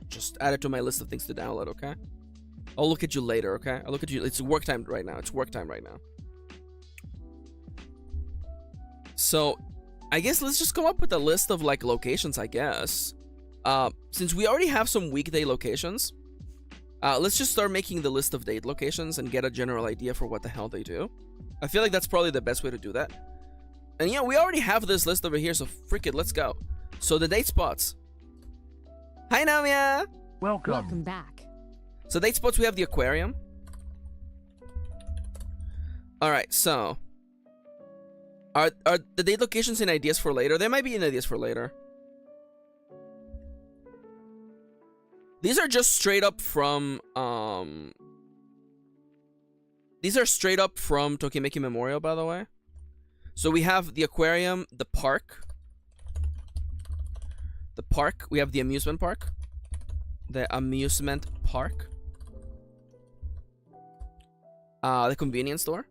Just add it to my list of things to download, okay? I'll look at you later, okay? I'll look at you. It's work time right now. It's work time right now. So, I guess let's just come up with a list of like locations, I guess. Since we already have some weekday locations, let's just start making the list of date locations and get a general idea for what the hell they do. I feel like that's probably the best way to do that. And yeah, we already have this list over here, so frick it, let's go. So the date spots. Hi, Namia!
Welcome back.
So date spots, we have the aquarium. Alright, so... Are the date locations in ideas for later? They might be in ideas for later. These are just straight up from, These are straight up from Tokimeki Memorial, by the way. So we have the aquarium, the park. The park. We have the amusement park. The amusement park. The convenience store.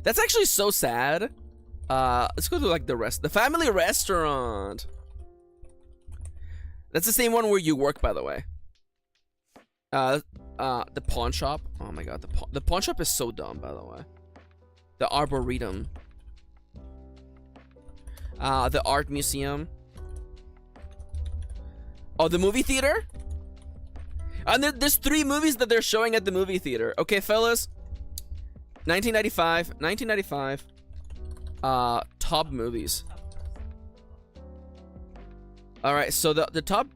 That's actually so sad. Let's go to like the rest. The family restaurant. That's the same one where you work, by the way. The pawn shop. Oh my god, the pawn shop is so dumb, by the way. The arboretum. The art museum. Oh, the movie theater. And there's 3 movies that they're showing at the movie theater. Okay, fellas. 1995. Top movies. All right, so the top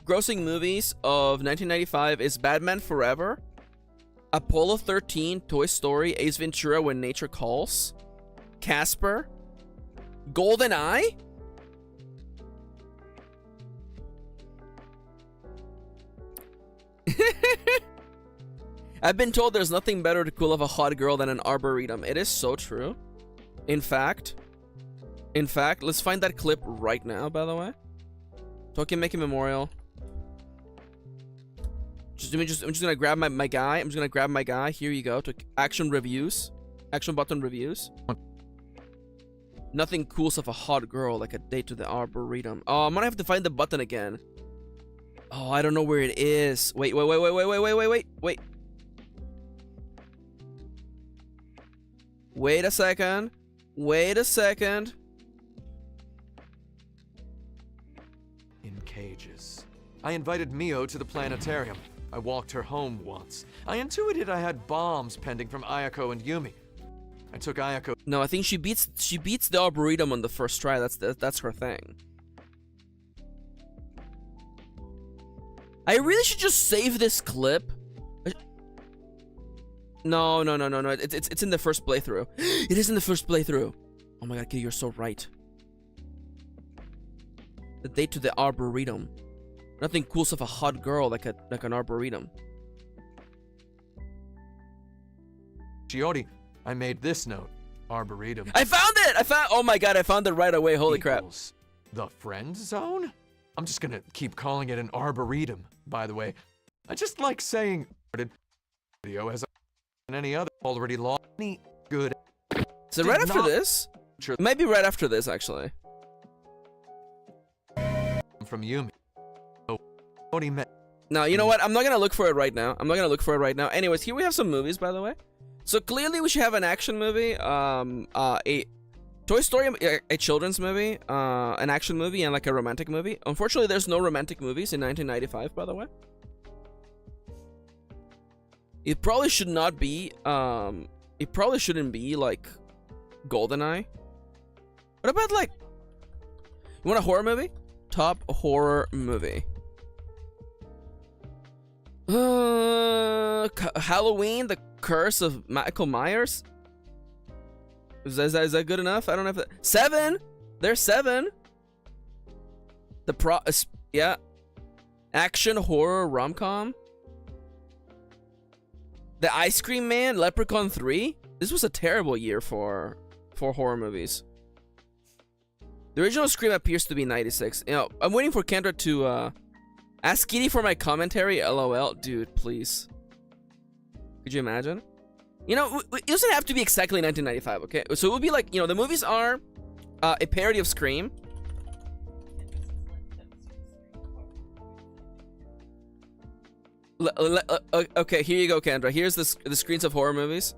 grossing movies of 1995 is Batman Forever, Apollo 13, Toy Story, Ace Ventura: When Nature Calls, Casper, Golden Eye. I've been told there's nothing better to cool off a hot girl than an arboretum. It is so true. In fact, let's find that clip right now, by the way. Tokimeki Memorial. I'm just gonna grab my guy. I'm just gonna grab my guy. Here you go. To action reviews. Action button reviews. Nothing cools off a hot girl like a date to the arboretum. Oh, I'm gonna have to find the button again. Oh, I don't know where it is. Wait. Wait a second.
In cages. I invited Mio to the planetarium. I walked her home once. I intuited I had bombs pending from Ayako and Yumi. I took Ayako.
No, I think she beats the arboretum on the first try. That's her thing. I really should just save this clip. No. It's in the first playthrough. It is in the first playthrough. Oh my god, Kitty, you're so right. The date to the arboretum. Nothing cools off a hot girl like an arboretum.
Shiori, I made this note. Arboretum.
I found it! Oh my god, I found it right away. Holy crap.
The friend zone? I'm just gonna keep calling it an arboretum, by the way. I just like saying video as any other already lost any good.
Is it right after this? It might be right after this, actually.
From Yumi.
Now, you know what? I'm not gonna look for it right now. Anyways, here we have some movies, by the way. So clearly we should have an action movie, a Toy Story, a children's movie, an action movie, and like a romantic movie. Unfortunately, there's no romantic movies in 1995, by the way. It probably should not be, it probably shouldn't be like GoldenEye. What about like, you want a horror movie? Top horror movie. Halloween, The Curse of Michael Myers. Is that good enough? I don't know if that. 7. There's 7. Yeah. Action horror rom-com. The Ice Cream Man, Leprechaun 3. This was a terrible year for horror movies. The original Scream appears to be 96. You know, I'm waiting for Kendra to ask Kitty for my commentary. LOL, dude, please. Could you imagine? You know, it doesn't have to be exactly 1995. Okay, so it would be like, you know, the movies are a parody of Scream. Okay, here you go, Kendra. Here's the screens of horror movies.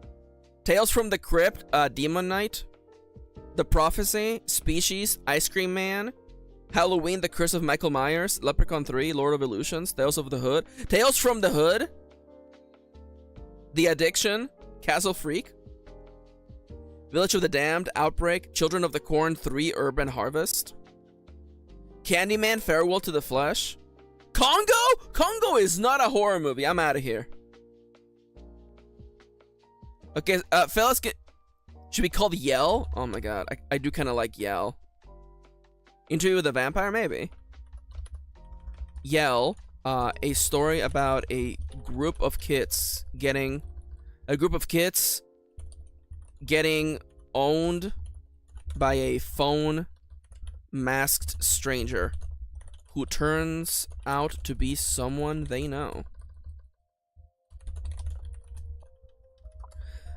Tales from the Crypt, Demon Knight, The Prophecy, Species, Ice Cream Man, Halloween, The Curse of Michael Myers, Leprechaun 3, Lord of Illusions, Tales of the Hood, Tales from the Hood, The Addiction, Castle Freak, Village of the Damned, Outbreak, Children of the Corn 3, Urban Harvest, Candyman, Farewell to the Flesh, Congo? Congo is not a horror movie. I'm out of here. Okay, fellas, should we call the Yell? Oh my god, I do kind of like Yell. Interview with a Vampire, maybe. Yell, a story about a group of kids getting owned by a phone masked stranger who turns out to be someone they know.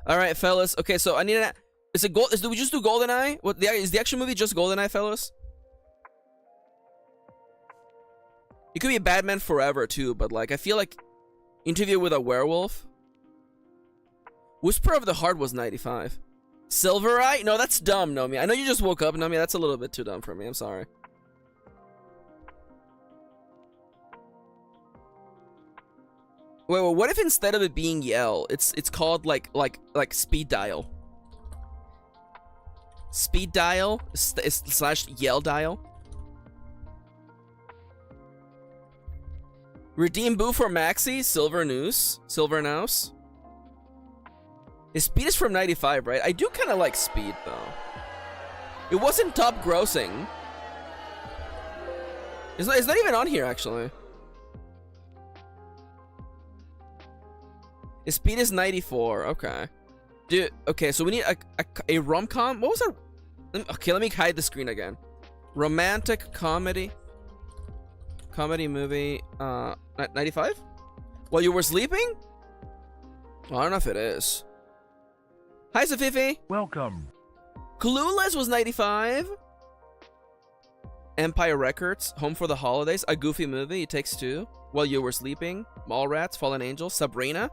All right, fellas. Okay, so I need an. Do we just do GoldenEye? What is the action movie? Just GoldenEye, fellas? It could be Batman Forever too, but like I feel like Interview with a Werewolf. Whisper of the Heart was 95. Silver Eye? No, that's dumb, Nomi. I know you just woke up, Nomi. That's a little bit too dumb for me. I'm sorry. Wait, what if instead of it being Yell, it's called like Speed Dial? Speed Dial slash Yell Dial. Redeem Boo for Maxi, Silver Noose. His Speed is from 95, right? I do kind of like Speed though. It wasn't top grossing. It's not even on here actually. His Speed is 94. Okay, dude. Okay, so we need a rom-com. What was that? Okay, let me hide the screen again. Romantic comedy movie. 95. While you were sleeping? Well, I don't know if it is. Hi, Safifi.
Welcome.
Clueless was 95. Empire Records, Home for the Holidays, a Goofy Movie. It Takes Two. While You Were Sleeping. Mallrats, Fallen Angels, Sabrina.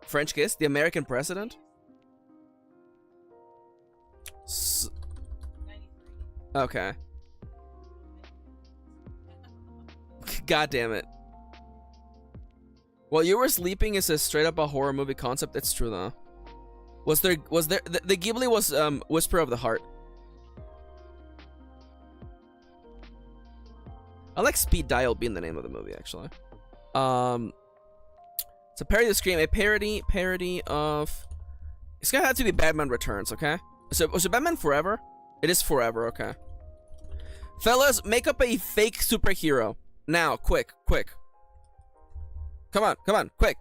French Kiss, The American President. Okay. God damn it. While You Were Sleeping is a straight up a horror movie concept. It's true though. Was there the Ghibli was Whisper of the Heart. I like Speed Dial being the name of the movie actually. It's a parody of Scream, a parody of. It's gonna have to be Batman Returns, okay? So was it Batman Forever? It is Forever, okay. Fellas, make up a fake superhero now, quick. Come on, quick.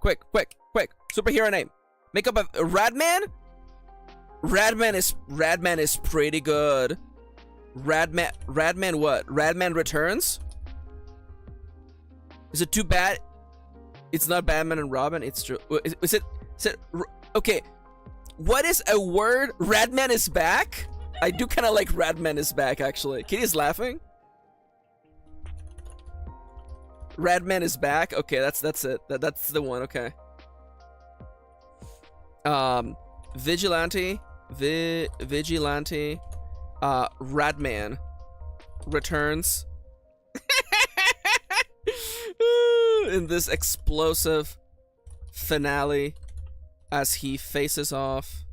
Superhero name. Make up a Radman. Radman is pretty good. Radman what? Radman Returns. Is it too bad? It's not Batman and Robin. It's true. Is it? Okay. What is a word? Radman is back. I do kind of like Radman is back actually. Kitty's laughing. Radman is back. Okay, that's it. That's the one. Okay. Vigilante. Radman returns. In this explosive finale as he faces off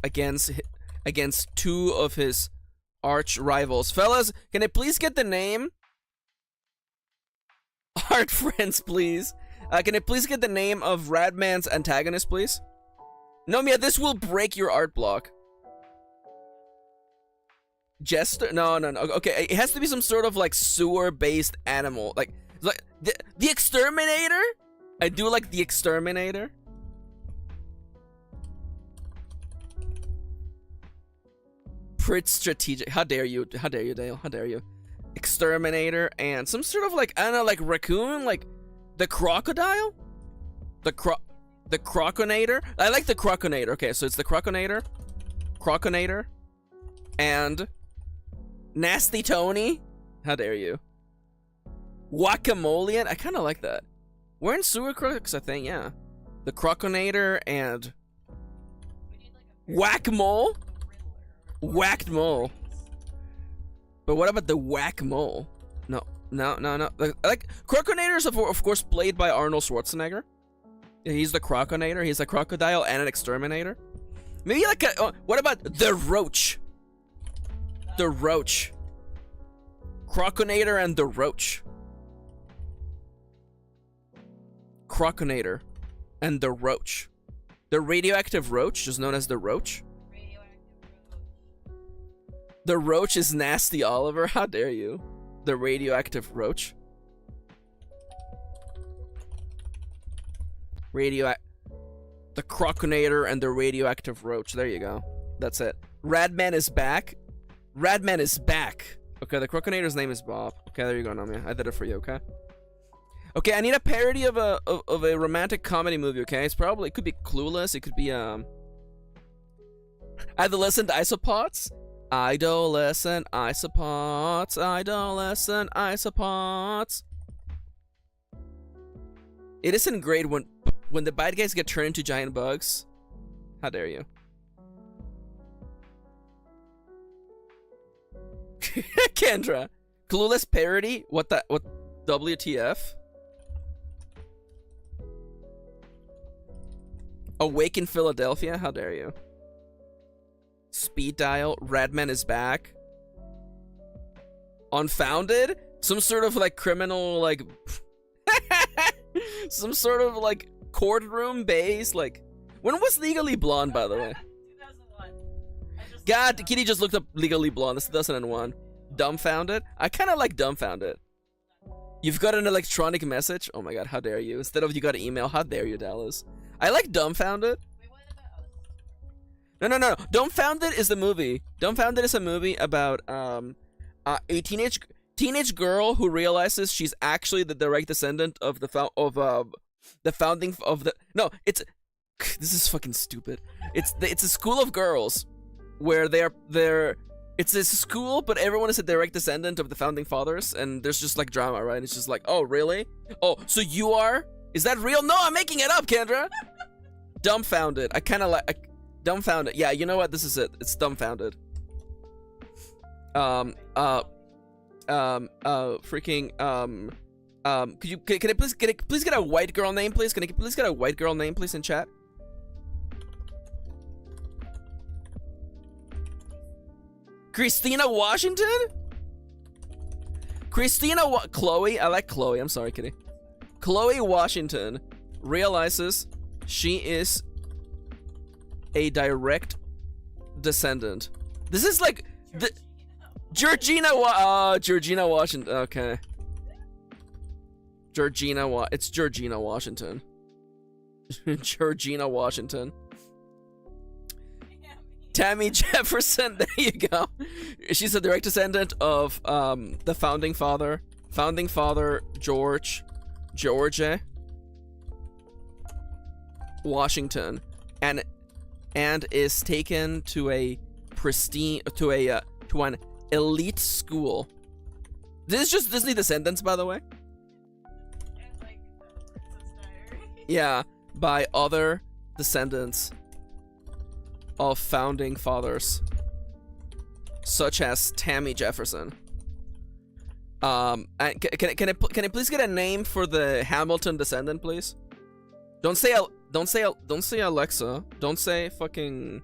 against two of his arch rivals. Fellas, can I please get the name? Art friends, please. Can I please get the name of Radman's antagonist, please? No, Mia, this will break your art block. Jester? No. Okay, it has to be some sort of like sewer-based animal. Like the Exterminator? I do like the Exterminator. Pretty strategic. How dare you? How dare you, Dale? How dare you? Exterminator and some sort of like, I don't know, like raccoon, like the crocodile? The croconator? I like the croconator. Okay, so it's the croconator, and Nasty Tony. How dare you? Guacamole. I kind of like that. We're in Sewer Crooks, I think, yeah. The croconator and Whack-Mole? Whacked Mole. But what about the Whack-Mole? No. Like, Croconator is, of course, played by Arnold Schwarzenegger. Yeah, he's the Croconator. He's a crocodile and an exterminator. Maybe like a... what about the Roach? The Roach. Croconator and the Roach. Croconator and the Roach. The radioactive roach, just known as the Roach. The Roach is Nasty Oliver. How dare you? The radioactive roach. The Croconator and the radioactive roach. There you go. That's it. Radman is back. Radman is back. Okay, the Croconator's name is Bob. Okay, there you go, Namia. I did it for you, okay? Okay, I need a parody of a romantic comedy movie, okay? It could be Clueless, it could be Adolescent Isopods. Adolescent Isopods. Adolescent Isopods. It isn't great when the bad guys get turned into giant bugs. How dare you? Kendra. Clueless parody? What WTF? Awake in Philadelphia? How dare you? Speed dial. Radman is back. Unfounded? Some sort of like criminal like some sort of like courtroom base like when was Legally Blonde, by the way?
2001.
God, Kitty just looked up Legally Blonde. It's 2001. Dumbfounded? I kind of like Dumbfounded. You've got an electronic message? Oh my god, how dare you? Instead of you got an email, how dare you, Dallas? I like Dumbfounded.
Wait, what about us?
No. Dumbfounded is the movie. Dumbfounded is a movie about a teenage girl who realizes she's actually the direct descendant of the founding of the. No, it's this is fucking stupid. It's a school of girls where they're. It's a school, but everyone is a direct descendant of the founding fathers, and there's just like drama, right? It's just like, oh, really? Oh, so you are? Is that real? No, I'm making it up, Kendra. Dumbfounded. I kind of like Dumbfounded. Yeah, you know what? This is it. It's Dumbfounded. Can I please get a white girl name, please? Can I please get a white girl name, please, in chat? Christina Washington? Chloe? I like Chloe. I'm sorry, Kitty. Chloe Washington realizes she is a direct descendant. This is like the Georgina Washington. Okay. It's Georgina Washington. Georgina Washington. Tammy Jefferson, there you go. She's a direct descendant of the founding father George Washington, and is taken to an elite school. This is just Disney descendants, by the way.
It's like Princess Diary.
Yeah, by other descendants of founding fathers, such as Tammy Jefferson. And can I please get a name for the Hamilton descendant, please? Don't say Alexa. Don't say fucking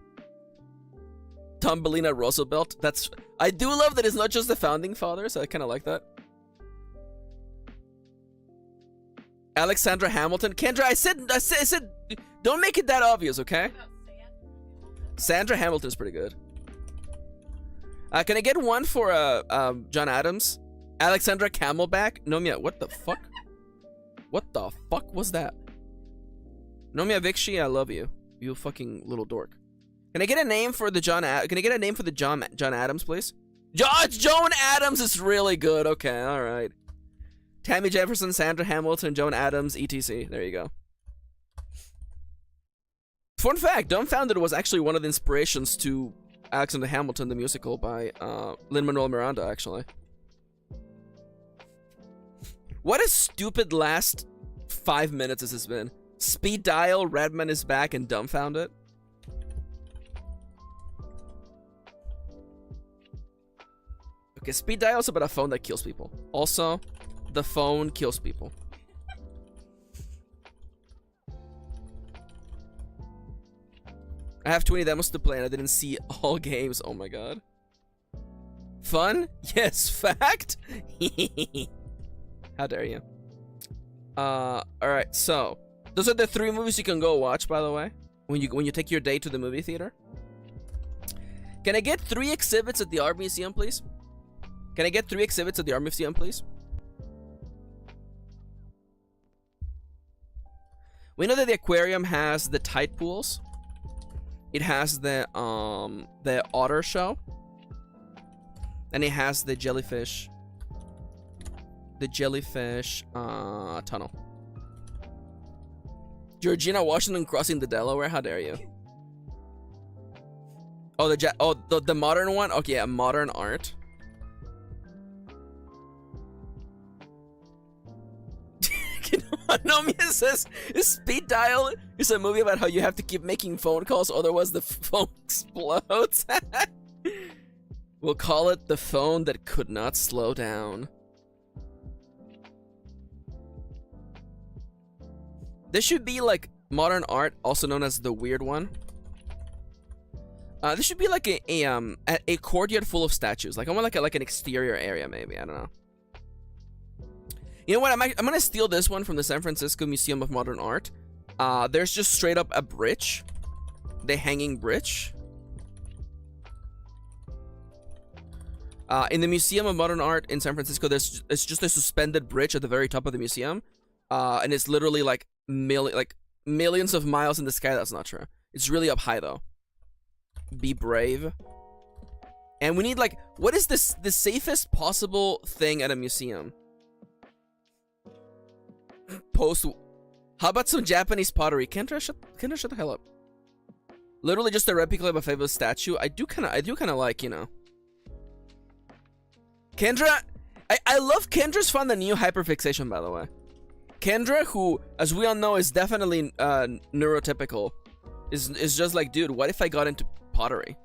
Thumbelina Roosevelt. I do love that it's not just the founding fathers. I kind of like that. Alexandra Hamilton. Kendra, I said, don't make it that obvious, okay? Sandra Hamilton's pretty good. Can I get one for John Adams? Alexandra Camelback? Nomia, what the fuck? What the fuck was that? Nomia Vikshi, I love you. You fucking little dork. Can I get a name for the John John Adams, please? Joan Adams is really good. Okay, all right. Tammy Jefferson, Sandra Hamilton, Joan Adams, etc. There you go. Fun fact, Dumbfounded was actually one of the inspirations to Alexander Hamilton, the musical by Lin-Manuel Miranda, actually. What a stupid last 5 minutes this has been. Speed Dial, Redman is back, and Dumbfounded. Okay, Speed Dial is about a phone that kills people. Also, the phone kills people. I have 20 demos to play and I didn't see all games. Oh my god. Fun? Yes, fact? How dare you. Alright, so those are the 3 movies you can go watch, by the way, when you take your day to the movie theater. Can I get 3 exhibits at the Art Museum, please? Can I get 3 exhibits at the Art Museum, please? We know that the aquarium has the tide pools. It has the otter show. And it has the jellyfish. The jellyfish tunnel. Georgina Washington crossing the Delaware. How dare you? Oh, the modern one. Okay, yeah, modern art. Nomia says Speed Dial is a movie about how you have to keep making phone calls, otherwise the phone explodes. We'll call it The Phone That Could Not Slow Down. This should be like modern art, also known as the weird one. This should be like a courtyard full of statues, like almost like an exterior area, maybe. I don't know. You know what? I'm gonna steal this one from the San Francisco Museum of Modern Art. There's just straight up a bridge, the hanging bridge. In the Museum of Modern Art in San Francisco, it's just a suspended bridge at the very top of the museum, and it's literally like millions of miles in the sky. That's not true. It's really up high though. Be brave. And we need like, what is this? The safest possible thing at a museum? How about some Japanese pottery? Kendra, shut the hell up. Literally just a replica of a famous statue. I do kind of like, you know. Kendra, I love Kendra's fun, the new hyperfixation, by the way. Kendra, who, as we all know, is definitely neurotypical, is just like, dude, what if I got into pottery?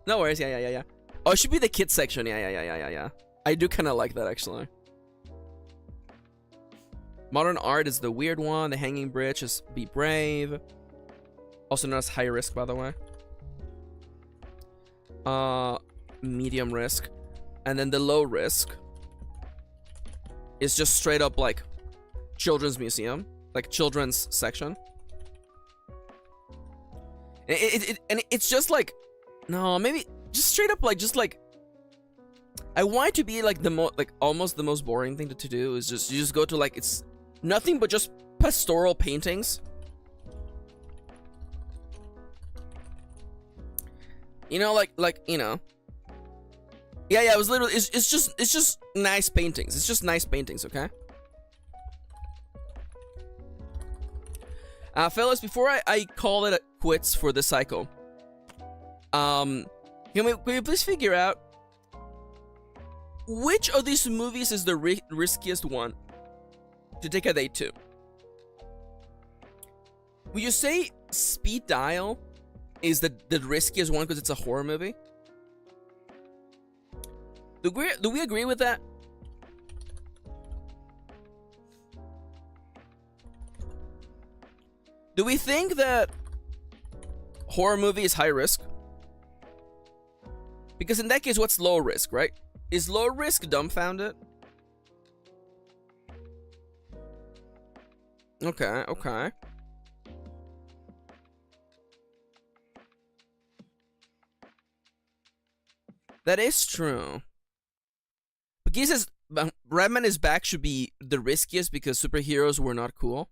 No worries, yeah. Oh, it should be the kids section, yeah. I do kind of like that, actually. Modern art is the weird one. The hanging bridge is Be Brave. Also known as high risk, by the way. Medium risk. And then the low risk is just straight up like children's museum. Like children's section. And it's just like, no, maybe just straight up like, I want it to be like almost the most boring thing to do is just, you just go to like, it's nothing but just pastoral paintings. You know, like, you know. Yeah, it was literally, it's just nice paintings. It's just nice paintings, okay? Fellas, before I call it quits for this cycle, can we please figure out which of these movies is the riskiest one to take a date to? Would you say Speed Dial is the riskiest one because it's a horror movie? Do we agree with that? Do we think that horror movie is high risk? Because in that case, what's low risk, right? Is low risk Dumbfounded? Okay. That is true. But he says Redman is Back should be the riskiest because superheroes were not cool.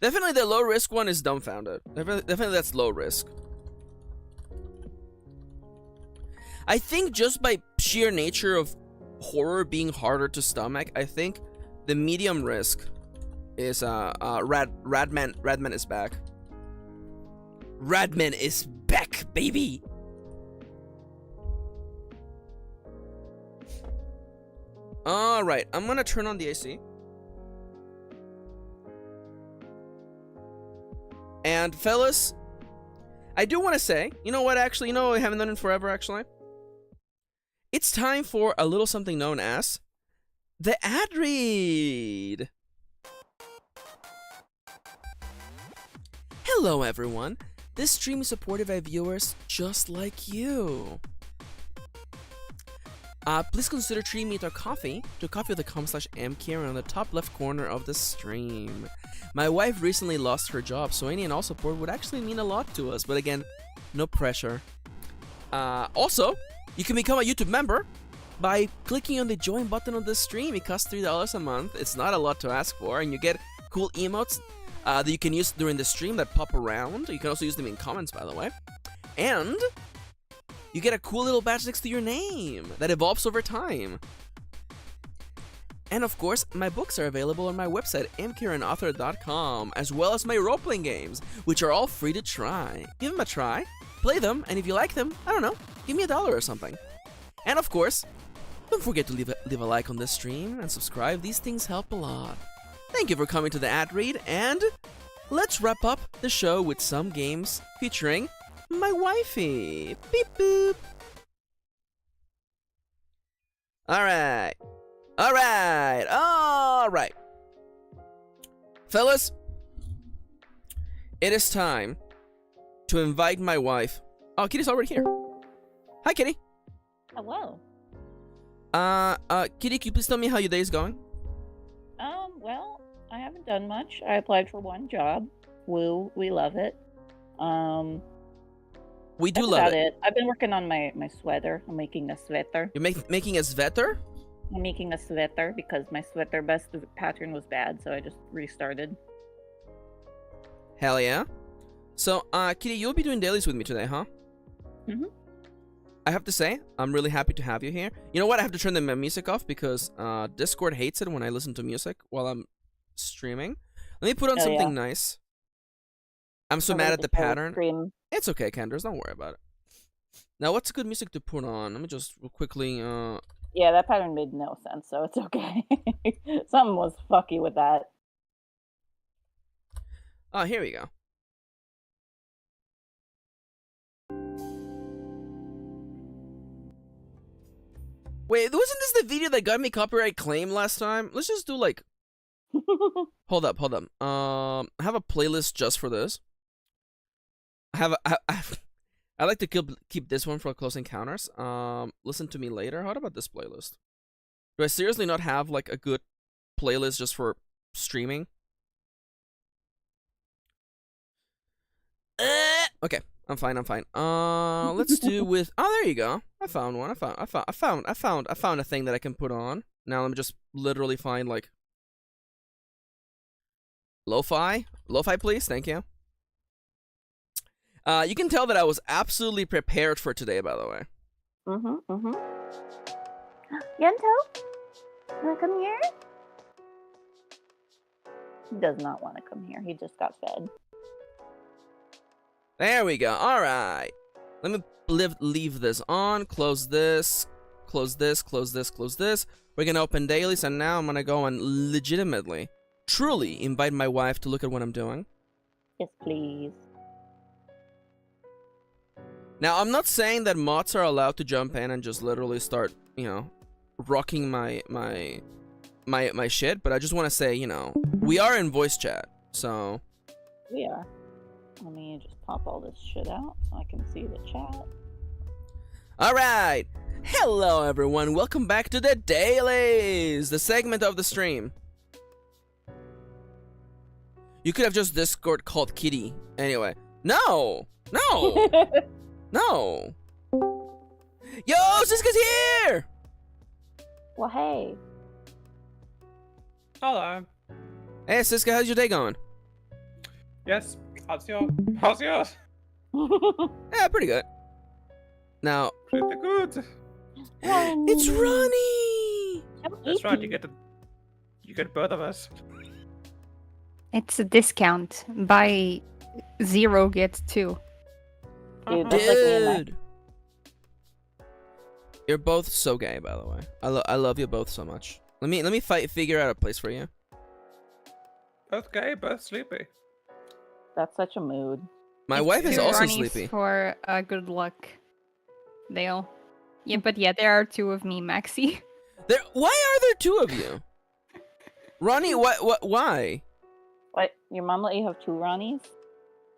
Definitely the low risk one is dumbfounded. Definitely that's low risk. I think just by sheer nature of horror being harder to stomach, I think the medium risk is Radman is back. Radman is back, baby. All right, I'm gonna turn on the AC. And fellas, I do want to say, you know what? Actually, you know, I haven't done it forever. Actually, it's time for a little something known as the ad read. Hello, everyone. This stream is supported by viewers just like you. Please consider treating me to a coffee coffee.com/mkirin on the top left corner of the stream. My wife recently lost her job, so any and all support would actually mean a lot to us, but again, no pressure. Also, you can become a YouTube member by clicking on the join button on the stream. It costs $3 a month. It's not a lot to ask for, and you get cool emotes that you can use during the stream that pop around. You can also use them in comments, by the way. And you get a cool little badge next to your name that evolves over time. And of course, my books are available on my website, mkirinauthor.com, as well as my role-playing games, which are all free to try. Give them a try, play them, and if you like them, I don't know, give me $1 or something. And of course, don't forget to leave a like on this stream and subscribe. These things help a lot. Thank you for coming to the ad read, and let's wrap up the show with some games featuring my wifey. Beep boop. Alright. Fellas, it is time to invite my wife. Oh, Kitty's already here. Hi, Kitty.
Hello.
Kitty, can you please tell me how your day is going?
Well, I haven't done much. I applied for one job. Woo, we love it.
We do
That's
love
about
it.
I've been working on my sweater. I'm making a sweater.
You're making a sweater?
I'm making a sweater because my sweater best pattern was bad, so I just restarted.
Hell yeah. So, Kitty, you'll be doing dailies with me today, huh?
Mhm.
I have to say, I'm really happy to have you here. You know what? I have to turn the music off because Discord hates it when I listen to music while I'm streaming. Let me put on something nice. I'm so mad at the pattern.
Scream.
It's okay, Kenders. Don't worry about it. Now, what's good music to put on? Let me just quickly...
Yeah, that pattern made no sense, so it's okay. Something was fucky with that.
Oh, here we go. Wait, wasn't this the video that got me copyright claim last time? Let's just do like... Hold up. I have a playlist just for this. I like to keep this one for Close Encounters. Listen to me later. How about this playlist? Do I seriously not have like a good playlist just for streaming? Okay, I'm fine. Let's do with. Oh, there you go. I found one. I found a thing that I can put on. Now let me just literally find like lo-fi, please. Thank you. You can tell that I was absolutely prepared for today, by the way.
Yento? You wanna come here? He does not want to come here. He just got fed.
There we go. All right. Let me leave this on. Close this. Close this. We're gonna open dailies, and now I'm gonna go and legitimately, truly invite my wife to look at what I'm doing.
Yes, please.
Now, I'm not saying that mods are allowed to jump in and just literally start, rocking my shit, but I just want to say, we are in voice chat, so...
We are. Let me just pop all this shit out so I can see the chat.
Alright! Hello, everyone! Welcome back to the Dailies! The segment of the stream. You could have just Discord called Kitty. Anyway. No! No! Yo, Siska's here!
Well, hey.
Hello.
Hey, Siska, how's your day going?
Yes. How's yours?
Yeah, pretty good. Now,
Pretty good.
it's Ronnie!
That's right. You get both of us.
It's a discount. Buy 0, get 2.
Dude, that's like me and my-
Dude! You're both so gay, by the way. I love you both so much. Let me figure out a place for you.
Both gay, both sleepy.
That's such a mood.
My wife is
Two
also
Ronnies
sleepy.
For good luck, Dale. Yeah, but yeah, there are 2 of me, Maxi.
Why are there 2 of you? Ronnie, why?
What? Your mom let you have 2 Ronnies?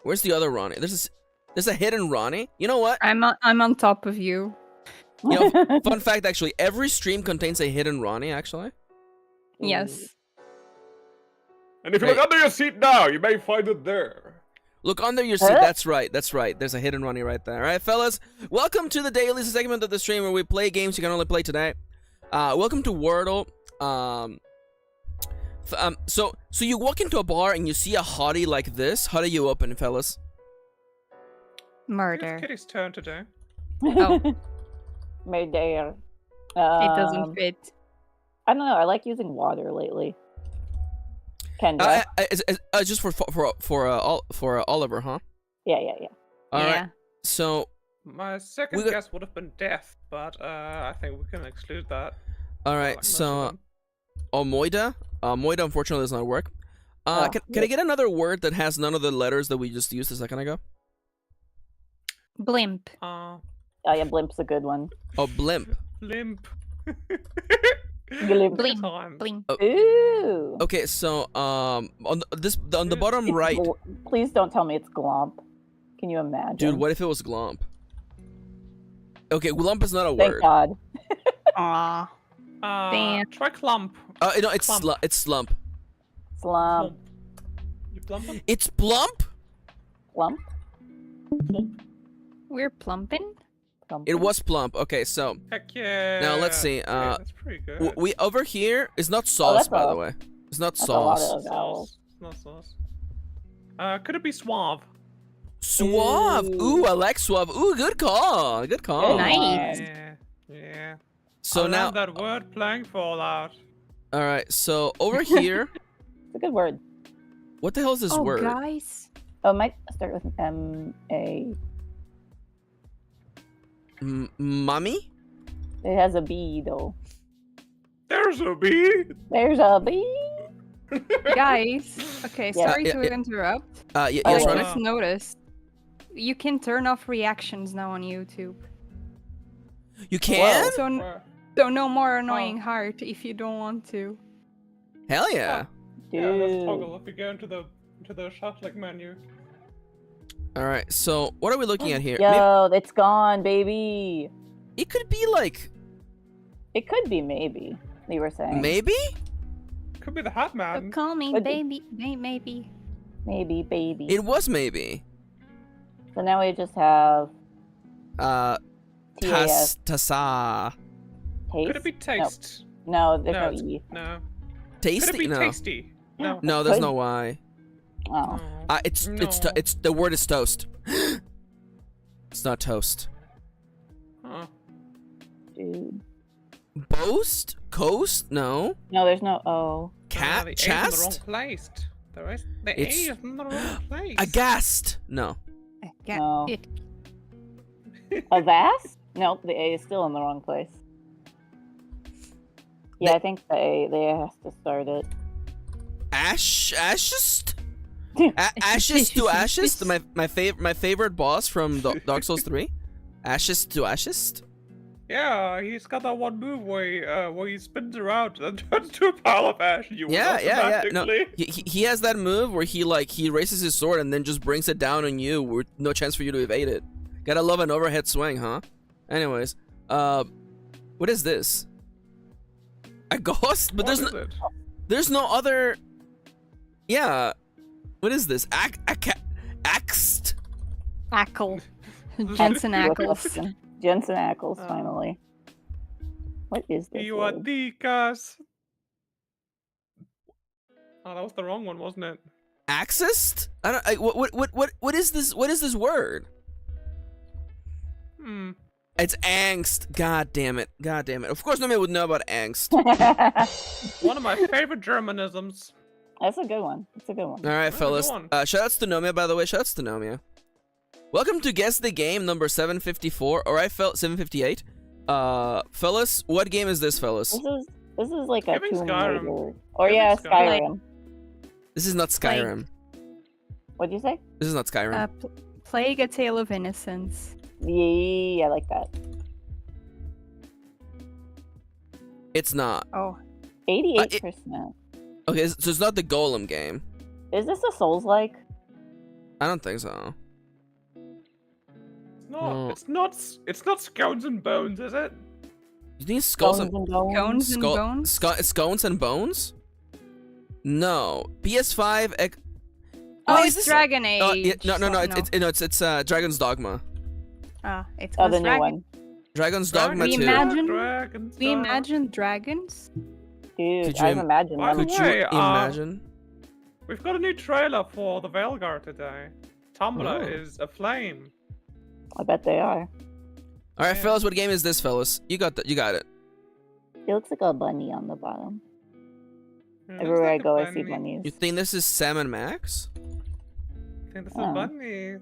Where's the other Ronnie? There's a hidden Ronnie. You know what?
I'm on top of you.
You know, fun fact, actually, every stream contains a hidden Ronnie, actually.
Yes.
And if you look under your seat now, you may find it there.
Look under your seat. That's right. There's a hidden Ronnie right there. All right, fellas. Welcome to the Dailies, segment of the stream where we play games you can only play today. Welcome to Wordle. So you walk into a bar and you see a hottie like this. How do you open, fellas?
Murder.
It's Kitty's turn today.
Oh.
Murder.
It doesn't fit.
I don't know. I like using water lately. Kendra.
Just for Oliver, huh?
Yeah.
All right.
Yeah.
So
My second guess would have been death, but I think we can exclude that.
all
I
right.
like most of
So
them.
Moida. Moida unfortunately does not work.
Oh,
Can I get another word that has none of the letters that we just used a second ago?
Blimp.
Oh yeah, blimp's a good one.
Oh, blimp.
Limp.
Blimp.
Blimp.
Time.
Blimp.
Ooh.
Okay, so on the bottom
It's
right,
please don't tell me it's glomp. Can you imagine?
dude. What if it was glomp? Okay, glomp is not a
Thank
word.
God.
Aw. Damn.
Try clump.
No, it's
Clump.
it's slump.
Slump.
You plump 'em?
It's plump.
Plump.
We're plumping?
Plump.
It was plump. Okay, so
Heck yeah.
now let's see.
Yeah, that's pretty good.
We over here is not sauce,
that's
by the
all.
way. It's not
That's a lot
sauce.
of vowels.
Not sauce. Could it be suave?
Suave. Ooh, I like suave. Ooh, good call. Good call.
Nice.
Yeah.
So
I
now,
learned that word playing Fallout.
all right. So over here,
It's a good word.
what the hell is this
Oh,
word?
guys.
Oh, it might start with M-A.
Mummy?
It has a B, though.
There's a bee.
There's a B.
Guys. Okay,
Yeah.
sorry
Yeah,
to
yeah.
interrupt.
Yes,
Oh,
I
Ronnie.
just noticed. You can turn off reactions now on YouTube.
You can?
So no more annoying heart if you don't want to.
Hell yeah.
Dude.
Yeah, let's toggle if we go into the shuttling menu.
All right. So what are we looking at here?
Yo, it's gone, baby.
It could be like
It could be maybe. You were saying.
maybe.
Could be the Hat
So
Man.
call me
But-
baby. Maybe.
Maybe, baby.
It was maybe.
So now we just have TAS.
Tassa.
Taste?
Could it be taste?
No, there's no
it's-
E.
No. Could
Tasty?
it be
No.
tasty? No.
No, there's
Could-
no Y.
Oh.
It's
No.
it's the word is toast. It's not toast.
Huh.
Dude.
Boast? Coast? No.
No, there's no O.
Cat?
the A's
Chest?
in the wrong place. The A
It's-
is in the wrong place.
Aghast? No.
No.
It,
A vast? No, the A is still in the wrong place. Yeah, I think the A has to start it.
Ashest? Ashes to Ashes? My favorite boss from Dark Souls 3? Ashes to Ashes?
Yeah, he's got that one move where he spins around and turns to a pile of ash. And you
Yeah. No,
automatically-
he has that move where he raises his sword and then just brings it down on you with no chance for you to evade it. Gotta love an overhead swing, huh? Anyways, what is this? A ghost? But
What is
there's
it?
there's no other. Yeah, what is this? Axed?
Ackle. Jensen Ackles.
Jensen Ackles, finally. What is this?
You are
word?
Dikas. Oh, that was the wrong one, wasn't it?
Axist? I don't. What is this? What is this word?
Hmm.
It's angst. God damn it. God damn it. Of course, nobody would know about angst.
One of my favorite Germanisms.
That's a good one. It's a good one.
All right,
That's a
fellas.
good one.
Shoutouts to Nomia, by the way. Shoutouts to Nomia. Welcome to Guess the Game number 754. All right, 758. Fellas, what game is this, fellas?
This is like a
Give me
Tomb
Skyrim.
Raider. Or
Give me
yeah,
Skyrim.
Skyrim.
This is not Skyrim.
What'd you say?
This is not Skyrim.
Plague: A Tale of Innocence.
Yeah, I like that.
It's not.
Oh,
88%.
Okay, so it's not the Golem game.
Is this a Souls-like?
I don't think so.
No, it's not. It's not Scones and Bones, is it?
You think Skulls and
Bones.
Scones and
Skull-
Bones?
Scones and Bones? No. PS5.
Oh,
is
it's
this-
Dragon Age.
Yeah, no. It's Dragon's Dogma.
It's
Oh,
called
the new
Dragon.
one.
Dragon's Dogma
We
2.
imagine-
Dragons,
We imagine dragons.
Dude,
Could you
I've imagined
By the
them.
Could you
way,
imagine?
We've got a new trailer for the Veilguard today. Tumblr
Oh.
is aflame.
I bet they are.
All right,
Yeah.
fellas. What game is this, fellas? You got that? You got it.
It looks like a bunny on the bottom.
Yeah, looks
Everywhere I
like a
go, I see
bunny.
bunnies.
You think this is Sam and Max?
I think this is
Oh.
a bunny.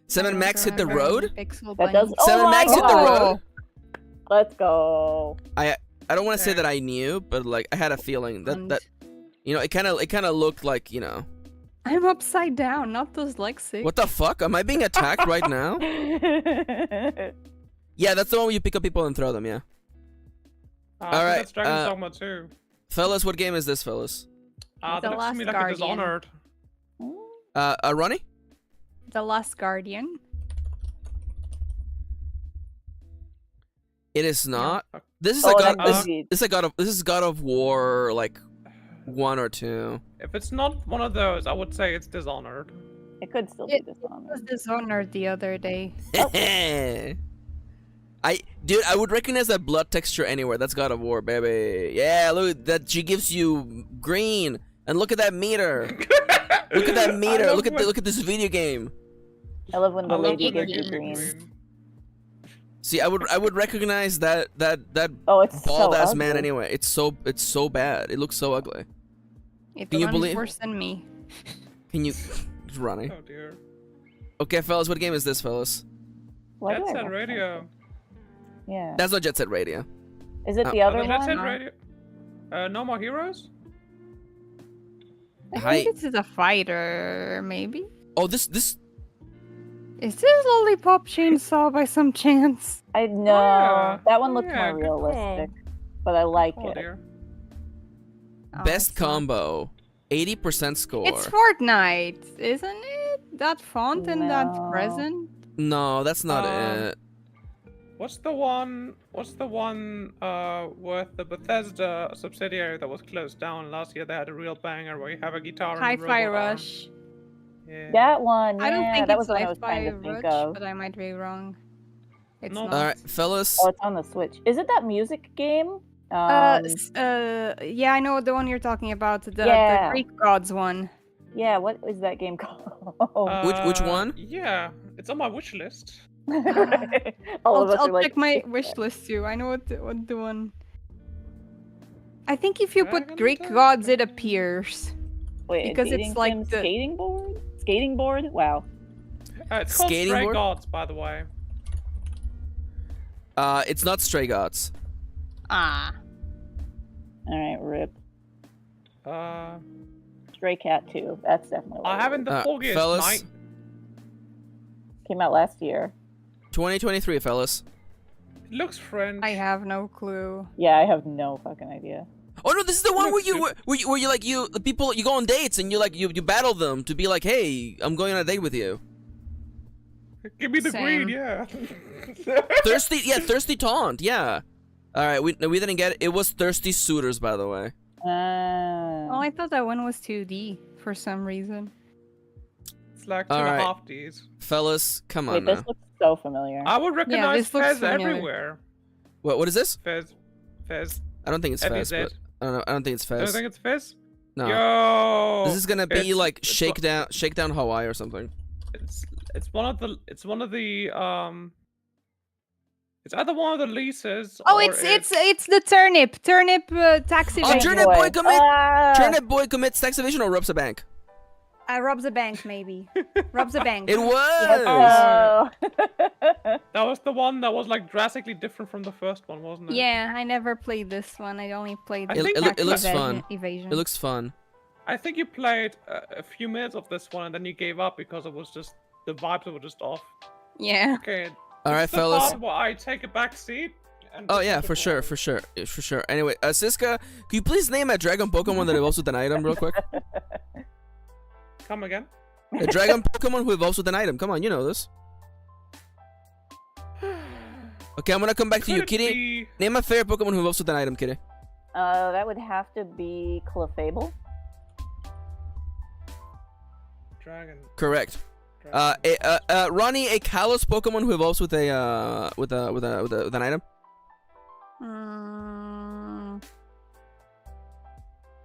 Sam and Max hit the road?
Pixel
That does.
bunny.
Oh
Sam and
my
Max hit the
God.
road?
Let's go.
I don't want to say
Yeah.
that I knew, but like I had a feeling that
And
it kind of looked like
I'm upside down, not dyslexic.
What the fuck? Am I being attacked right now? Yeah, that's the one where you pick up people and throw them. Yeah.
I
All
think
right,
That's Dragon's Dogma 2.
Fellas, what game is this, fellas?
The
That looks to me
Last
like a
Guardian.
Dishonored.
Ronnie?
The Last Guardian.
It is not.
fuck.
This is
Oh,
a
that
God.
could be.
This is God of War like 1 or 2.
If it's not one of those, I would say it's Dishonored.
It could still be
It was
Dishonored.
Dishonored the other day.
Dude, I would recognize that blood texture anywhere. That's God of War, baby. Yeah, look, that she gives you green, and look at that meter. Look at that meter. Look at this video game.
I love when the
I love
lady
when they
gives you
give me
green.
green.
See, I would recognize that
Oh, it's
bald
so
ass
ugly.
man anyway. It's so bad. It looks so ugly.
It
Can you
runs
believe-
worse than me.
Can you, Ronnie?
Oh dear.
Okay, fellas, what game is this, fellas?
Why do
Jet
I
Set
recognize
Radio.
it? Yeah.
That's not Jet Set Radio.
Is it
Oh,
the other
Jet
one?
Set Radio. No More Heroes?
I
Hi.
think this is a fighter, maybe?
Oh, this.
Is this Lollipop Chainsaw by some chance?
I know.
yeah.
That one
Oh,
looks
yeah,
more
good call.
realistic. But I like
Oh
it.
dear.
Oh,
Best
it's not.
combo. 80% score.
It's Fortnite, isn't it? That font and that
No.
present?
No, that's not it.
What's the one with the Bethesda subsidiary that was closed down last year? They had a real banger where you have a guitar and a
Hi-Fi
robot arm.
Rush.
Yeah.
That one, yeah,
I don't think
that
it's
was what I was
Hi-Fi
trying to think
Rush,
of.
but I might be wrong. It's
No.
not.
Alright, fellas.
Oh, it's on the Switch. Is it that music game?
Yeah, I know the one you're talking about. The
Yeah.
Greek gods one.
Yeah, what is that game called?
Which one?
Yeah, it's on my wish list.
All of us
I'll
are like,
check my
"It's
wish
that."
list too. I know what the one. I think if you put
Dragon
Greek
Dogma?
gods, it appears.
Wait,
because it's
dating
like
sim
the-
skating board? Skating board? Wow.
It's called
Skating
Stray
board?
Gods, by the way.
It's not Stray Gods.
Ah.
All right, rip.
Uh,
Stray Cat 2. That's definitely. what
I
it
haven't
is.
the foggiest
fellas.
night.
Came out last year.
2023, fellas.
It looks French.
I have no clue.
Yeah, I have no fucking idea.
Oh no, this is the one where
Looks
you like the people you go on dates and you battle them to be like, hey, I'm going on a date with you.
Give me the
Same.
green, yeah.
Thirsty taunt, yeah. All right, we didn't get it. It was Thirsty Suitors, by the way.
Oh, I thought that one was 2D for some reason.
It's like
All right.
2.5 Ds.
Fellas, come
Wait,
on
this
now.
looks so familiar.
I would recognize
this looks
Fez
familiar.
everywhere.
What is this?
Fez.
I don't think it's Fez,
FEZ.
but I don't know. I don't think it's
Do you
Fez.
think it's Fez?
No.
Yo.
This is gonna be
it's-
like
it's
Shakedown Hawaii or something.
It's one of the it's either one of the leases.
Oh,
or
it's the turnip tax
Oh,
evasion.
Turnip Boy Turnip Boy commits tax evasion or robs a bank.
Robs a bank, maybe. Robs a bank.
It was.
Oh.
That was the one that was like drastically different from the first one, wasn't it?
Yeah, I never played this one. I only played
I
the
think
tax
it looks
evasion.
fun.
Evasion.
It looks fun.
I think you played a few minutes of this one and then you gave up because it was just the vibes were just off.
Yeah.
Okay.
All right,
this is the
fellas.
part where I take a back seat. And
Oh
this
yeah,
is the
for sure,
part-
for sure, for sure. Anyway, Siska, can you please name a dragon Pokemon that evolves with an item real quick?
Come again?
A dragon Pokemon who evolves with an item. Come on, you know this. Okay, I'm gonna come back to you,
Could it
Kitty.
be-
Name a favorite Pokemon who evolves with an item, Kitty.
That would have to be Clefable.
Dragon.
Correct.
Dragon.
Ronnie, a Kalos Pokemon who evolves with a with an item.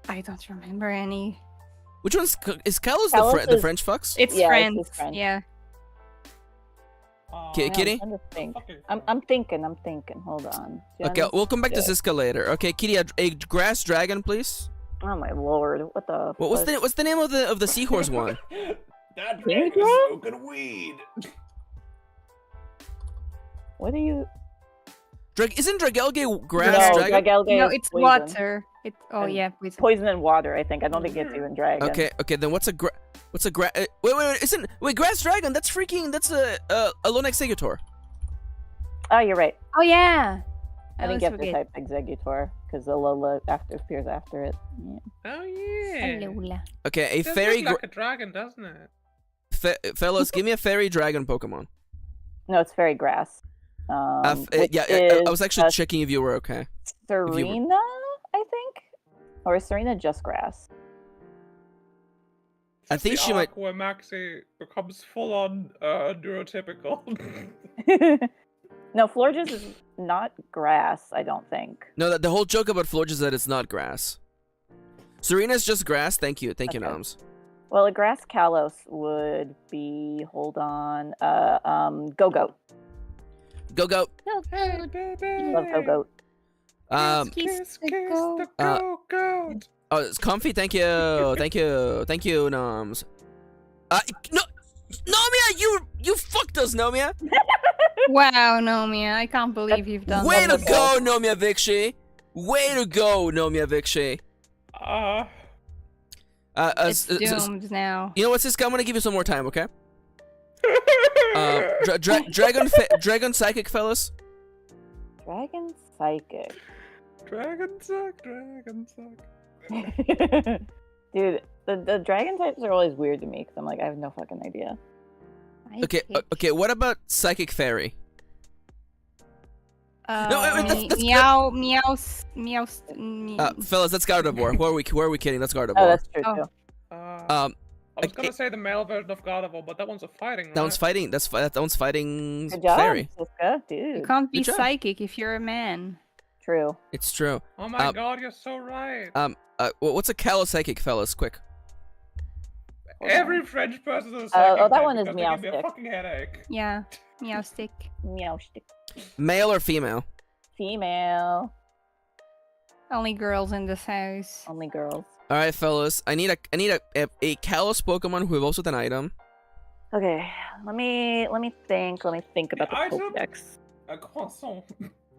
I don't remember any.
Which one's is Kalos,
Kalos
the
is-
French fox?
It's
Yeah, it's
friends.
his friend.
Yeah.
Oh,
Ki-
Yeah,
Kitty?
I'm trying to think.
fucking
I'm thinking. Hold on.
Okay, we'll come back to
Yeah.
Siska later. Okay, Kitty, a grass dragon, please.
Oh my lord! What the?
What's
fuck?
the name of the seahorse one?
That
Dragon?
dragon is smoking weed.
What are you?
Isn't Dragelge grass
no,
dragon?
Dragalge
No,
is
it's
poison.
water.
And
yeah, poison.
Poison and water. I think. I don't think it's even dragon.
Okay, then what's a wait, grass dragon? That's a lone executor.
Oh, you're right.
Oh yeah.
I think
always
you have to
forget.
type Executor because the Lola appears after it. Yeah.
Oh yeah.
Alola.
Okay, a
It does
fairy
look like a dragon, doesn't it?
fellas, give me a fairy dragon Pokemon.
No, it's fairy grass. Which
Yeah,
is
I was actually
a
checking if you were okay.
Serena, I think, or is Serena just grass?
I
It's
think
the
she might-
arc where Maxi becomes full on neurotypical.
No, Florges is not grass. I don't think.
No, the whole joke about Florges is that it's not grass. Serena's just grass. Thank you,
Okay.
Noms.
Well, a grass Kalos would be. Hold on. Go-Goat.
Go.
Hey, baby.
Love Go-Goat.
Kiss the goat.
Oh, it's comfy. Thank you, thank you, Noms. No, Nomia, you fucked us, Nomia.
Wow, Nomia, I can't believe you've done
Way to
that.
go, Nomia Vikshi. Way to go, Nomia Vikshi.
It's doomed now.
You know what, Siska? I'm gonna give you some more time, okay? Dragon Psychic, fellas.
Dragon Psychic.
Dragon suck.
Dude, the dragon types are always weird to me because I'm like, I have no fucking idea.
Okay. What about Psychic Fairy? No, wait, that's-
Meow.
Fellas, that's Gardevoir. Who are we kidding? That's Gardevoir.
Oh, that's true
Oh.
too.
I was gonna
okay.
say the male version of Gardevoir, but that one's a fighting.
That one's
right?
fighting. That one's fighting
Good job,
Fairy.
Siska,
You
dude.
can't be
Good job.
psychic if you're a man.
True.
It's true.
Oh my
Uh,
god, you're so right.
What's a Kalos Psychic, fellas? Quick.
Every French person is a psychic
that
type
one is
because they give me a
Meowstick.
fucking headache.
Yeah, meow stick.
Meow stick.
Male or female?
Female.
Only girls in this house.
Only girls.
All right, fellas. I need a Kalos Pokemon who evolves with an item.
Okay, let me think about the
Item?
Pokedex.
A croissant.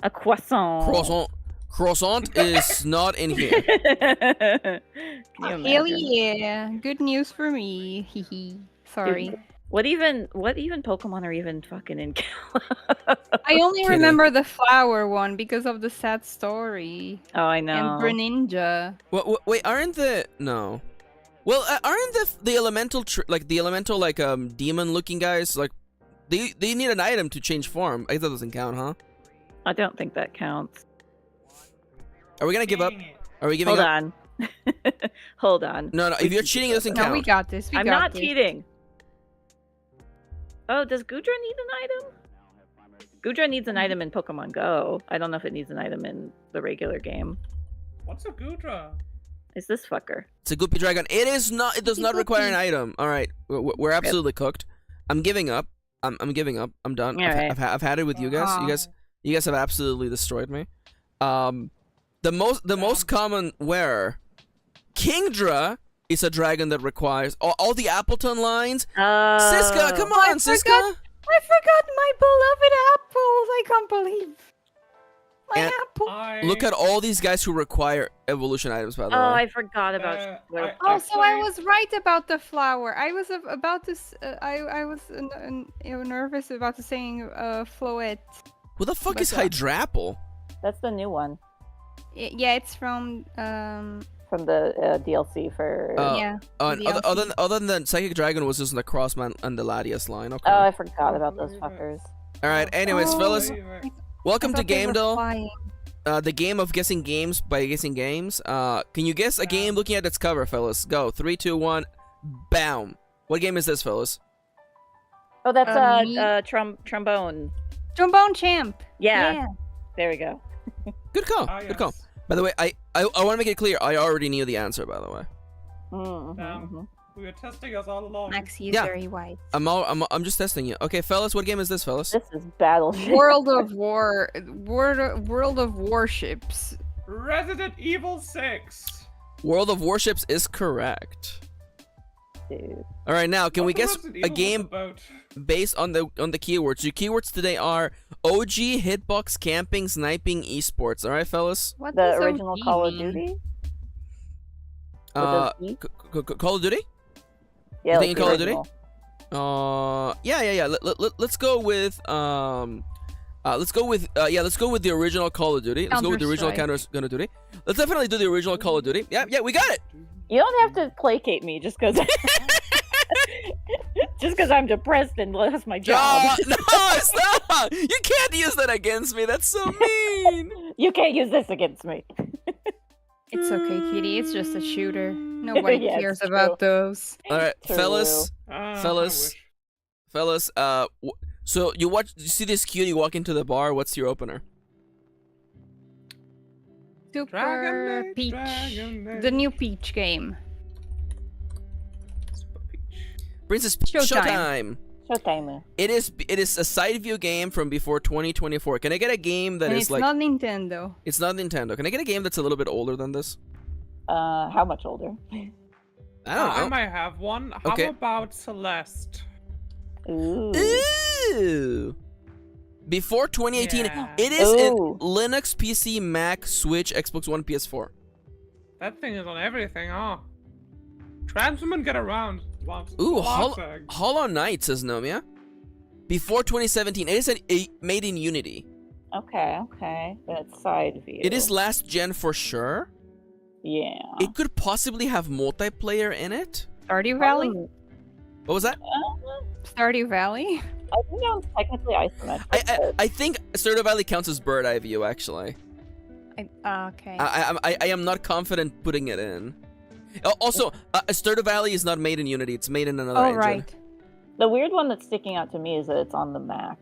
A croissant.
Croissant is not in here.
Can you
Hell
imagine?
yeah! Good news for me. Hehe. Sorry.
What even Pokemon are even fucking in
I only
Kidding.
remember the flower one because of the sad story.
Oh, I know.
And Greninja.
Wait, aren't the no? Well, aren't the elemental demon looking guys like they need an item to change form? I guess that doesn't count, huh?
I don't think that counts.
Are we gonna give up?
Dang it.
Are we giving
Hold
up?
on. Hold on.
No. If you're cheating, it doesn't
No,
count.
we got this.
I'm
got
not
this.
cheating. Oh, does Gudra need an item? Gudra needs an item in Pokemon Go. I don't know if it needs an item in the regular game.
What's a Gudra?
is this fucker?
It's a Goopy Dragon. It is not. It does not require an item. All right, we're absolutely cooked. I'm giving up. I'm giving up. I'm done. I've had it with you guys. You guys have absolutely destroyed me. The most common wearer, Kingdra, is a dragon that requires all the Appleton lines. Siska, come on, Siska.
I forgot my beloved apples. I can't believe. My
And
apple.
Look at all these guys who require evolution items, by the way.
Oh, I forgot about.
Also, I was right about the flower. I was about to. I was nervous about to saying Floette.
Who the fuck is Hydrapple?
That's the new one
Yeah, it's from
from the DLC for.
yeah.
And other than Psychic Dragon was just the Crossman and the Latias line. Okay.
Oh, I forgot about those fuckers.
All right. Anyways, fellas, welcome to Game Doll.
Flying.
The game of guessing games by guessing games. Can you guess a game looking at its cover, fellas? Go. 3, 2, 1. Bam. What game is this, fellas?
Oh, that's trombone.
Trombone Champ.
Yeah. There we go.
Good call. Good call. By the way, I want to make it clear. I already knew the answer. By the way.
We were testing us all along.
Maxi is very wise.
I'm just testing you. Okay, fellas. What game is this, fellas?
This is Battleship.
World of Warships.
Resident Evil 6.
World of Warships is correct.
Dude.
All right, now can we guess
Resident
a
Evil
game
about?
based on the keywords? Your keywords today are OG, hitbox, camping, sniping, esports. All right, fellas.
What
The
does
original
OG
Call of
mean?
Duty.
Call of Duty.
Yeah,
You thinking Call of Duty?
original.
Yeah. Let's go with let's go with the original Call of Duty. Let's go with the original Call of Duty. Let's definitely do the original Call of Duty. Yeah, we got it.
You don't have to placate me just because. Just because I'm depressed and lost my job.
No, stop! You can't use that against me. That's so mean.
You can't use this against me.
It's okay, Kitty. It's just a shooter. Nobody
Yeah, it's
cares
true.
about those.
All right,
True.
fellas.
I
Fellas.
wish.
So you see this cutie walk into the bar. What's your opener?
Super
Dragon Age,
Peach.
Dragon Age.
The new Peach game.
Princess
Showtime.
Showtime.
It is a side view game from before 2024. Can I get a game that
And
is
it's
like
not Nintendo.
It's not Nintendo. Can I get a game that's a little bit older than this?
How much older?
I don't
I
know.
might have one. How
Okay.
about Celeste?
Ooh.
Ooh. Before 2018,
Yeah.
it is in
Ooh.
Linux, PC, Mac, Switch, Xbox One, PS4.
That thing is on everything, huh? Transwoman get around.
Ooh,
Classic.
Hollow Knight, says Nomia. Before 2017, it is made in Unity.
Okay. That's side view.
It is last gen for sure.
Yeah.
It could possibly have multiplayer in it.
Stardew Valley?
What was that?
Stardew Valley?
I think that was technically isometric.
I think Stardew Valley counts as bird eye view, actually.
Okay.
I am not confident putting it in. Also, Stardew Valley is not made in Unity. It's made in another engine.
Right.
The weird one that's sticking out to me is that it's on the Mac.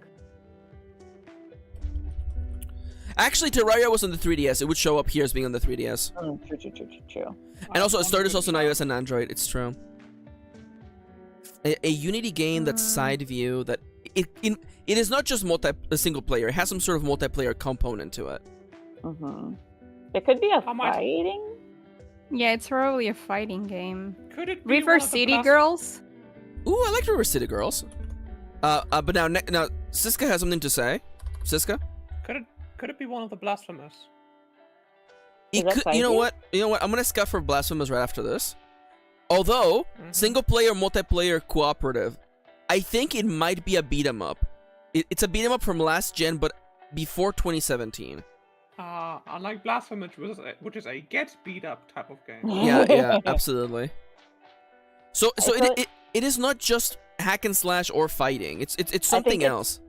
Actually, Terraria was on the 3DS. It would show up here as being on the 3DS.
True.
And also, Stardust also on iOS and Android. It's true. A Unity game that's side view that it is not just a single player. It has some sort of multiplayer component to it.
It could be a
How much-
fighting.
Yeah, it's probably a fighting game.
Could it be
River
one of the
City
blast-
Girls?
Ooh, I like River City Girls. But now Siska has something to say. Siska?
Could it be one of the blasphemous?
Is that side
You know
view?
what? I'm gonna scuff for Blasphemous right after this. Although single player, multiplayer, cooperative, I think it might be a beat 'em up. It's a beat 'em up from last gen, but before 2017.
Unlike Blasphemous, which is a get beat up type of game.
Yeah, absolutely. So
thought-
it is not just hack and slash or fighting. It's something
it's-
else.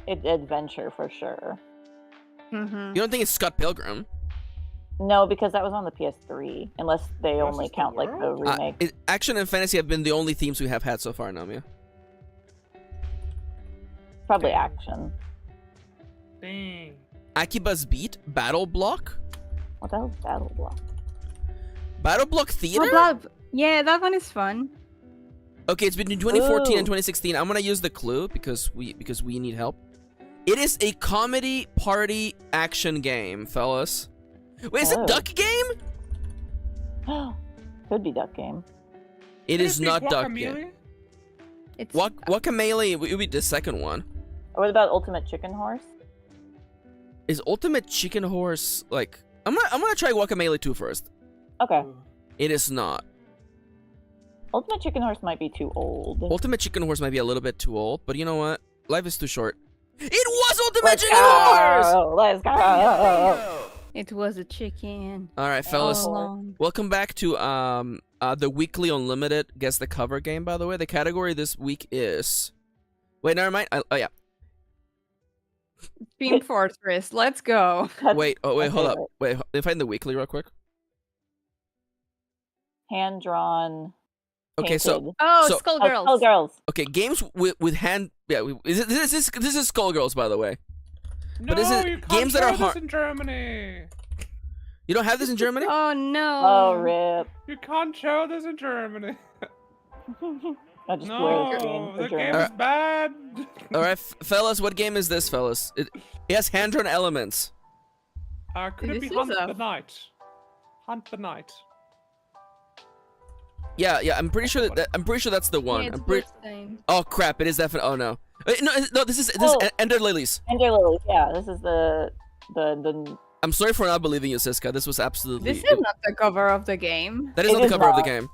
It's adventure for sure.
Mm-hmm.
You don't think it's Scott Pilgrim?
No, because that was on the PS3. Unless they
Versus
only
the
count like the
World?
remake.
Action and fantasy have been the only themes we have had so far, Namia.
Probably action.
Dang.
Akiba's Beat, Battle Block.
What the hell is Battle Block?
Battle Block Theater?
Yeah, that one is fun.
Okay, it's between 2014 and
Ooh.
2016. I'm gonna use the clue because we need help. It is a comedy party action game, fellas. Wait, is it
Oh.
Duck Game?
Could be Duck Game.
It
Could
is
be
not Duck Game.
Guacamelee?
It's
Guacamelee would be the second one.
Or what about Ultimate Chicken Horse?
Is Ultimate Chicken Horse like? I'm gonna try Guacamelee 2 first.
Okay.
It is not.
Ultimate Chicken Horse might be too old.
Ultimate Chicken Horse might be a little bit too old, but you know what? Life is too short. It was Ultimate
Let's
Chicken Horse!
go! Let's go!
It was a chicken.
All right, fellas.
Oh.
Welcome back to the weekly unlimited guess the cover game. By the way, the category this week is. Wait, never mind. Oh yeah.
Team Fortress. Let's go.
Wait. Oh wait.
my
Hold up.
favorite.
Wait. Let me find the weekly real quick.
Hand drawn.
Okay. So.
painted.
Oh,
So-
Skullgirls.
Oh, girls.
Okay. Games with hand. Yeah. This is Skullgirls, by the way.
No,
But is it
you can't
games that are
show this
hard-
in Germany.
You don't have this in Germany?
Oh no.
Oh, rip.
You can't show this in Germany.
I just
No,
blurred screen
the
for
game
German.
is bad.
All right, fellas. What game is this, fellas? It has hand-drawn elements.
Could it
This
be
is
Hunt
a-
the Night? Hunt the Night.
Yeah. I'm pretty sure I'm pretty sure that's the one.
Yeah, it's
I'm pretty.
the same.
Oh crap! It is definitely. Oh no. Wait, no. This is
Oh.
Ender Lilies.
Ender Lilies, yeah. This is the
I'm sorry for not believing you, Siska. This was absolutely.
This is not the cover of the game.
That is
It
not the
is
cover of the
not.
game,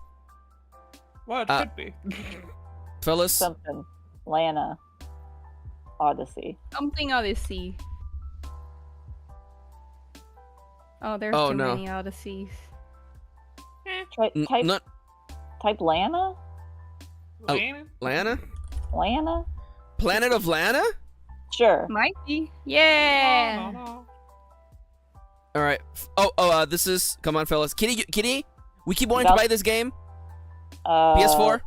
Well, it
Uh,
could be.
fellas.
something. Lana. Odyssey.
Something Odyssey. Oh, there's
Oh,
too
no.
many Odysseys.
Type,
Not
type Lana?
Oh.
Lana?
Lana.
Lana?
Planet of Lana.
Sure.
Might be. Yeah.
No.
All right. This is. Come on, fellas. Kitty. We keep wanting to
Val-
buy this game.
Uh,
PS4.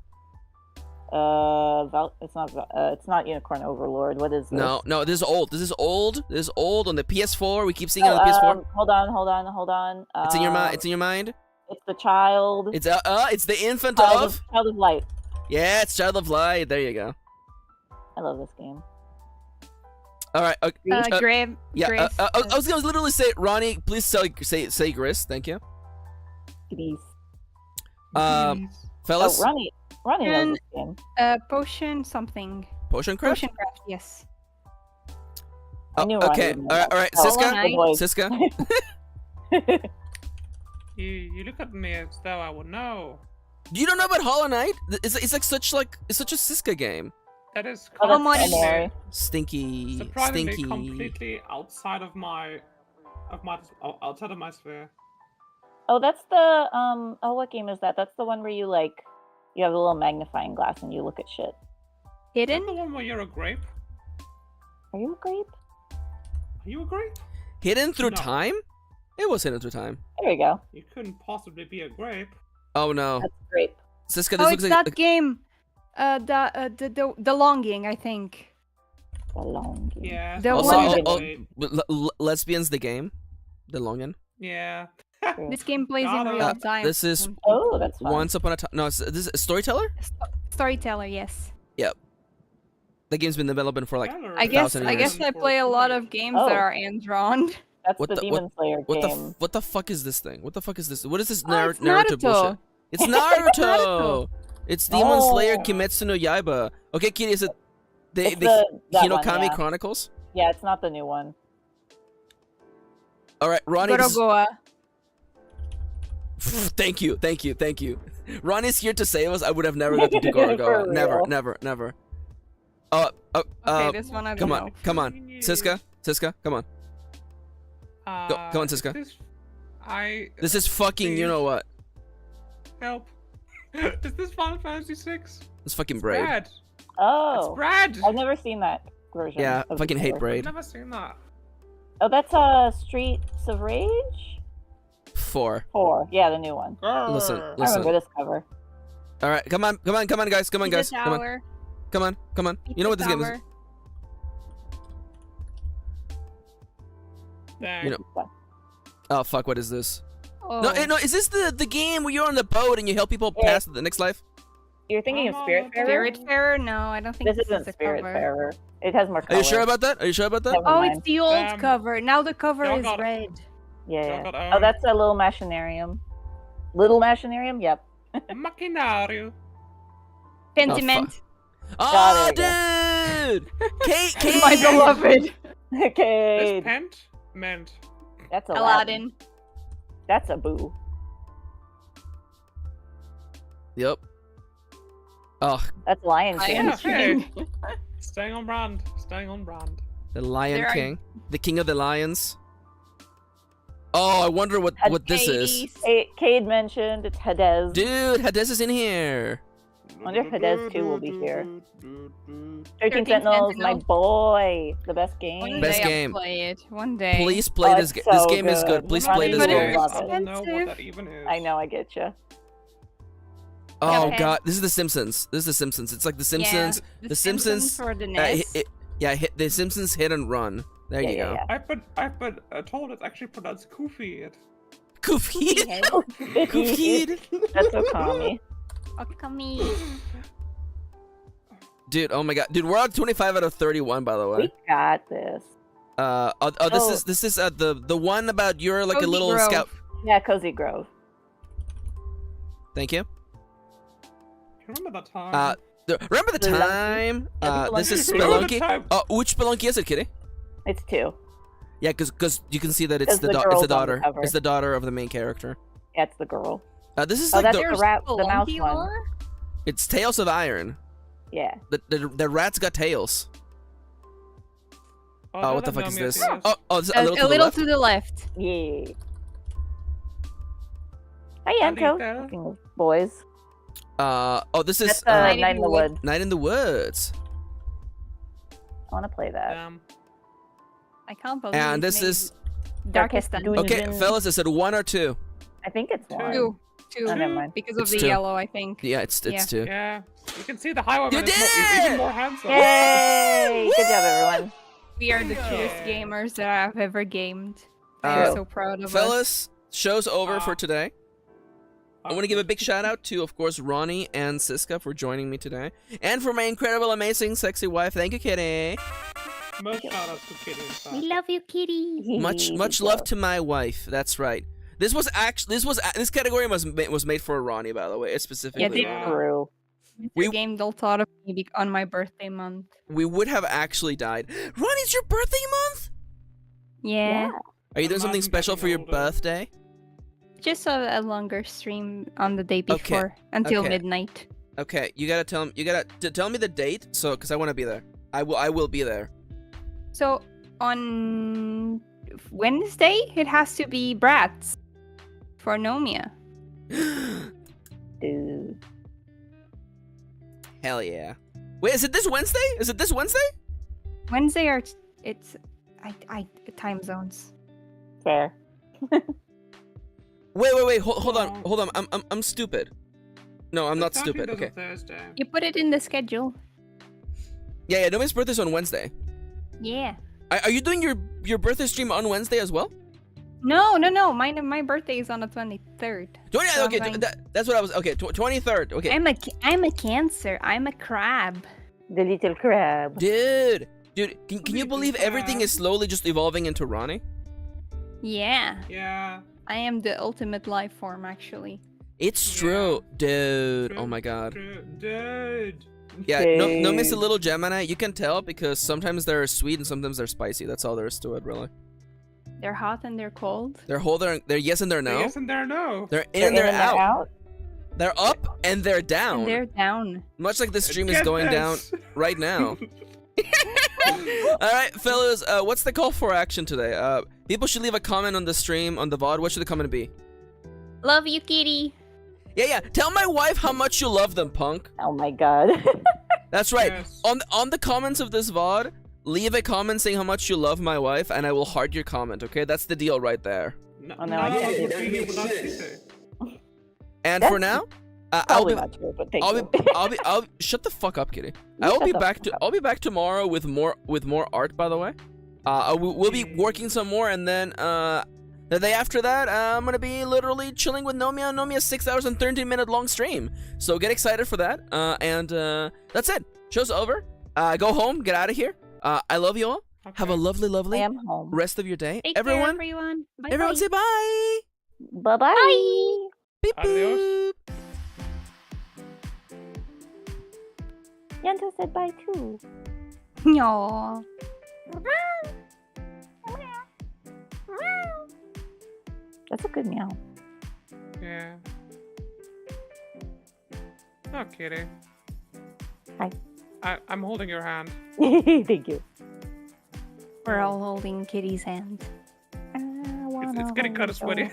It's not Unicorn Overlord. What is this?
No. This is old. This is old on the PS4. We keep seeing it on the PS4.
Hold on.
It's in your mind. It's in your mind.
It's the child.
It's the infant
child
of.
Child of Light.
Yeah, it's Child of Light. There you go.
I love this game.
All right.
Grave.
Yeah.
Grace,
I was gonna literally say, Ronnie, please say Gris. Thank you.
Please.
Fellas.
Oh, Ronnie knows this game.
Potion something.
Potion Craft.
Potion craft. Yes.
I knew
okay.
Ronnie would know
All
that.
right.
Oh,
Siska.
boy.
Siska.
You look at me as though I would know.
You don't know about Hollow Knight? It's such a Siska game.
That is
Oh, that's
Completely-
Mary.
Stinky.
surprisingly
Stinky.
completely outside of my sphere.
Oh, that's the what game is that? That's the one where you have a little magnifying glass and you look at shit.
Is that
Hidden.
the one where you're a grape?
Are you a grape?
Are you a grape?
Hidden through
No.
time? It was hidden through time.
There we go.
You couldn't possibly be a grape.
Oh no.
That's grape.
Siska,
Oh,
this
it's
looks like
that game. The longing, I think.
The long game.
Yeah.
The
also,
one-
lesbians the game. The longin.
Yeah.
This game plays in
Got it.
real time.
This is
Oh, that's fun.
Once Upon a Time. No, this is a Storyteller?
Storyteller, yes.
The game's been developing for like
I guess
1,000
I
years.
guess I play a lot of games that
Oh.
are hand drawn.
That's
What
the
the-
Demon Slayer game.
what the fuck is this thing? What the fuck is this? What is this
Oh, it's
Naruto
Naruto.
bullshit? It's Naruto.
Naruto.
It's Demon Slayer
Oh.
Kimetsu no Yaiba. Okay, Kitty, is it the
It's that one,
Hinokami
yeah.
Chronicles?
Yeah, it's not the new one.
All right, Ronnie. this is-
Gorogoa.
Thank you. Ronnie's here to save us. I would have never got to do Gorogoa.
For
Never.
real.
Okay, this one I don't know.
come on, Siska, come on. Go on, Siska. This is fucking, you know what?
Help. Is this Final Fantasy 6?
It's fucking Braid.
Brad.
Oh,
It's Brad.
I've never seen that version.
Yeah,
of
fucking
the
hate
cover.
Braid.
I've never seen that.
Oh, that's Streets of Rage
4.
4. Yeah, the new one.
Listen,
I
listen.
remember this cover.
All right, come on, guys, come on,
The
guys, come on,
tower.
come on. You know what this game is?
Tower.
Dang.
You know- Oh fuck, what is this?
Oh.
No, is this the game where you're on the boat and you help people
Yeah.
pass to the next life?
You're thinking of
I'm
Spiritfarer?
Spiritfarer? No, I don't think
This isn't
is the cover.
Spiritfarer. It has more
Are
color.
you sure about that? Are you sure about that?
Never
Oh,
mind.
it's the old
Damn.
cover. Now the cover
Y'all
is
got it.
red.
Yeah.
Got
Oh, that's a little machinarium. Little machinarium? Yep.
Macchinario.
Pentiment.
Oh,
there
dude! Kate, Kate!
My beloved.
Okay.
This pent meant.
That's Aladdin.
Aladdin.
That's a boo.
Yep. Oh,
That's Lion
Lion
King.
Yeah, hey. Staying on brand. Staying on brand.
the Lion
There are-
King, the King of the Lions. Oh, I wonder what this is.
Cade mentioned it's Hades.
Dude, Hades is in here.
Wonder if Hades 2 will be here. 13
13
Sentinels, my
Sentinels.
boy. The best
One
game.
Best
day I'll
game.
play it. One day.
Please play
Oh,
this
it's
game. This
so
game is good.
good.
Please
But
play this
it's
game.
love
I
it.
don't know what
Expensive.
that even is.
I know, I get you.
Oh
Okay.
god, this is The Simpsons. This is The Simpsons. It's like The Simpsons.
Yeah,
The Simpsons.
for the
Uh,
NES.
The Simpsons hit and run. There you go.
I've been told it's actually pronounced Koofy.
Goofy. Goofy.
That's so commie.
Oh, come here.
Dude, oh my god. Dude, we're on 25 out of 31 by the way.
We got this.
This is the one about you're like a
Cozy
little
Grove.
scout.
Yeah, Cozy Grove.
Thank you.
Remember that time?
Remember the
Spelunky.
time? This is
Remember the
Spelunky.
time?
Which Spelunky is it, Kitty?
It's 2.
Yeah, because you can see that it's
'Cause
the
the
it's
girl's
the
on the
daughter.
cover.
It's the daughter of the main character.
Yeah, it's the girl.
This is
Oh,
like
that's
the
the rat, the mouse
Spelunky
one.
lore?
it's Tales of Iron.
Yeah.
The rat's got tails. Oh, what the fuck is this?
Oh,
Oh, this is a little to the left.
to the left.
Yeah. Hi, Yanko.
Alita.
Speaking of boys.
This is
That's
Night
Night
in
in
the
the Woods.
Night in the Woods.
I want to play that.
damn.
I can't believe
And this
maybe
is
Darkest Dungeon.
okay, fellas. Is it 1 or 2?
I think it's 1.
Two.
Oh, never mind.
Because of
It's
the
2.
yellow, I think.
Yeah, it's 2.
Yeah. You can see the highwayman
You
is
did
even
it!
more handsome.
Yay! Good job, everyone.
We are the truest
Yeah.
gamers that I've ever gamed. I'm
Uh,
so proud of us.
Fellas, show's over for today. I want to give a
Okay.
big shout out to, of course, Ronnie and Siska for joining me today, and for my incredible, amazing, sexy wife. Thank you, Kitty.
Much shout out to Kitty. in fact.
love you, kitty.
Much
Good
love
job.
to my wife. That's right. This category was made for Ronnie, by the way, specifically.
Yeah, they-
Yeah.
True.
We-
Mr. Game Doll thought of me on my birthday month.
We would have actually died. Ronnie, it's your birthday month.
Yeah.
Are you doing something
Imagine
special
getting
for your
older.
birthday?
Just a longer stream on the day before until
okay.
midnight.
Okay, you gotta tell me the date, because I want to be there. I will be there.
So on Wednesday, it has to be Bratz for Nomia.
Dude.
Hell yeah. Wait, is it this Wednesday?
Wednesday are it's I time zones.
Fair.
Wait. Hold on. I'm stupid. No, I'm not
It's actually
stupid.
this
Okay.
Thursday.
You put it in the schedule.
Yeah. Nobody's birthday's on Wednesday.
Yeah.
Are you doing your birthday stream on Wednesday as well?
No. My birthday is on the 23rd. So
Okay,
I'm going-
that's what I was. Okay, 23rd. Okay,
I'm a Cancer. I'm a crab.
The little crab.
dude, can you
Little
believe everything is slowly just evolving into Ronnie?
Yeah.
Yeah.
I am the ultimate life form, actually.
It's
Yeah.
true, dude. Oh
True,
my god.
Dude.
Yeah, no miss a
Dude.
little Gemini. You can tell because sometimes they're sweet and sometimes they're spicy. That's all there is to it, really.
They're hot and they're cold.
They're yes and they're no.
Yes and there no.
They're in
They're
and they're
in and
out. They're up and they're down.
And they're down.
Much like this stream is
Get
going down
this.
right now. All right, fellas. What's the call for action today? People should leave a comment on the stream on the VOD. What should the comment be?
Love you, kitty.
Yeah. Tell my wife how much you love them, punk.
Oh my god.
That's right.
Yes.
On the comments of this VOD, leave a comment saying how much you love my wife, and I will heart your comment. Okay, that's the deal right there.
Oh, no, I can't do that.
he would not say.
And
That's
for now, I'll
Probably
be.
not true, but thank
I'll
you.
be. I'll shut the fuck up, kitty. I'll
Shut
be
the
back
fuck
to.
up.
I'll be back tomorrow with more art. By the way, we'll be working some more, and then The day after that, I'm gonna be literally chilling with Nomia on Nomia's 6 hours and 13-minute long stream. So get excited for that. And that's it. Show's over. Go home. Get out of here. I love you all. Have a lovely,
I
lovely
am home.
rest of your day.
Take
Everyone,
care, everyone. Bye
everyone say bye.
Bye-bye.
Beep,
Adios.
boop.
Yanto said bye too.
No.
That's a good meow.
Yeah. Oh, kitty.
Hi.
I'm holding your hand.
Thank you.
We're all holding Kitty's hand.
It's getting kind of sweaty.